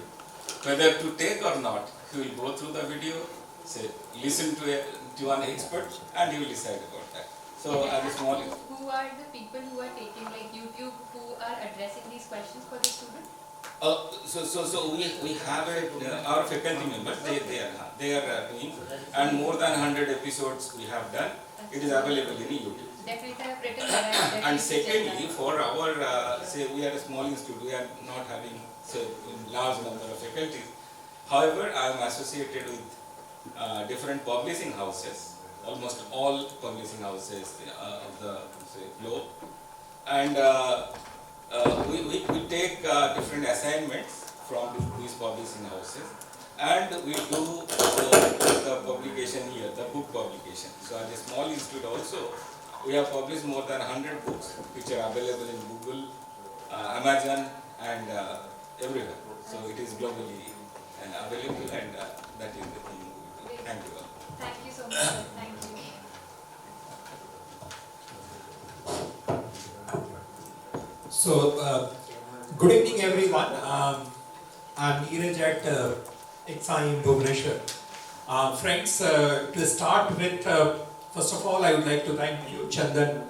O: whether to take or not, he will go through the video, say listen to an expert, and he will decide about that. So as a small.
B: Who are the people who are taking like YouTube who are addressing these questions for the student?
O: So we have our faculty members, they are doing, and more than 100 episodes we have done. It is available in YouTube.
B: Definitely I have written that.
O: And secondly, for our say we are a small institute, we are not having say large number of faculties. However, I am associated with different publishing houses, almost all publishing houses of the globe, and we take different assignments from these publishing houses, and we do the publication here, the book publication. So as a small institute also, we have published more than 100 books which are available in Google, Amazon, and everywhere. So it is globally available, and that is the thing. Thank you all.
B: Thank you so much. Thank you.
P: So, good evening everyone. I'm Neeraj at ICSI in Bhubaneswar. Friends, to start with, first of all, I would like to thank you, Chandan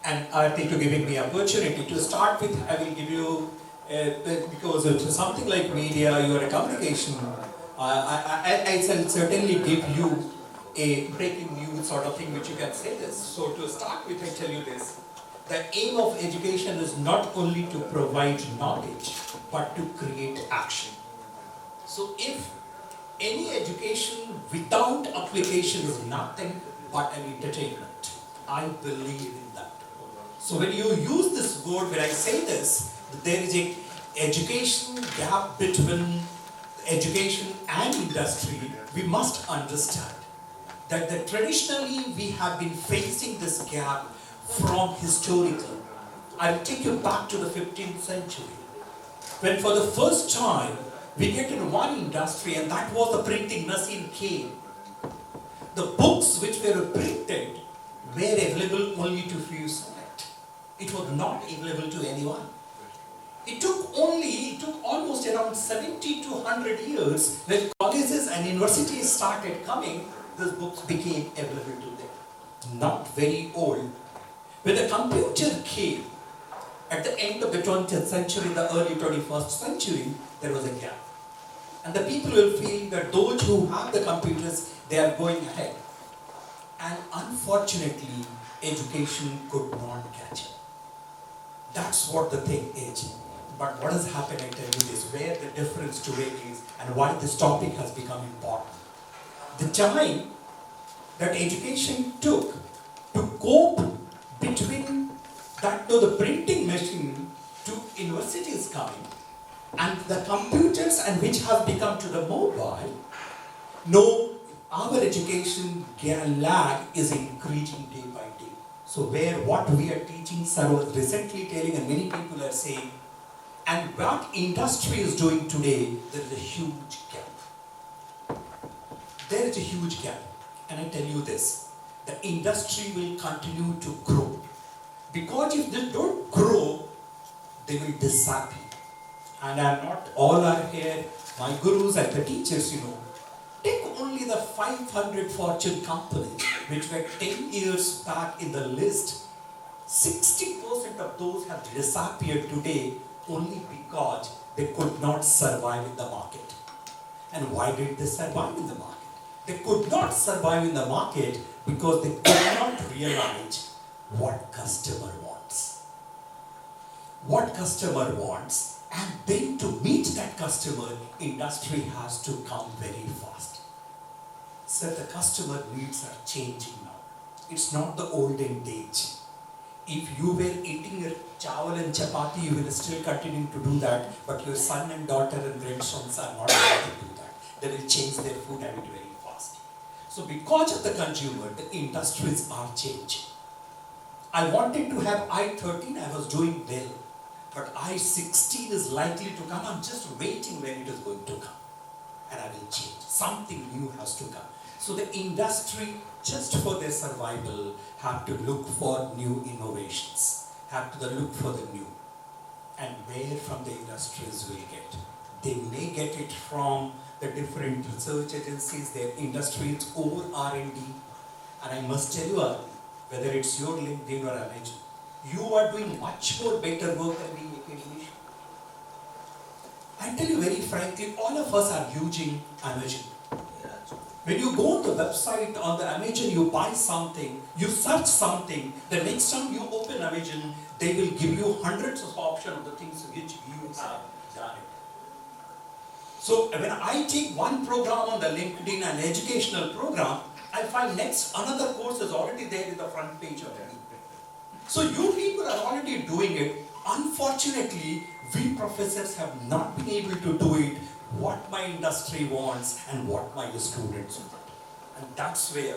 P: and Aarti, to giving me opportunity. To start with, I will give you, because it's something like media, you are a communication, I shall certainly give you a breaking news sort of thing which you can say this. So to start with, I tell you this. The aim of education is not only to provide knowledge, but to create action. So if any education without application is nothing but an entertainment, I believe in that. So when you use this word, when I say this, there is a education gap between education and industry. We must understand that traditionally we have been facing this gap from historical. I'll take you back to the 15th century, when for the first time we get in one industry, and that was the printing machine came. The books which were printed were available only to few select. It was not available to anyone. It took almost around 70 to 100 years when colleges and universities started coming, these books became available to them. Not very old. When the computer came at the end of the 20th century, the early 21st century, there was a gap. And the people will feel that those who have the computers, they are going ahead. And unfortunately, education could not catch up. That's what the thing is. But what has happened, I tell you this, where the difference today is and why this topic has become important. The time that education took to cope between that to the printing machine to universities coming and the computers and which have become to the mobile, no, our education lag is increasing day by day. So where what we are teaching, sir was recently telling and many people are saying, and what industry is doing today, there is a huge gap. There is a huge gap. And I tell you this, the industry will continue to grow. Because if they don't grow, they will disappear. And I'm not all are here, my gurus and the teachers, Take only the 500 Fortune companies, which were 10 years back in the list. 60% of those have disappeared today only because they could not survive in the market. And why did they survive in the market? They could not survive in the market because they could not realize what customer wants. What customer wants, and then to meet that customer, industry has to come very fast. So the customer needs are changing now. It's not the olden days. If you were eating your chawal and chapati, you will still continue to do that, but your son and daughter and grandsons are not able to do that. They will change their food habit very fast. So because of the consumer, the industries are changing. I wanted to have I-13, I was doing well. But I-16 is likely to come. I'm just waiting when it is going to come. And I will change. Something new has to come. So the industry, just for their survival, have to look for new innovations. Have to look for the new. And where from the industries will get? They may get it from the different research agencies, their industries, or R&D. And I must tell you, whether it's your LinkedIn or Amazon, you are doing much more better work than being academician. I tell you very frankly, all of us are using Amazon. When you go on the website on the Amazon, you buy something, you search something, the next time you open Amazon, they will give you hundreds of options of the things which you have done. So when I take one program on the LinkedIn, an educational program, I find next another course is already there in the front page of it. So you people are already doing it. Unfortunately, we professors have not been able to do it what my industry wants and what my students want. And that's where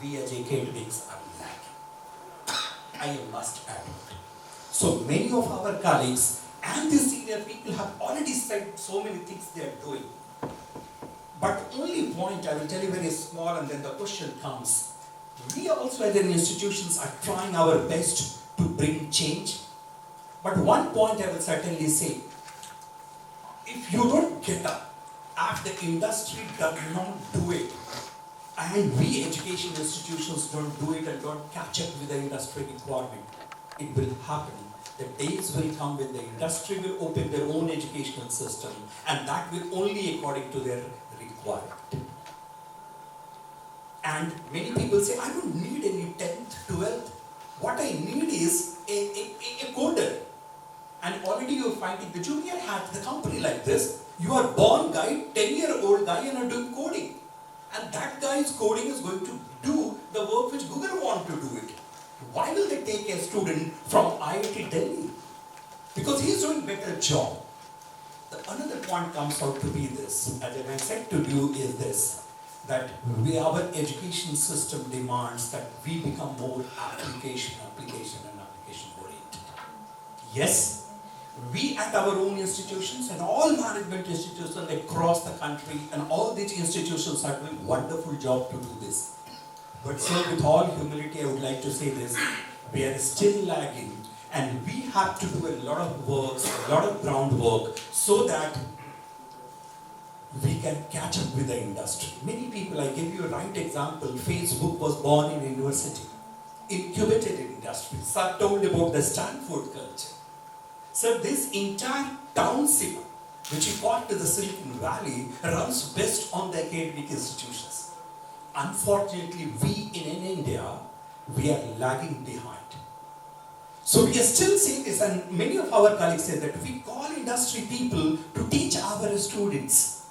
P: we as academics are lacking. I must add. So many of our colleagues and the senior people have already said so many things they are doing. But only point I will tell you very small, and then the question comes. We also as an institutions are trying our best to bring change. But one point I will certainly say, if you don't get up, if the industry does not do it, and we education institutions don't do it and don't catch up with the industry requirement, it will happen. The days will come when the industry will open their own educational system, and that will only according to their requirement. And many people say, I don't need any 10th, 12th. What I need is a coder. And already you're finding the junior hat, the company like this, you are born guy, 10-year-old guy, and are doing coding. And that guy's coding is going to do the work which Google want to do it. Why will they take a student from IIT Delhi? Because he's doing better job. The another point comes out to be this, as I said to you, is this. That our education system demands that we become more application oriented. Yes, we at our own institutions and all management institutions across the country and all these institutions are doing a wonderful job to do this. But so with all humility, I would like to say this, we are still lagging and we have to do a lot of work, a lot of groundwork so that we can catch up with the industry. Many people, I give you a right example, Facebook was born in university, incubated in industry. Sir told about the Stanford culture. So this entire township, which he called to the Silicon Valley, runs best on the academic institutions. Unfortunately, we in India, we are lagging behind. So we are still saying this, and many of our colleagues say that we call industry people to teach our students.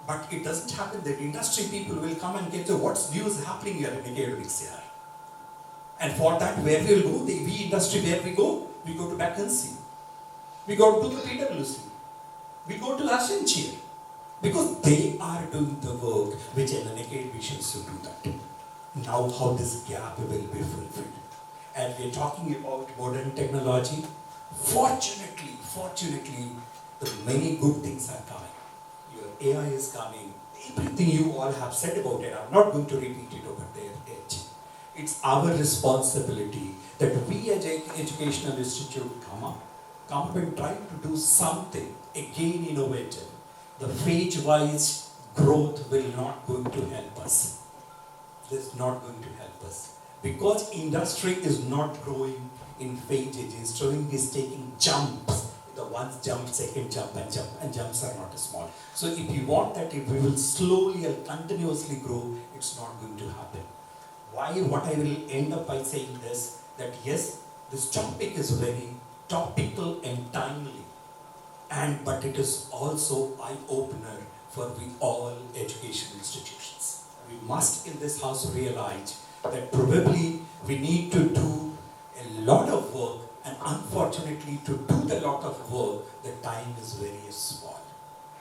P: But it doesn't happen that industry people will come and get to what's news happening here in academics here. And for that, where we will go, we industry, where we go to vacancy. We go to the PwC. We go to Accenture. Because they are doing the work which an academician should do that. Now how this gap will be fulfilled. And we're talking about modern technology. Fortunately, the many good things are coming. Your AI is coming. Everything you all have said about it, I'm not going to repeat it over there. It's our responsibility that we as an educational institute come up and try to do something, again innovative. The phase-wise growth will not going to help us. It's not going to help us. Because industry is not growing in phases, it's taking jumps. The one jump, second jump, and jumps are not small. So if you want that, if we will slowly and continuously grow, it's not going to happen. What I will end up by saying this, that yes, this topic is very topical and timely, but it is also eye-opener for we all education institutions. We must in this house realize that probably we need to do a lot of work, and unfortunately to do the lot of work, the time is very small.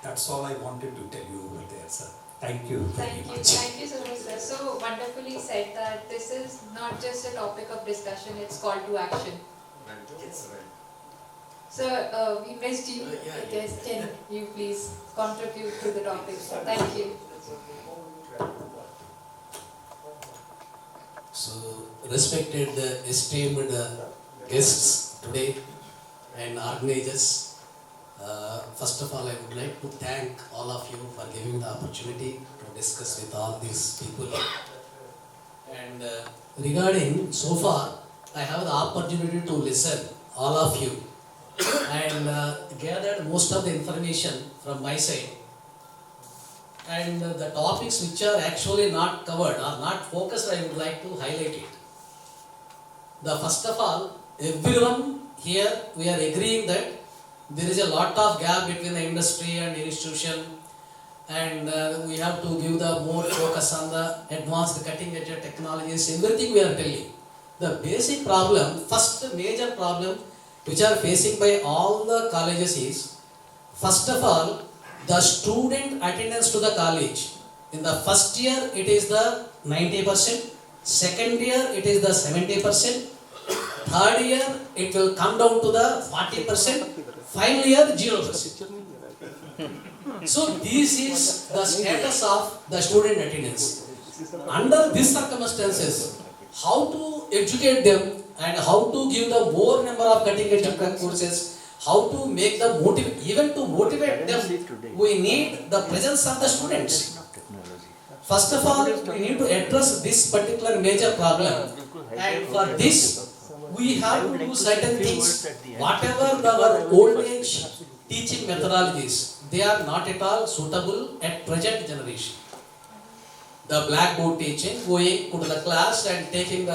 P: That's all I wanted to tell you over there, sir. Thank you very much.
B: Thank you so much, sir. So wonderfully said that this is not just a topic of discussion, it's call to action. So we missed you. I guess can you please contribute to the topic? Thank you.
Q: So, respected esteemed guests today and organizers, first of all I would like to thank all of you for giving the opportunity to discuss with all these people. And regarding so far, I have the opportunity to listen all of you and gathered most of the information from my side. And the topics which are actually not covered or not focused, I would like to highlight it. The first of all, everyone here, we are agreeing that there is a lot of gap between the industry and institution, and we have to give the more focus on the advanced cutting edge technologies, everything we are telling. The basic problem, first major problem which are facing by all the colleges is, first of all, the student attendance to the college. In the first year it is the 90%, second year it is the 70%, third year it will come down to the 40%, final year 0%. So this is the status of the student attendance. Under these circumstances, how to educate them and how to give the more number of cutting edge courses, how to make the even to motivate them, we need the presence of the students. First of all, we need to address this particular major problem, and for this, we have to do certain things. Whatever our old age teaching methodologies, they are not at all suitable at present generation. The blackboard teaching, going to the class and taking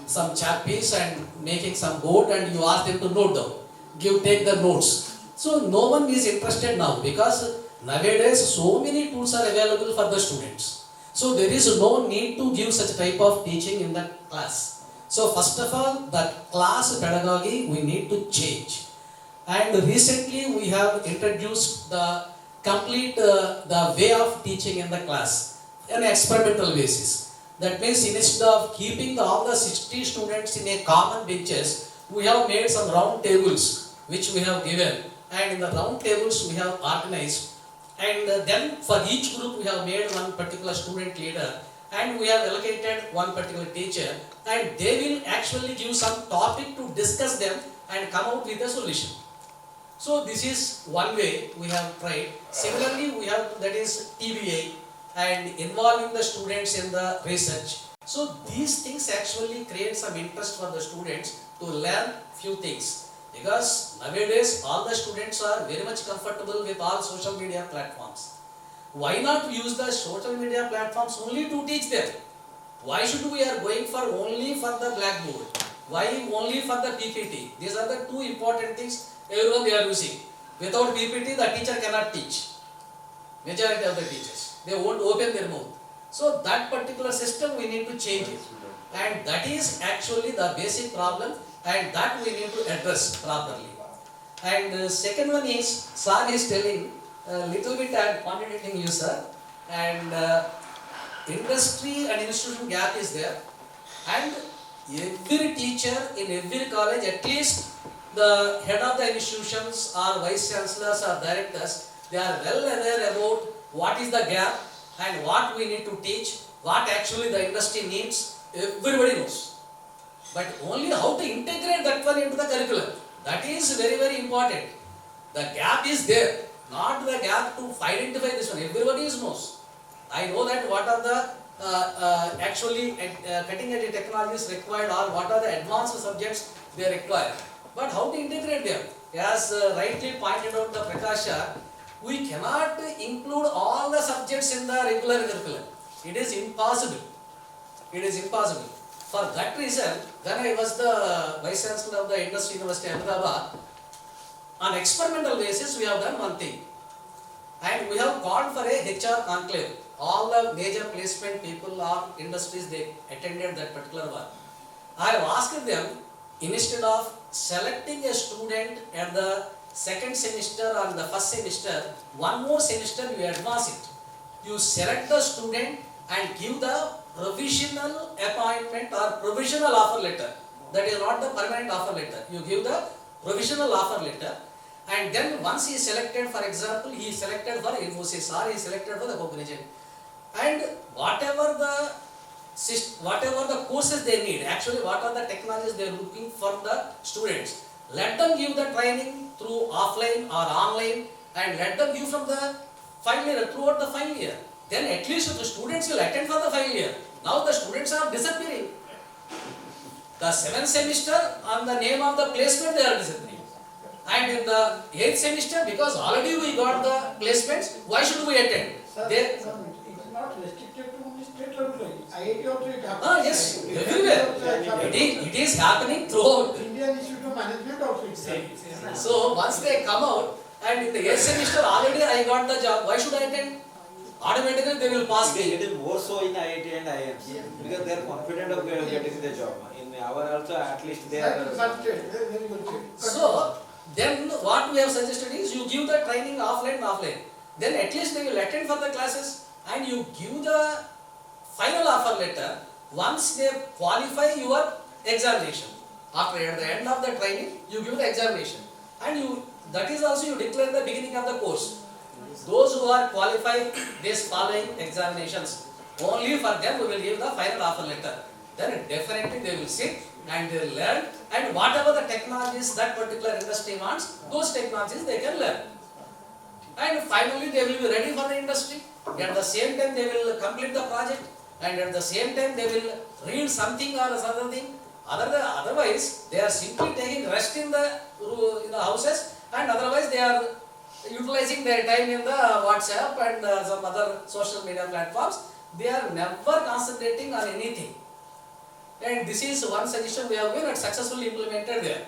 Q: some chappies and making some board, and you ask them to note down. Take the notes. So no one is interested now because nowadays so many tools are available for the students. So there is no need to give such type of teaching in the class. So first of all, the class pedagogy we need to change. And recently we have introduced the complete the way of teaching in the class on an experimental basis. That means instead of keeping all the 60 students in a common benches, we have made some round tables which we have given, and in the round tables we have organized, and then for each group we have made one particular student leader, and we have allocated one particular teacher, and they will actually give some topic to discuss them and come out with a solution. So this is one way we have tried. Similarly, we have that is TBA and involving the students in the research. So these things actually create some interest for the students to learn few things, because nowadays all the students are very much comfortable with all social media platforms. Why not use the social media platforms only to teach them? Why should we are going for only for the blackboard? Why only for the PPT? These are the two important things everyone they are using. Without PPT the teacher cannot teach. Majority of the teachers, they won't open their mouth. So that particular system we need to change it, and that is actually the basic problem, and that we need to address properly. And the second one is, sir is telling a little bit I am contradicting you, sir, and industry and institution gap is there, and every teacher in every college, at least the head of the institutions or vice-chancellors or directors, they are well aware about what is the gap and what we need to teach, what actually the industry needs, everybody knows. But only how to integrate that one into the curriculum, that is very, very important. The gap is there, not the gap to identify this one, everybody knows. I know that what are the actually cutting edge technologies required, or what are the advanced subjects they require. But how to integrate them? As rightly pointed out the Prakash, we cannot include all the subjects in the regular curriculum. It is impossible. It is impossible. For that reason, when I was the Vice-Chancellor of the Industry University Ahmedabad, on experimental basis we have done one thing. And we have gone for a HR conclave. All the major placement people or industries, they attended that particular one. I have asked them, instead of selecting a student at the second semester or the first semester, one more semester you advance it. you select the student and give the provisional appointment or provisional offer letter. That is not the permanent offer letter. You give the provisional offer letter, and then once he is selected, for example, he is selected for Infosys or he is selected for the Cognizant, and whatever the courses they need, actually what are the technologies they are looking for the students, let them give the training through offline or online, and let them give from the final year, throughout the final year. Then at least the students will attend for the final year. Now the students are disappearing. The 7th semester, on the name of the placement, they are disappearing. And in the 8th semester, because already we got the placements, why should we attend?
I: Sir, it's not restricted to only state level. IIT also it happens.
Q: Yes, everywhere. It is happening throughout.
I: Indian Institute of Management also it same.
Q: So once they come out, and in the 8th semester already I got the job, why should I attend? Automatically they will pass me.
M: It is more so in IIT and IIMs because they are confident of getting the job. In our also, at least they are.
Q: So then what we have suggested is you give the training offline. Then at least they will attend for the classes, and you give the final offer letter once they qualify your examination. After at the end of the training, you give the examination, and that is also you declare the beginning of the course. Those who are qualified this following examinations, only for them we will give the final offer letter. Then definitely they will sit and they will learn, and whatever the technologies that particular industry wants, those technologies they can learn. And finally they will be ready for the industry. At the same time they will complete the project, and at the same time they will read something or other thing. Otherwise they are simply taking rest in the houses, and otherwise they are utilizing their time in the WhatsApp and some other social media platforms. They are never concentrating on anything. And this is one suggestion we have given and successfully implemented there.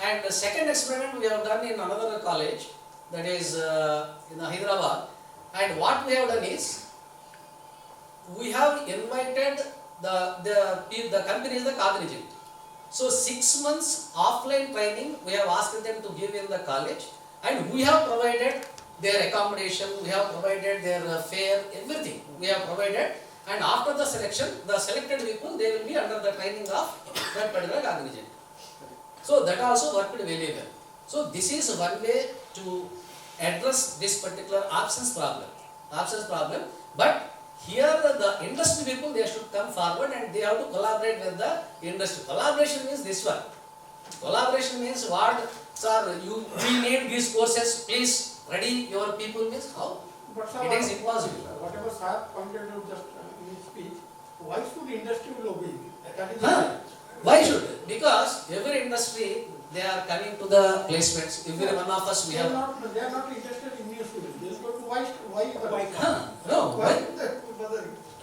Q: And the second experiment we have done in another college, that is in Hyderabad. And what we have done is, we have invited the company is the Cognizant. So 6 months offline training we have asked them to give in the college, and we have provided their accommodation, we have provided their fare, everything we have provided. And after the selection, the selected people, they will be under the training of that particular Cognizant. So that also worked very well. So this is one way to address this particular absence problem. But here the industry people, they should come forward and they have to collaborate with the industry. Collaboration means this one. Collaboration means what? Sir, we need these courses, please ready your people means how?
I: But sir,
Q: it is impossible.
I: Whatever sir pointed out just in his speech, why should industry will obey? That is
Q: Why should? Because every industry, they are coming to the placements. Every one of us we have.
I: They are not interested in new students. They will go to why?
Q: No, why?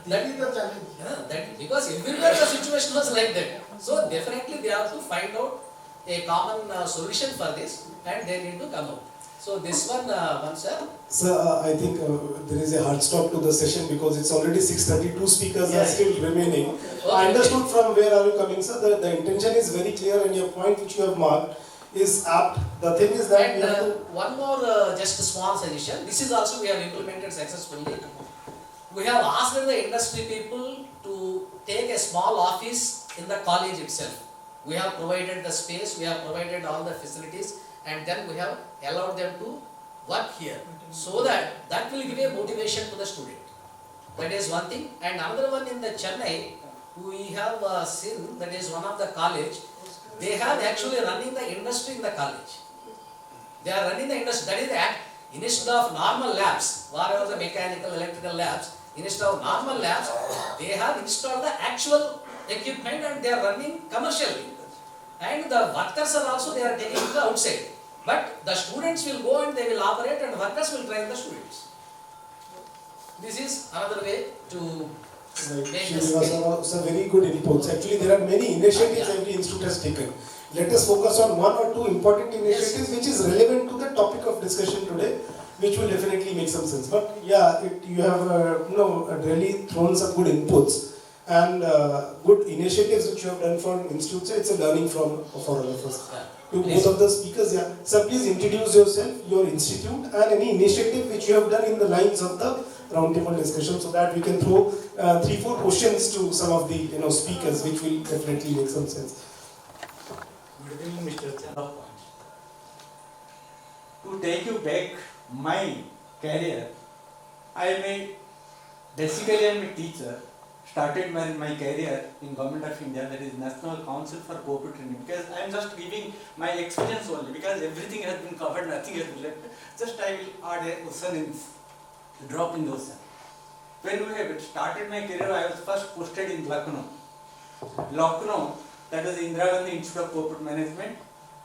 I: That is the challenge.
Q: Because everywhere the situation was like that. So definitely they have to find out a common solution for this, and they need to come out. So this one, sir.
A: Sir, I think there is a hard stop to the session because it's already 6:30. 2 speakers are still remaining.
Q: Okay.
A: I understood from where are you coming, sir. The intention is very clear, and your point which you have marked is apt. The thing is that
Q: And
A: we have to.
Q: one more just a small suggestion. This is also we have implemented successfully. We have asked the industry people to take a small office in the college itself. We have provided the space, we have provided all the facilities, and then we have allowed them to work here. So that will give a motivation to the student. That is one thing. And another one in the Chennai, we have seen, that is one of the college, they have actually running the industry in the college. They are running the industry, that is the instead of normal labs, whatever the mechanical, electrical labs, instead of normal labs, they have installed the actual equipment and they are running commercially. And the workers are also, they are taking it outside. But the students will go and they will operate, and workers will train the students. This is another way to make this.
A: Sir, very good inputs. Actually, there are many initiatives every institute has taken. Let us focus on 1 or 2 important initiatives which is relevant to the topic of discussion today, which will definitely make some sense. But yeah, you have really thrown some good inputs and good initiatives which you have done for institutes. It's a learning for all of us. To both of the speakers, Sir, please introduce yourself, your institute, and any initiative which you have done in the lines of the roundtable discussion so that we can throw 3-4 questions to some of the speakers, which will definitely make some sense.
R: Good evening, Mr. Chandan. To take you back my career, basically I am a teacher. Started my career in Government of India, that is National Council for Corporate Training, because I am just giving my experience only, because everything has been covered, nothing has been left. Just I will add a ocean in, drop in the ocean. When we have started my career, I was first posted in Lucknow. Lucknow, that was Indira Gandhi Institute of Corporate Management,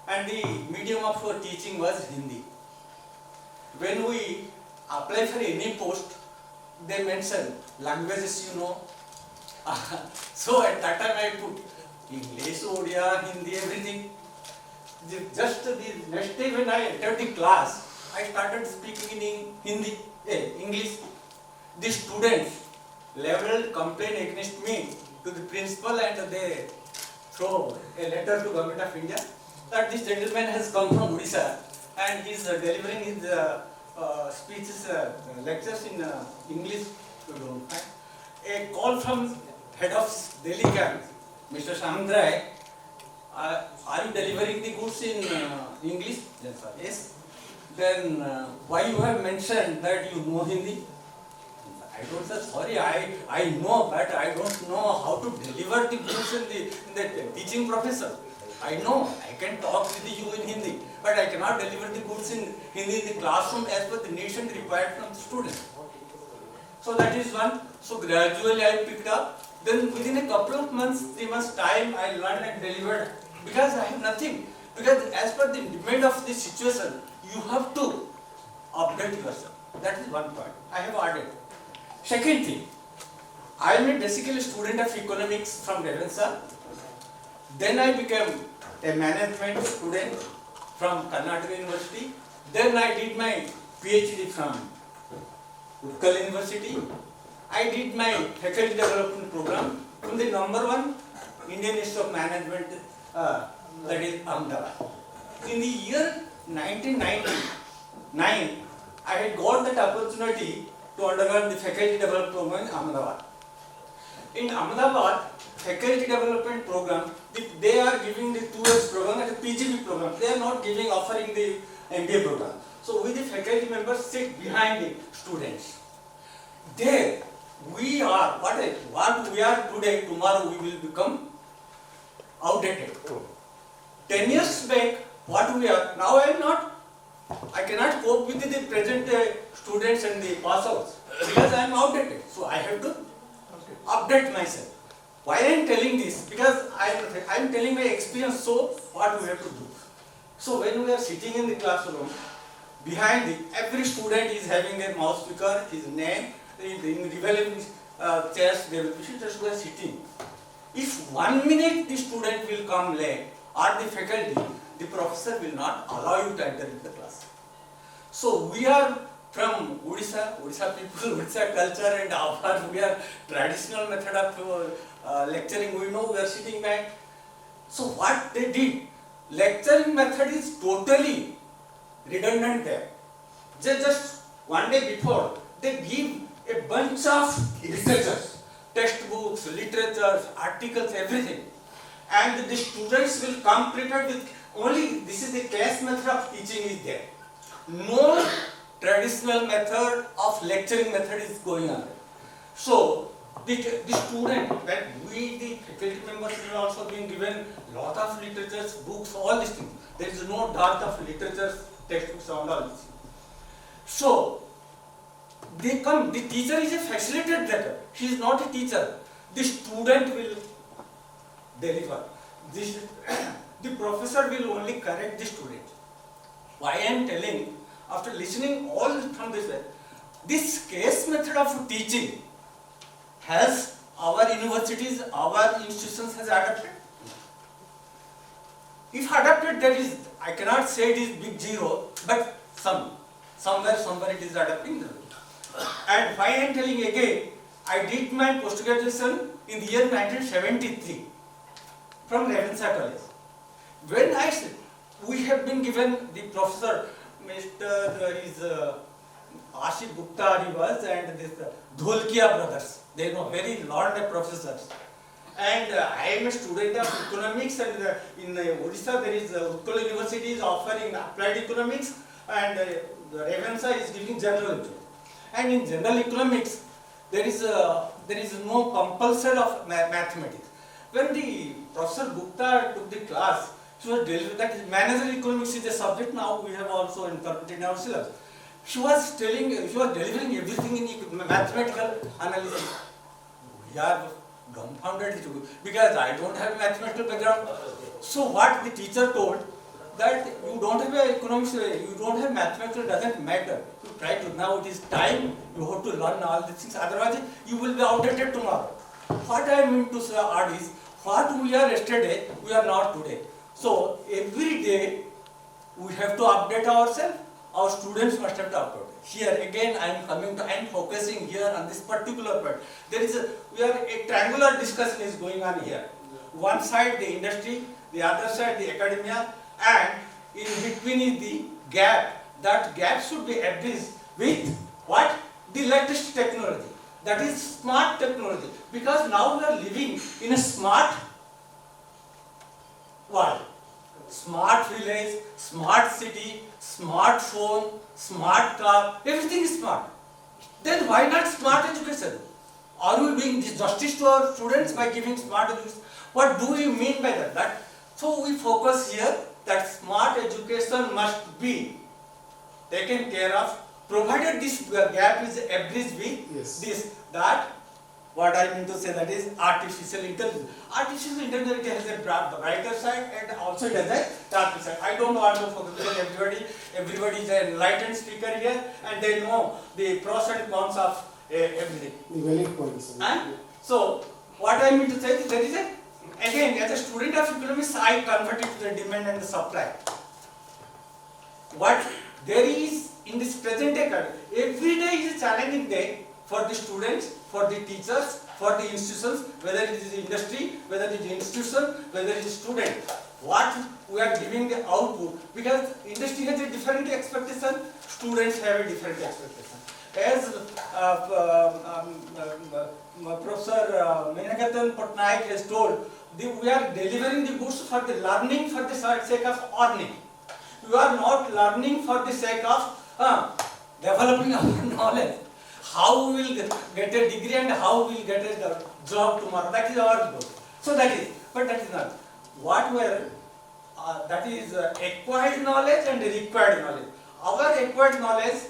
R: and the medium of teaching was Hindi. When we apply for any post, they mention languages so at that time I put English, Odia, Hindi, everything. Just the next day when I entered the class, I started speaking in English. The students leveled complaint against me to the principal, and they throw a letter to Government of India that this gentleman has come from Odisha and he is delivering his speeches, lectures in English. A call from head of Delhi camp, Mr. Shamdray, are you delivering the goods in English? Yes, sir. Yes. Then why you have mentioned that you know Hindi? I told sir, sorry, I know, but I don't know how to deliver the goods in the teaching professor. I know, I can talk with you in Hindi, but I cannot deliver the goods in Hindi in the classroom as per the nation required from the student. So that is one. So gradually I picked up. Then within a couple of months, 3 months time, I learned and delivered, because I have nothing. Because as per the demand of the situation, you have to update yourself. That is one point I have added. Second thing, I am basically a student of economics from Raman. Then I became a management student from Karnataka University. Then I did my PhD from Utkal University. I did my faculty development program from the #1 Indian Institute of Management, that is Ahmedabad. In the year 1999, I had got that opportunity to undergo the faculty development program in Ahmedabad. In Ahmedabad, faculty development program, they are giving the 2 years program as a PGP program. They are not offering the MBA program. So we the faculty members sit behind the students. There we are, what we are today, tomorrow we will become outdated. 10 years back, what we are, now I cannot cope with the present students and the pass outs, because I am outdated. So I have to update myself. Why I am telling this? Because I am telling my experience, so what we have to do. So when we are sitting in the classroom, behind every student is having a mouse speaker, his name, in developing chairs, they will just were sitting. If 1 minute the student will come late, or the faculty, the professor will not allow you to enter into the class. So we are from Odisha people, Odisha culture, and we are traditional method of lecturing. We know we are sitting back. So what they did, lecturing method is totally redundant there. Just one day before, they give a bunch of literatures, textbooks, literatures, articles, everything. And the students will come prepared with only, this is the case method of teaching is there. No traditional method of lecturing method is going on. So the student, when we the faculty members are also being given lot of literatures, books, all these things. There is no dearth of literatures, textbooks, and all this. So they come, the teacher is a facilitator, she is not a teacher. The student will deliver. The professor will only correct the student. Why I am telling, after listening all from this case method of teaching has our universities, our institutions has adopted. If adopted, that is, I cannot say it is big zero, but somewhere it is adopting. And why I am telling again, I did my post-graduation in the year 1973 from Ravensa College. When we have been given the professor, Mr. Ashik Gupta he was, and this Dholkia brothers. They know very learned professors. And I am a student of economics, and in Odisha there is Utkal University is offering applied economics, and Ravensa is giving general economics. And in general economics, there is no compulsion of mathematics. When the Professor Gupta took the class, she was delivering, that is managerial economics is a subject now we have also incorporated in our syllabus. She was delivering everything in mathematical analysis. We are dumbfounded because I don't have a mathematical background. So what the teacher told, that you don't have economics, you don't have mathematical, doesn't matter. You try to, now it is time, you have to learn all these things, otherwise you will be outdated tomorrow. What I mean to say is, what we are yesterday, we are not today. So every day we have to update ourselves, our students must have to update. Here again I am focusing here on this particular part. There is a triangular discussion is going on here. One side the industry, the other side the academia, and in between is the gap. That gap should be addressed with what? The latest technology. That is smart technology. Because now we are living in a smart world. Smart village, smart city, smart phone, smart car, everything is smart. Then why not smart education? Are we doing this justice to our students by giving smart education? What do we mean by that? So we focus here that smart education must be taken care of, provided this gap is addressed with this, that, what I mean to say, that is artificial intelligence. Artificial intelligence has a brighter side and also it has a darker side. I don't want to focus because everybody is an enlightened speaker here and they know the pros and cons of everything.
A: The valid points.
R: So, what I mean to say is there is a, again, as a student of economics, I convert it to the demand and the supply. What there is in this present day, every day is a challenging day for the students, for the teachers, for the institutions, whether it is industry, whether it is institution, whether it is student. What we are giving the output, because industry has a different expectation, students have a different expectation. As Professor Minaketan Pattanayak has told, we are delivering the goods for the learning for the sake of earning. We are not learning for the sake of developing our knowledge. How we will get a degree and how we will get a job tomorrow. That is our goal. So that is, but that is not. What were, that is acquired knowledge and required knowledge. Our acquired knowledge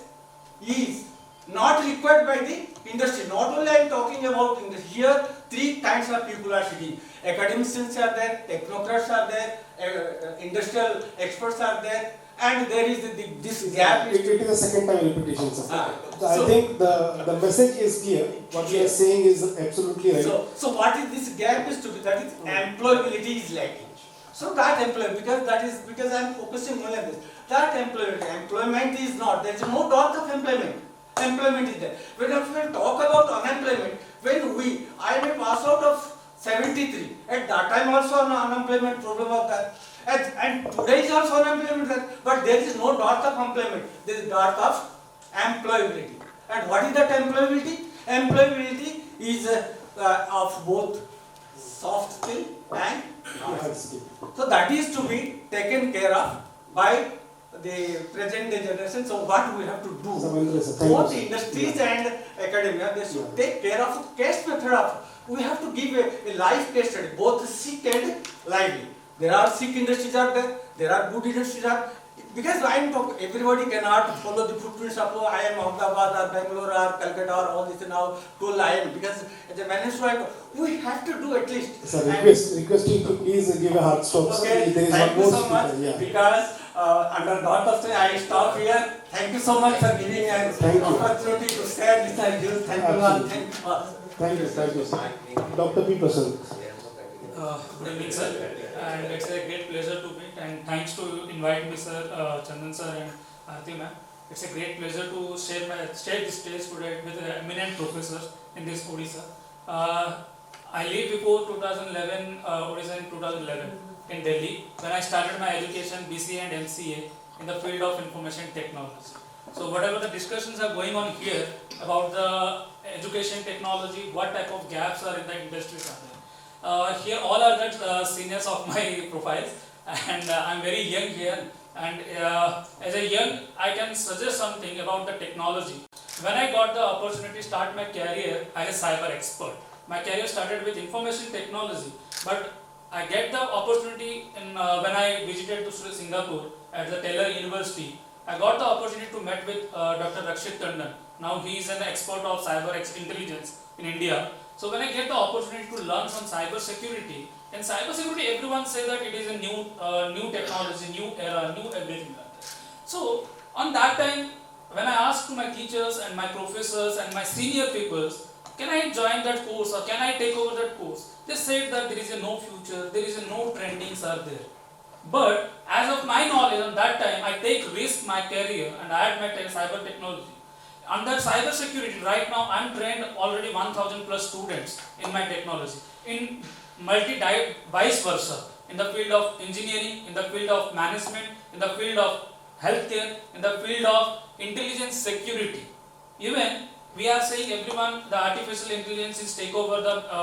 R: is not required by the industry. Not only I am talking about industry. Here, three kinds of people are sitting. Academicians are there, technocrats are there, industrial experts are there, and there is this gap.
A: It is the second time repetition, sir. So I think the message is clear. What we are saying is absolutely right.
R: So what is this gap is to be, that is employability is lacking. So that employment, because I am focusing only on this. That employment is not, there is no doubt of employment. Employment is there. When we talk about unemployment, I am a pass out of 73. At that time also an unemployment problem was there. And today is also unemployment there. But there is no dearth of employment. There is dearth of employability. And what is that employability? Employability is of both soft skill and hard skill. So that is to be taken care of by the present day generation. So what we have to do, both industries and academia, they should take care of a case method of, we have to give a life case study, both sick and lively. There are sick industries are there are good industries are, because I am talking, everybody cannot follow the footprints of I am Ahmedabad or Bangalore or Calcutta or all this now to I am, because as a manager we have to do at least.
A: Sir, requesting to please give a hard stop.
R: Okay,
A: there is
R: thank you so much,
A: yeah.
R: because under dot of say I stop here. Thank you so much for giving an opportunity to share this idea. Thank you all.
A: Thank you, sir. Dr. P. Prasad.
S: Good evening, sir. And it's a great pleasure to meet, and thanks to invite me, sir, Chandan sir and Arti ma'am. It's a great pleasure to share this stage today with eminent professors in this Odisha. I lived before 2011, Odisha in 2011 in Delhi, when I started my education BCA and MCA in the field of information technology. So whatever the discussions are going on here about the education technology, what type of gaps are in the industries are there. Here all are the seniors of my profiles, and I'm very young here, and as a young I can suggest something about the technology. When I got the opportunity to start my career as a cyber expert, my career started with information technology, but I get the opportunity in, when I visited to Singapore at the Taylor University. I got the opportunity to meet with Dr. Chandan. Now he is an expert of cyber intelligence in India. So when I get the opportunity to learn some cyber security, in cyber security everyone says that it is a new technology, new era, new everything like that. So on that time, when I asked to my teachers and my professors and my senior peoples, can I join that course or can I take over that course? They said that there is a no future, there is a no trendings are there. But as of my knowledge at that time, I take risk my career and I add my cyber technology. Under cyber security, right now I am trained already 1000 plus students in my technology. In vice versa, in the field of engineering, in the field of management, in the field of healthcare, in the field of intelligence security. Even we are saying everyone, the artificial intelligence is take over the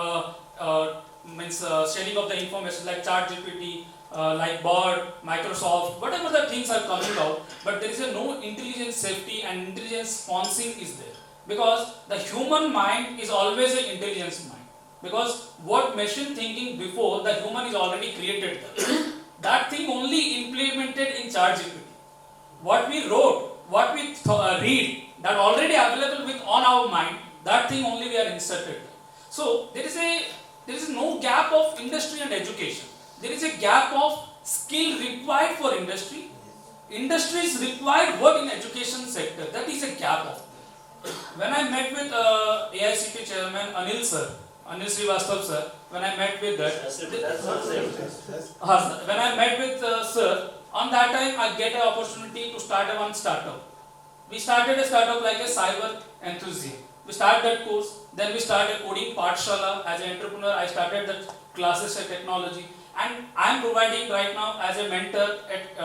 S: sharing of the information like ChatGPT, like Bird, Microsoft, whatever the things are coming out, but there is a no intelligence safety and intelligence sponsoring is there. Because the human mind is always an intelligence mind. Because what machine thinking before, the human is already created. That thing only implemented in ChatGPT. What we wrote, what we read, that already available with on our mind, that thing only we are inserted. So there is no gap of industry and education. There is a gap of skill required for industry. Industry is required what in education sector. That is a gap of. When I met with AICP chairman Anil sir, Anil Srivastava sir, when I met with that, when I met with sir, on that time I get an opportunity to start one startup. We started a startup like a cyber enthusiast. We started that course, then we started coding Pathshala. As an entrepreneur, I started the classes of technology, and I am providing right now as a mentor at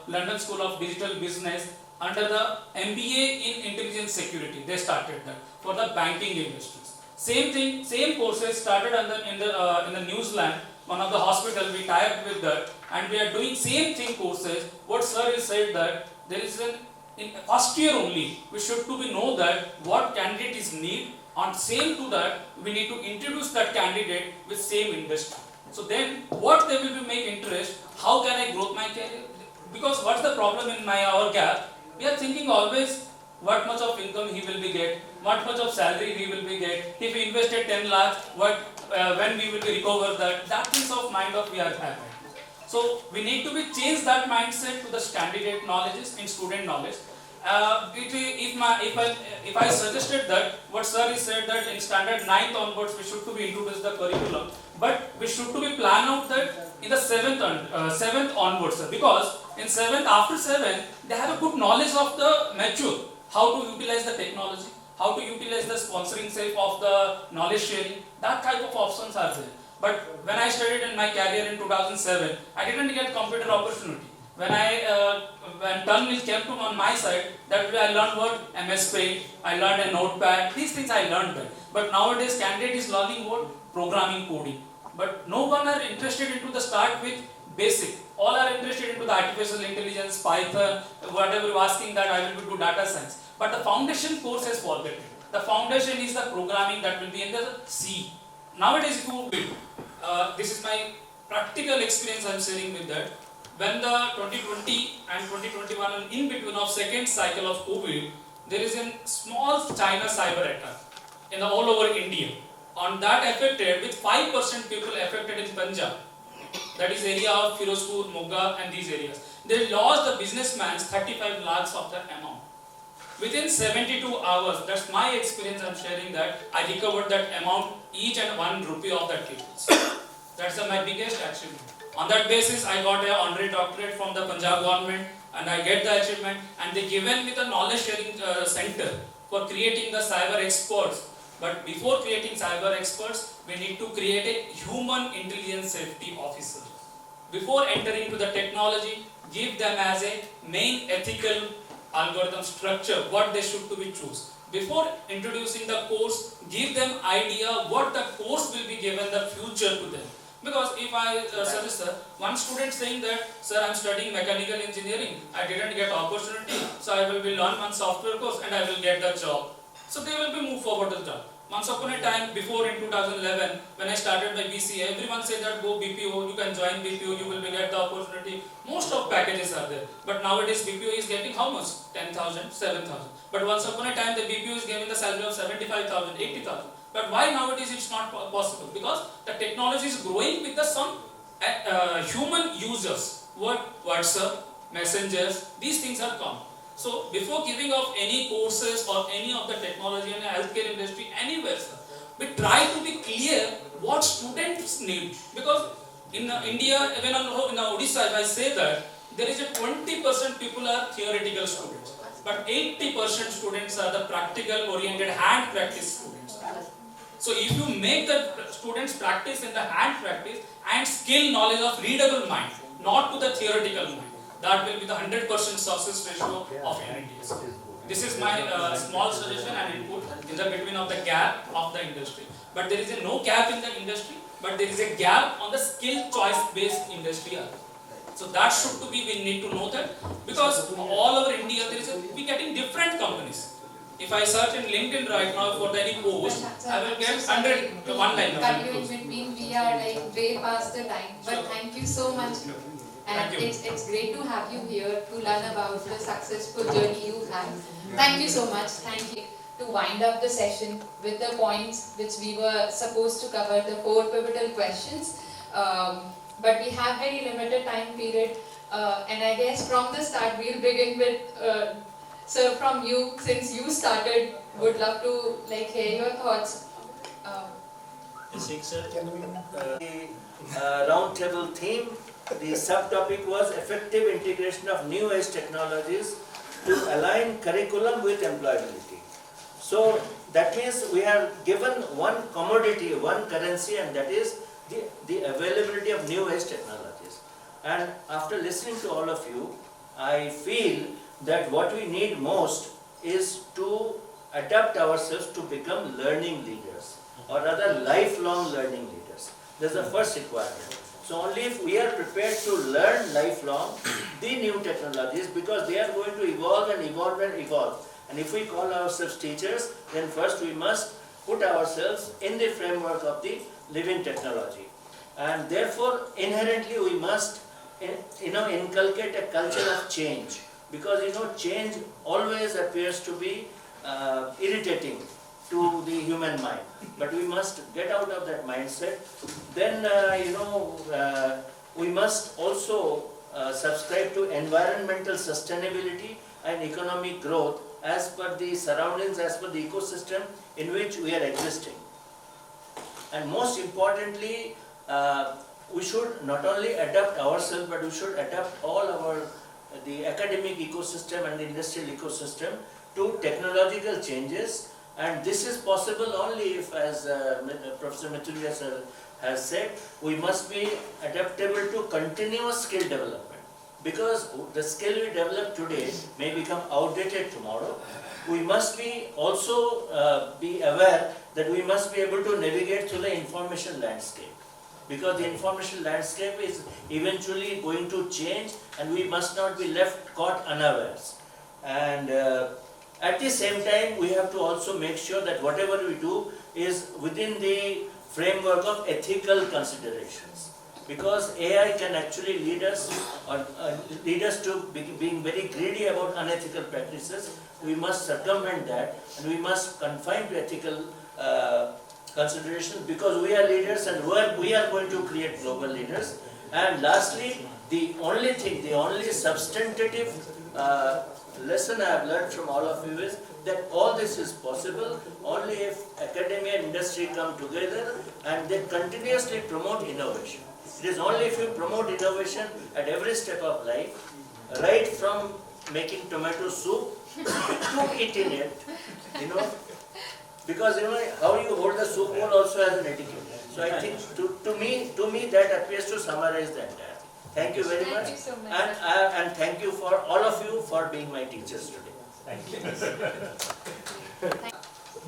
S: London School of Digital Business under the MBA in Intelligence Security. They started that for the banking industries. Same thing, same courses started in the New Zealand, one of the hospital. We tied up with that, and we are doing same thing courses. What sir is said that there is an in first year only, we should to be know that what candidate is need, and same to that, we need to introduce that candidate with same industry. So then, what they will be make interest, how can I grow my career? Because what's the problem in our gap? We are thinking always what much of income he will be get, what much of salary he will be get, if he invested 10 lakhs, when we will be recover that things of mind of we are having. So we need to be change that mindset to the candidate knowledges in student knowledge. If I suggested that what sir is said that in standard 9th onwards we should to be introduce the curriculum, but we should to be plan out that in the 7th onwards, because in 7th after 7 they have a good knowledge of the mature, how to utilize the technology, how to utilize the sponsoring safe of the knowledge sharing. That type of options are there. But when I studied in my career in 2007, I didn't get computer opportunity. When Tunil came to on my side, that way I learned what MS Paint, I learned a notepad, these things I learned that. But nowadays candidate is learning what? Programming, coding. But no one are interested into the start with basic. All are interested into the artificial intelligence, Python, whatever you're asking that I will do data science. But the foundation course is forgotten. The foundation is the programming that will be in the C. Nowadays, if you this is my practical experience I am sharing with that. When the 2020 and 2021 and in between of second cycle of COVID, there is a small China cyber attack in all over India. On that affected, with 5% people affected in Punjab, that is area of Firozpur, Mogha and these areas. They lost the businessman's 35 lakhs of that amount. Within 72 hours, that's my experience I am sharing that, I recovered that amount, each and 1 rupee of that cables. That's my biggest achievement. On that basis, I got an honorary doctorate from the Punjab government, and I get the achievement, and they given me the knowledge sharing center for creating the cyber experts. But before creating cyber experts, we need to create a human intelligence safety officer. Before entering into the technology, give them as a main ethical algorithm structure, what they should to be choose. Before introducing the course, give them idea what the course will be given the future to them. Because if I suggest, sir, one student saying that, sir, I am studying mechanical engineering, I didn't get opportunity, so I will be learn one software course and I will get the job. So they will be move forward to the job. Once upon a time, before in 2011, when I started my BCA, everyone said that go BPO, you can join BPO, you will be get the opportunity. Most of packages are there. But nowadays BPO is getting how much? 10,000, 7,000. But once upon a time, the BPO is giving the salary of 75,000, 80,000. But why nowadays it's not possible? Because the technology is growing with the some human users. WhatsApp, messengers, these things are common. So before giving up any courses or any of the technology in the healthcare industry anywhere, sir, we try to be clear what students need. Because in India, even in Odisha, if I say that, there is a 20% people are theoretical students. But 80% students are the practical oriented hand practice students. So if you make the students practice in the hand practice and skill knowledge of readable mind, not to the theoretical mind, that will be the 100% success ratio of India. This is my small suggestion and input in the between of the gap of the industry. But there is a no gap in the industry, but there is a gap on the skill choice based industry. So that should to be, we need to know that, because all over India there is we getting different companies. If I search in LinkedIn right now for any post, I will get 100 to one line.
B: Cut you in between, we are like way past the time. But thank you so much. And it's great to have you here to learn about the successful journey you had. Thank you so much. Thank you. To wind up the session with the points which we were supposed to cover, the 4 pivotal questions. But we have very limited time period. And I guess from the start, we'll begin with, sir, from you, since you started, would love to hear your thoughts.
C: Siksha, the roundtable theme, the subtopic was effective integration of new age technologies to align curriculum with employability. So that means we are given one commodity, one currency, and that is the availability of new age technologies. And after listening to all of you, I feel that what we need most is to adapt ourselves to become learning leaders, or rather lifelong learning leaders. That's the first requirement. So only if we are prepared to learn lifelong the new technologies, because they are going to evolve and evolve and evolve. And if we call ourselves teachers, then first we must put ourselves in the framework of the living technology. And therefore, inherently we must inculcate a culture of change. Because change always appears to be irritating to the human mind. But we must get out of that mindset. Then, we must also subscribe to environmental sustainability and economic growth as per the surroundings, as per the ecosystem in which we are existing. And most importantly, we should not only adapt ourselves, but we should adapt all the academic ecosystem and the industrial ecosystem to technological changes. And this is possible only if, as Professor Mathur sir has said, we must be adaptable to continuous skill development. Because the skill we develop today may become outdated tomorrow. We must be also be aware that we must be able to navigate through the information landscape. Because the information landscape is eventually going to change, and we must not be left caught unawares. And at the same time, we have to also make sure that whatever we do is within the framework of ethical considerations. Because AI can actually lead us to being very greedy about unethical practices. We must circumvent that, and we must confine to ethical considerations, because we are leaders and we are going to create global leaders. And lastly, the only substantive lesson I have learned from all of you is that all this is possible only if academia and industry come together and they continuously promote innovation. It is only if you promote innovation at every step of life, right from making tomato soup to eating it, because how you hold the soup bowl also has an etiquette. So I think to me that appears to summarize the entire. Thank you very much.
B: Thank you so much.
C: And thank you for all of you for being my teachers today. Thank you.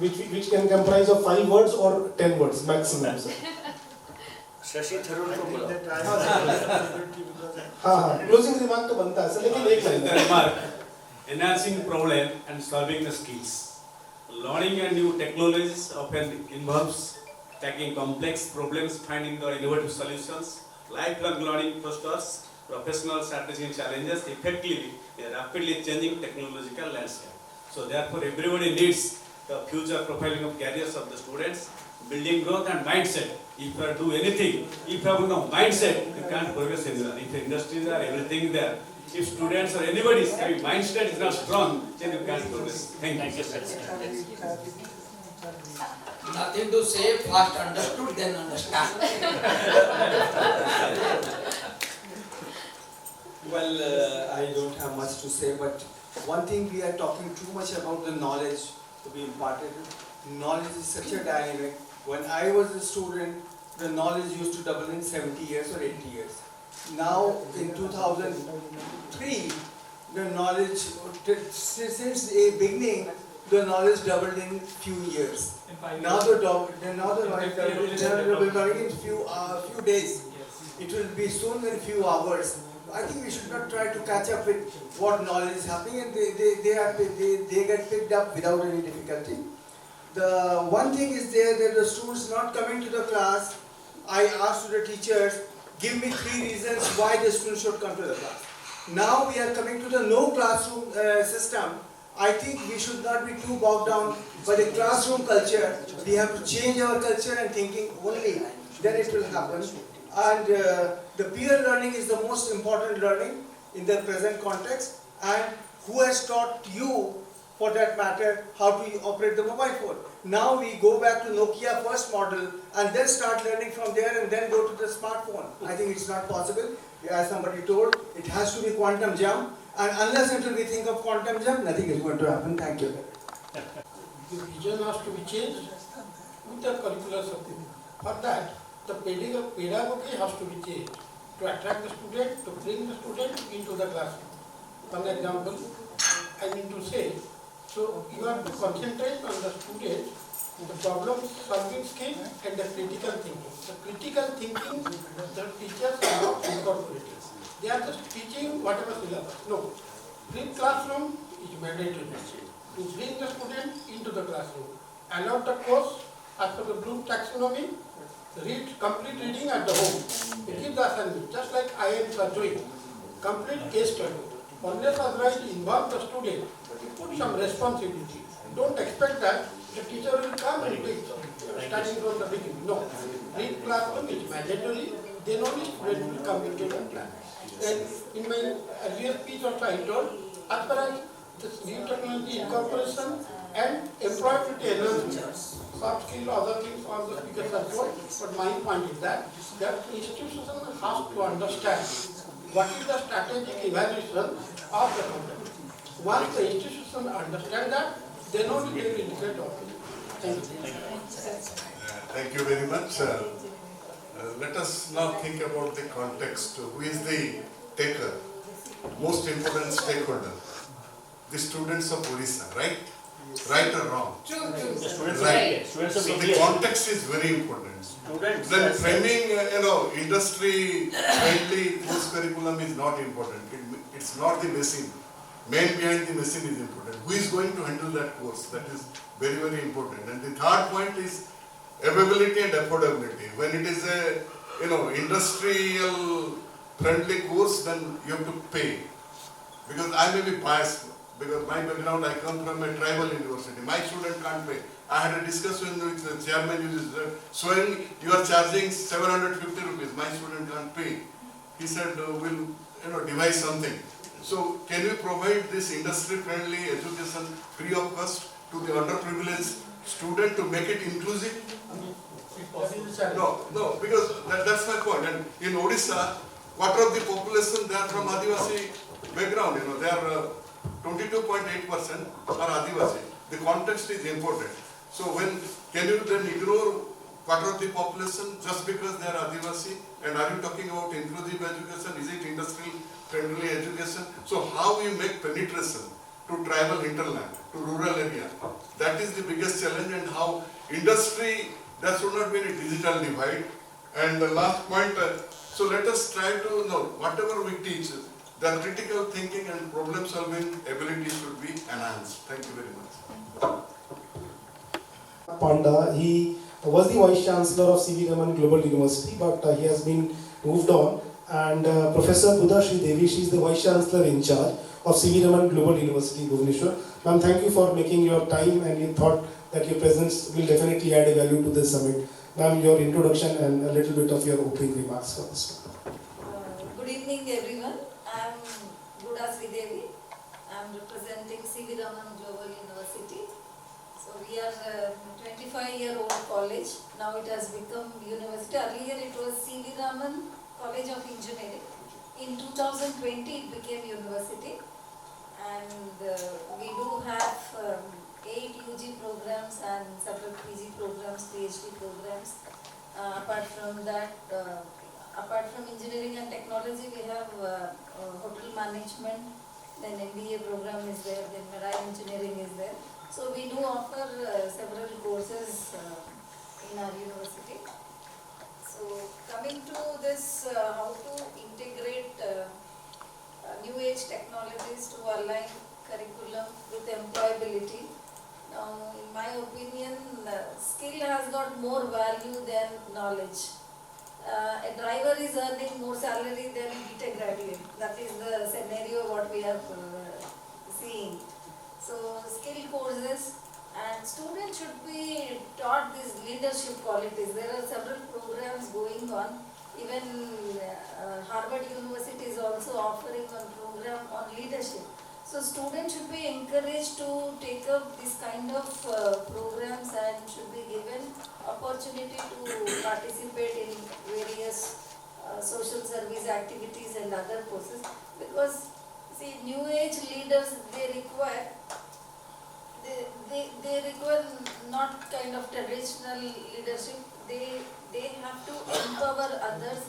A: Which can comprise of 5 words or 10 words maximum, sir.
C: Shashi Tharoor को बुलाओ.
A: हाँ closing remark तो बनता है sir लेकिन एक line.
D: Remark: enhancing problem and solving the skills. Learning and new technologies often involves tackling complex problems, finding the innovative solutions. Lifelong learning fosters professional strategy and challenges effectively in a rapidly changing technological landscape. So therefore, everybody needs the future profiling of careers of the students, building growth and mindset. If you do anything, if you have no mindset, you can't progress anywhere. If the industries are everything there, if students or anybody's mindset is not strong, then you can't progress. Thank you.
E: Nothing to say, first understood, then understand.
T: Well, I don't have much to say, but one thing we are talking too much about the knowledge to be imparted. Knowledge is such a dynamic. When I was a student, the knowledge used to double in 70 years or 80 years. Now, in 2003, the knowledge, since the beginning, the knowledge doubled in few years. Now the knowledge doubled in few days. It will be soon in few hours. I think we should not try to catch up with what knowledge is happening, and they get picked up without any difficulty. The one thing is there that the students not coming to the class, I asked to the teachers, give me 3 reasons why the students should come to the class. Now we are coming to the no classroom system. I think we should not be too bogged down by the classroom culture. We have to change our culture and thinking only, then it will happen. And the peer learning is the most important learning in the present context. And who has taught you, for that matter, how to operate the mobile phone? Now we go back to Nokia first model and then start learning from there and then go to the smartphone. I think it's not possible. As somebody told, it has to be quantum jump. And unless until we think of quantum jump, nothing is going to happen. Thank you.
I: The vision has to be changed with the curricular subject. For that, the pedagogy has to be changed to attract the student, to bring the student into the classroom. For example, I mean to say, so you have to concentrate on the student, the problem solving skill and the critical thinking. The critical thinking, the teachers are not incorporating. They are just teaching whatever syllabus. No, flipped classroom is mandatory to bring the student into the classroom. Allot the course as per the Bloom taxonomy. Read complete reading at the home. You give the assignment, just like IIMs are doing. Complete case study. Unless otherwise involve the student, you put some responsibility. Don't expect that the teacher will come and teach, starting from the beginning. No. Read classroom is mandatory, then only student will come into the class. And in my earlier speech also I told, as far as this new technology incorporation and employability enhancement, soft skill, other things, all the speakers are told, but my point is that the institution has to understand what is the strategic evaluation of the company. Once the institution understand that, then only they will indicate all. Thank you.
J: Thank you very much. Let us now think about the context. Who is the taker? Most important stakeholder. The students of Orissa, right? Right or wrong? Right. So the context is very important. Then framing, industry-friendly course curriculum is not important. It's not the machine. Man behind the machine is important. Who is going to handle that course? That is very, very important. And the third point is availability and affordability. When it is a, industrial friendly course, then you have to pay. Because I may be biased. Because my background, I come from a tribal university. My student can't pay. I had a discussion with the chairman, showing you are charging 750 rupees. My student can't pay. He said, we'll devise something. So can we provide this industry-friendly education free of cost to the underprivileged student to make it inclusive? No, because that's my point. And in Odisha, quarter of the population, they are from Adivasi background. They are 22.8% are Adivasi. The context is important. So can you then ignore quarter of the population just because they are Adivasi? And are you talking about inclusive education? Is it industry friendly education? So how you make penetration to tribal hinterland, to rural area? That is the biggest challenge, and how industry, there should not be any digital divide. And the last point, so let us try to know, whatever we teach, the critical thinking and problem solving ability should be enhanced. Thank you very much.
A: Panda, he was the Vice-Chancellor of C.V. Raman Global University, but he has been moved on. And Professor Guda Sridevi, she is the Vice-Chancellor in charge of C.V. Raman Global University, Bhubaneswar. Ma'am, thank you for making your time, and you thought that your presence will definitely add a value to this summit. Ma'am, your introduction and a little bit of your opening remarks for this.
U: Good evening, everyone. I am Guda Sridevi. I am representing C.V. Raman Global University. So we are a 25-year-old college. Now it has become university. Earlier it was C.V. Raman College of Engineering. In 2020 it became university. And we do have 8 UG programs and several PG programs, PhD programs. Apart from that, apart from engineering and technology, we have hotel management, then MBA program is there, then marine engineering is there. So we do offer several courses in our university. So coming to this, how to integrate new age technologies to align curriculum with employability. Now, in my opinion, skill has got more value than knowledge. A driver is earning more salary than a BTech graduate. That is the scenario what we are seeing. So, skill courses, and students should be taught these leadership qualities. There are several programs going on. Even Harvard University is also offering a program on leadership. So students should be encouraged to take up this kind of programs and should be given opportunity to participate in various social service activities and other courses, because see, new age leaders, they require not kind of traditional leadership. They have to empower others,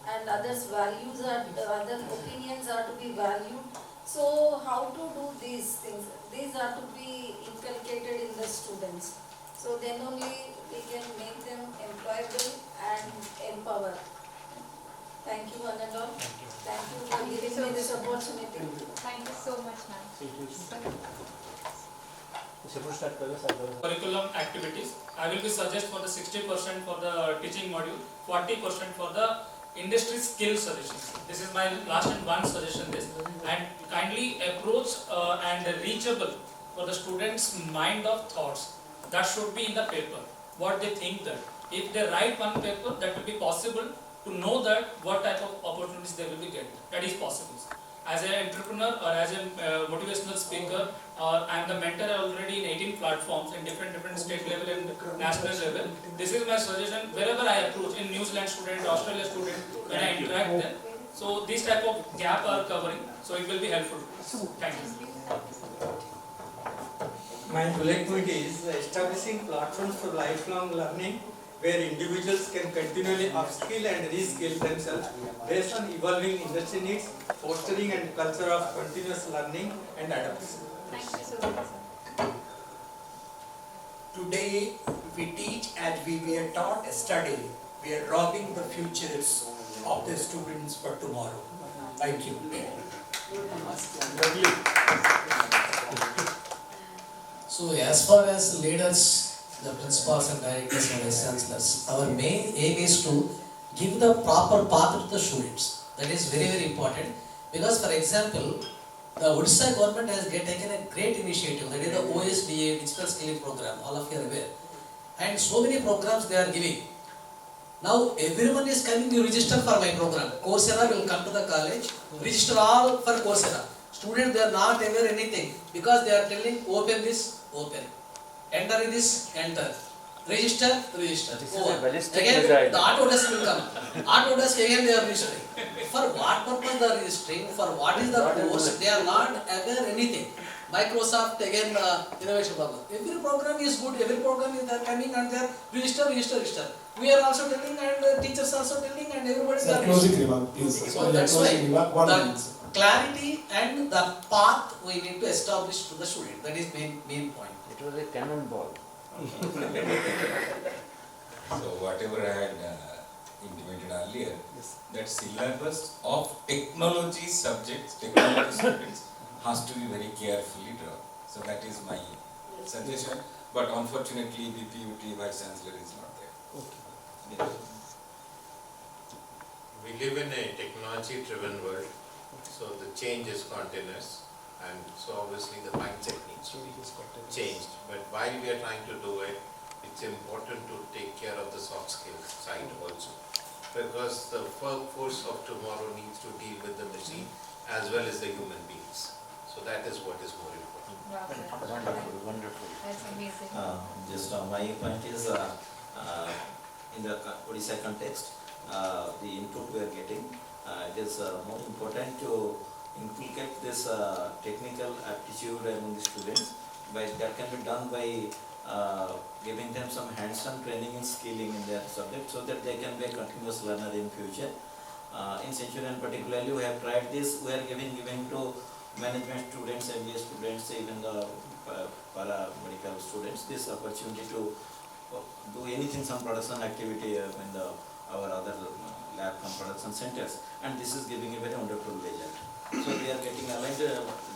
U: and others' values are, other opinions are to be valued. So how to do these things? These are to be inculcated in the students. So then only we can make them employable and empower. Thank you, Anand. Thank you for giving me this opportunity.
B: Thank you so much, ma'am.
S: Curriculum activities. I will be suggest for the 60% for the teaching module, 40% for the industry skill suggestions. This is my last and one suggestion this, and kindly approach and reachable for the students' mind of thoughts. That should be in the paper, what they think that. If they write one paper, that will be possible to know that what type of opportunities they will be getting. That is possible. As an entrepreneur or as a motivational speaker, I am the mentor already in 18 platforms in different state level and national level. This is my suggestion wherever I approach, in New Zealand student, Australia student, when I interact them. So these type of gap are covering, so it will be helpful. Thank you.
R: My bullet point is establishing platforms for lifelong learning, where individuals can continually upskill and reskill themselves based on evolving industry needs, fostering a culture of continuous learning and adaptation.
B: Thank you so much, sir.
V: Today we teach and we were taught study. We are robbing the futures of the students for tomorrow. Thank you.
Q: So as far as leaders, the principals and directors and vice-chancellors, our main aim is to give the proper path to the students. That is very, very important, because for example, the Odisha government has taken a great initiative, that is the OSDA Digital Skilling Program, all of you are aware. And so many programs they are giving. Now everyone is coming to register for my program. Coursera will come to the college, register all for Coursera. Students, they are not aware anything, because they are telling open this, open. Enter this, enter. Register, register.
L: This is a ballistic
Q: again,
L: missile.
Q: the Autodesk will come. Autodesk again they are registering. For what purpose they are registering? For what is the course? They are not aware anything. Microsoft again innovation program. Every program is good, every program is they are coming and they are register. We are also telling and teachers also telling and everybody is
A: closing remark, please.
Q: So that's why
A: One
Q: the
A: minute.
Q: clarity and the path we need to establish to the student. That is main point.
L: It was a cannonball.
O: So whatever I had intimated earlier, that syllabus of technology subjects has to be very carefully drawn. So that is my suggestion. But unfortunately, the PUT Vice-Chancellor is not there. Okay.
N: We live in a technology-driven world, so the change is continuous, and so obviously the mindset needs to be changed. But while we are trying to do it, it's important to take care of the soft skills side also, because the workforce of tomorrow needs to deal with the machine as well as the human beings. So that is what is more important.
L: Wonderful.
B: That's amazing.
M: Just my point is, in the Odisha context, the input we are getting, it is more important to inculcate this technical aptitude among the students, but that can be done by giving them some hands-on training and skilling in their subject, so that they can be a continuous learner in future. In Centurion particularly, we have tried this. We are giving to management students, MBA students, even the paramedical students, this opportunity to do anything, some production activity in our other lab production centers, and this is giving a very wonderful result. So they are getting aligned,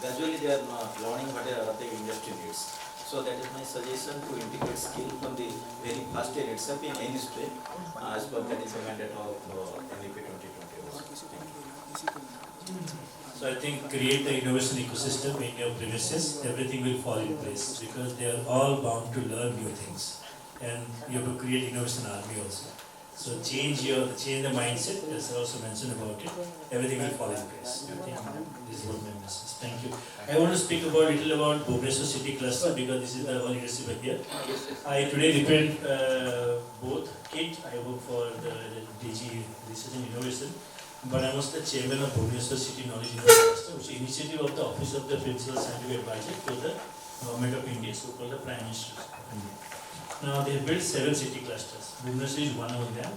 M: gradually they are learning what the industry needs. So that is my suggestion, to integrate skill from the very first year itself in any stream, as per that is the mandate of NEP 2020.
F: So I think create the innovation ecosystem in your premises, everything will fall in place, because they are all bound to learn new things, and you have to create innovation army also. So change the mindset, as I also mentioned about it, everything will fall in place. I think this is what my message. Thank you. I want to speak about little about Bhubaneswar City Cluster, because this is the whole leadership here. I today represent both KIT, I work for the DG Research and Innovation, but I'm also the chairman of Bhubaneswar City Knowledge Cluster, which is initiative of the Office of the Principal Scientific Advisor to the Government of India, so-called the Prime Minister of India. Now they have built 7 city clusters. Bhubaneswar is one of them.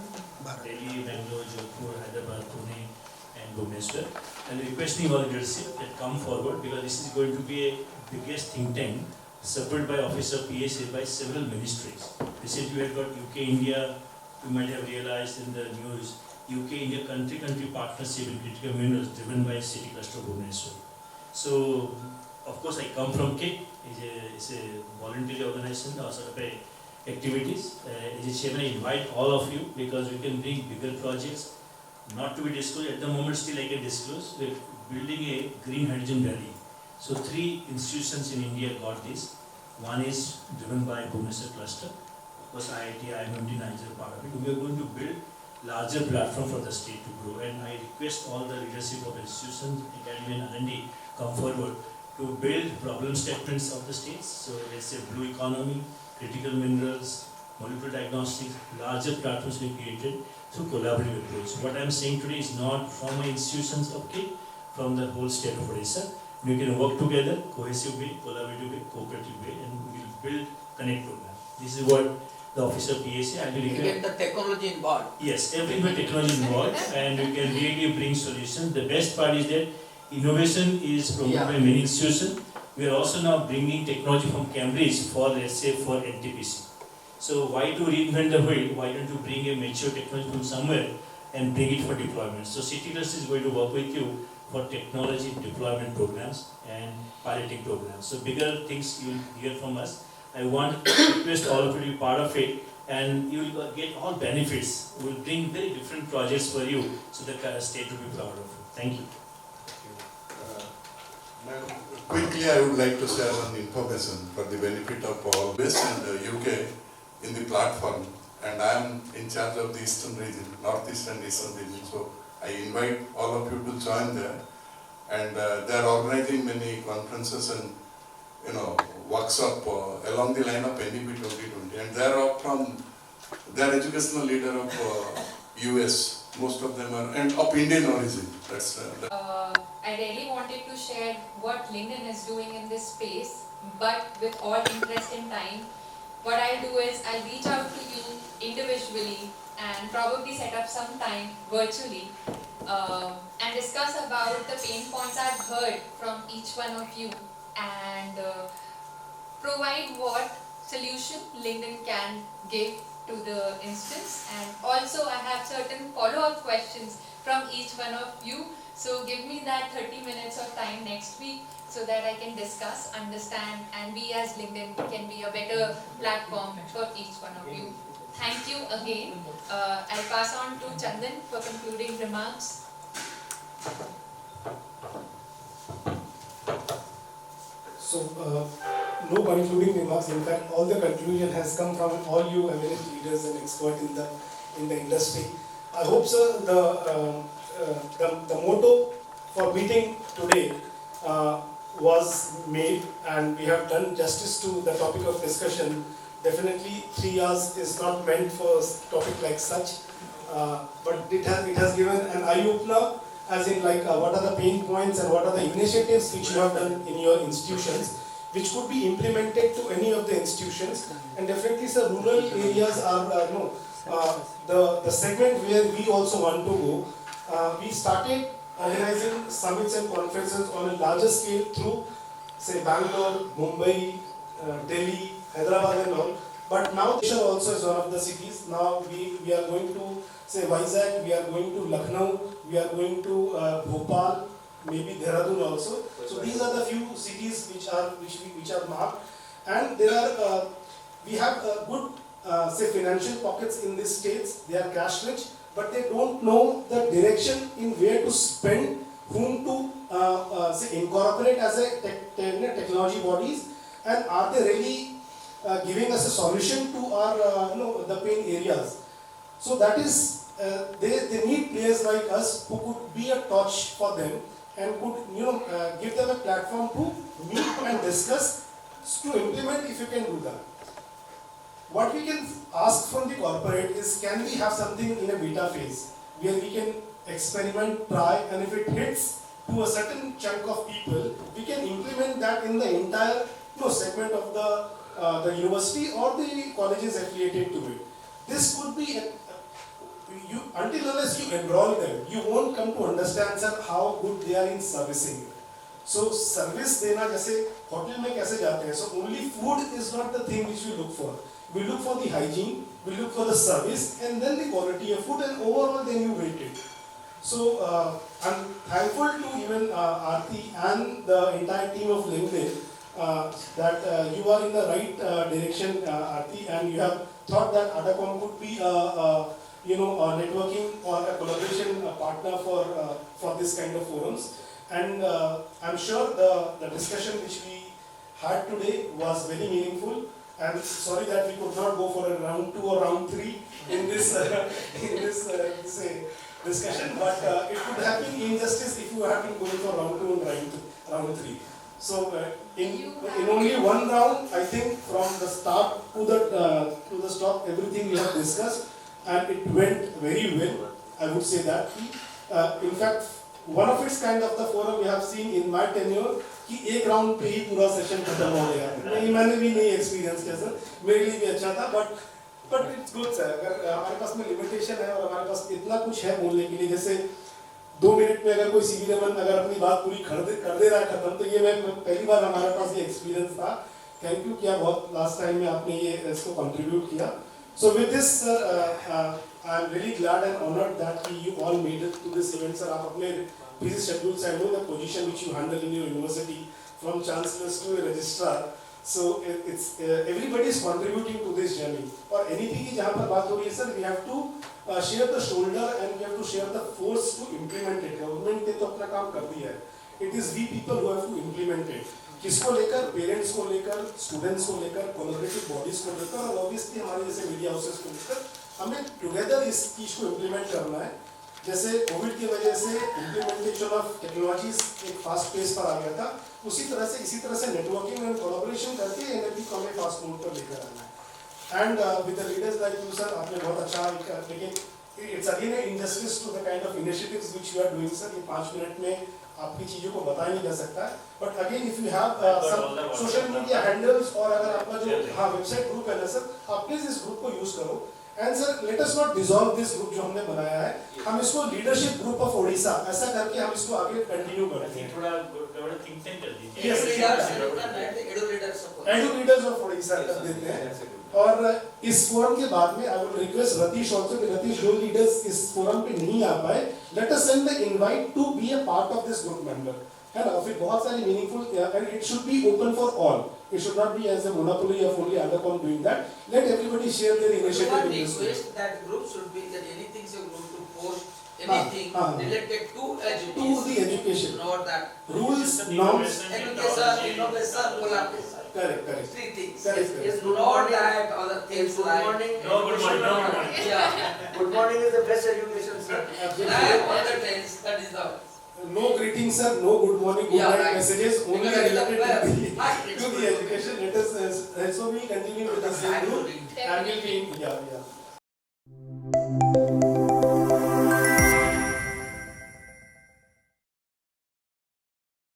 F: Delhi, Bangalore, Jodhpur, Hyderabad, Pune, and Bhubaneswar. And requesting all leadership that come forward, because this is going to be a biggest think tank supported by Office of PSA by several ministries. Recently we had got UK-India, you might have realized in the news, UK-India country partnership in critical minerals driven by city cluster Bhubaneswar. So, of course I come from KIT, it's a voluntary organization, or sort of a activities. As a chairman, I invite all of you, because we can bring bigger projects, not to be disclosed at the moment. Still, I can disclose. We're building a green hydrogen valley. So 3 institutions in India got this. One is driven by Bhubaneswar cluster. Of course, IIT, IMMT, Niger part of it. We are going to build larger platform for the state to grow. And I request all the leadership of institutions, academy and R&D, come forward to build problem statements of the states. So let's say blue economy, critical minerals, molecular diagnostics, larger platforms will be created through collaborative approach. What I am saying today is not from my institutions of KIT, from the whole state of Odisha. We can work together, cohesive way, collaborative way, cooperative way, and we will build connect program. This is what the Office of PSA, I will
Q: get the technology involved.
F: Yes, everywhere technology involved, and we can really bring solutions. The best part is that innovation is promoted by many institutions. We are also now bringing technology from Cambridge for, let's say, for NTPC. So why to reinvent the wheel? Why don't you bring a mature technology from somewhere and bring it for deployment? So City Cluster is going to work with you for technology deployment programs and piloting programs. So bigger things you will hear from us. I want to request all of you to be part of it, and you will get all benefits. We will bring very different projects for you, so the state will be proud of you. Thank you.
J: Quickly, I would like to share one information for the benefit of all. Based in the UK, in the platform, and I am in charge of the eastern region, northeast and eastern region. So I invite all of you to join there. And they are organizing many conferences and workshop along the line of NEP 2020. And they are from their educational leader of US, most of them are, and of Indian origin. That's
B: I really wanted to share what LinkedIn is doing in this space, but with all interest in time, what I'll do is I'll reach out to you individually and probably set up some time virtually and discuss about the pain points I've heard from each one of you and provide what solution LinkedIn can give to the instance. And also I have certain follow-up questions from each one of you. So give me that 30 minutes of time next week so that I can discuss, understand, and we as LinkedIn can be a better platform for each one of you. Thank you again. I'll pass on to Chandan for concluding remarks.
A: So, no concluding remarks. In fact, all the conclusion has come from all you eminent leaders and experts in the industry. I hope, sir, the motto for meeting today was made, and we have done justice to the topic of discussion. Definitely 3 hours is not meant for a topic like such, but it has given an eye-opener, as in like what are the pain points and what are the initiatives which you have done in your institutions, which could be implemented to any of the institutions. And definitely, sir, rural areas are the segment where we also want to go. We started organizing summits and conferences on a larger scale through, say, Bangalore, Mumbai, Delhi, Hyderabad and all. But now Sridevi also is one of the cities. Now we are going to, say, Vizag, we are going to Lucknow, we are going to Bhopal, maybe Dehradun also. So these are the few cities which are marked. And there are, we have good, say, financial pockets in these states. They are cash rich, but they don't know the direction in where to spend, whom to say incorporate as a technology bodies, and are they really giving us a solution to our the pain areas. So that is they need players like us who could be a torch for them and could give them a platform to meet and discuss to implement if you can do that. What we can ask from the corporate is, can we have something in a beta phase where we can experiment, try, and if it hits to a certain chunk of people, we can implement that in the entire segment of the university or the colleges affiliated to it. This could be, until unless you enroll them, you won't come to understand, sir, how good they are in servicing it. So service dena jaise hotel mein kaise jate hain, so only food is not the thing which we look for. We look for the hygiene, we look for the service, and then the quality of food, and overall then you rate it. So I'm thankful to even Aarti and the entire team of LinkedIn that you are in the right direction, Aarti, and you have thought that ArdorComm could be a networking or a collaboration partner for this kind of forums. And I'm sure the discussion which we had today was very meaningful. I'm sorry that we could not go for a round 2 or round 3 in this discussion, but it would have been injustice if you had been going for round 2 and round 3. So in only one round, I think from the start to the stop, everything we have discussed, and it went very well. I would say that. In fact, one of its kind of the forum we have seen in my tenure कि एक round पे ही पूरा session खत्म हो गया. मैंने भी नहीं एक्सपीरियंस किया सर, मेरे लिए भी अच्छा था, बट इट्स गुड सर. अगर हमारे पास में लिमिटेशन है और हमारे पास इतना कुछ है बोलने के लिए, जैसे 2 मिनट में अगर कोई सीवी रमन अगर अपनी बात पूरी कर दे रहा है खत्म, तो ये मैं पहली बार हमारे पास ये एक्सपीरियंस था. थैंक यू किया बहुत लास्ट टाइम में आपने ये इसको कंट्रीब्यूट किया. So with this, sir, I am really glad and honored that you all made it to this event, sir. आप अपने busy schedules, I know the position which you handle in your university, from chancellors to a registrar. So it's everybody is contributing to this journey. और anything की जहाँ पर बात हो रही है, sir, we have to share the shoulder and we have to share the force to implement it. Government ने तो अपना काम कर दिया है. It is we people who have to implement it. किसको लेकर, पेरेंट्स को लेकर, स्टूडेंट्स को लेकर, कोलैबोरेटिव बॉडीज को लेकर, और ऑब्वियसली हमारे जैसे मीडिया हाउसेस को लेकर हमें टुगेदर इस चीज को इम्प्लीमेंट करना है. जैसे कोविड की वजह से इम्प्लीमेंटेशन ऑफ टेक्नोलॉजीज एक फास्ट पेस पर आ गया था, इसी तरह से नेटवर्किंग एंड कोलैबोरेशन करके एनएलपी को हमें फास्ट मोड पर लेकर आना है. And with the leaders like you sir, आपने बहुत अच्छा लेकिन it's again an injustice to the kind of initiatives which you are doing, sir. ये 5 मिनट में आपकी चीजों को बताया नहीं जा सकता है. But again, if you have some social media handles और अगर आपका जो website group है ना sir, आप please इस group को use करो. And sir, let us not dissolve this group जो हमने बनाया है. हम इसको leadership group of Odisha ऐसा करके हम इसको आगे continue करते हैं.
C: थोड़ा think tank कर दीजिए.
A: Yes. Edu leaders of Odisha कर देते हैं. और इस फोरम के बाद में I will request Ratish also कि Ratish जो leaders इस फोरम पे नहीं आ पाए, let us send the invite to be a part of this group member. है ना? फिर बहुत सारी meaningful and it should be open for all. It should not be as a monopoly of only ArdorComm doing that. Let everybody share their initiative in this way.
E: That group should be that anything is a group to post anything related to education.
A: To the education.
E: Not that
A: rules, norms,
E: education, innovation, collaboration.
A: Correct.
E: 3 things.
A: Correct.
E: It's not that other things like
L: No, good morning.
E: Yeah.
L: Good morning is the best education, sir.
E: Other things, that is the
A: no greetings, sir. No good morning, good night
E: right.
A: messages. Only related
E: Right.
A: to the education. Let us so we continue with the same group and we'll be in. Yeah.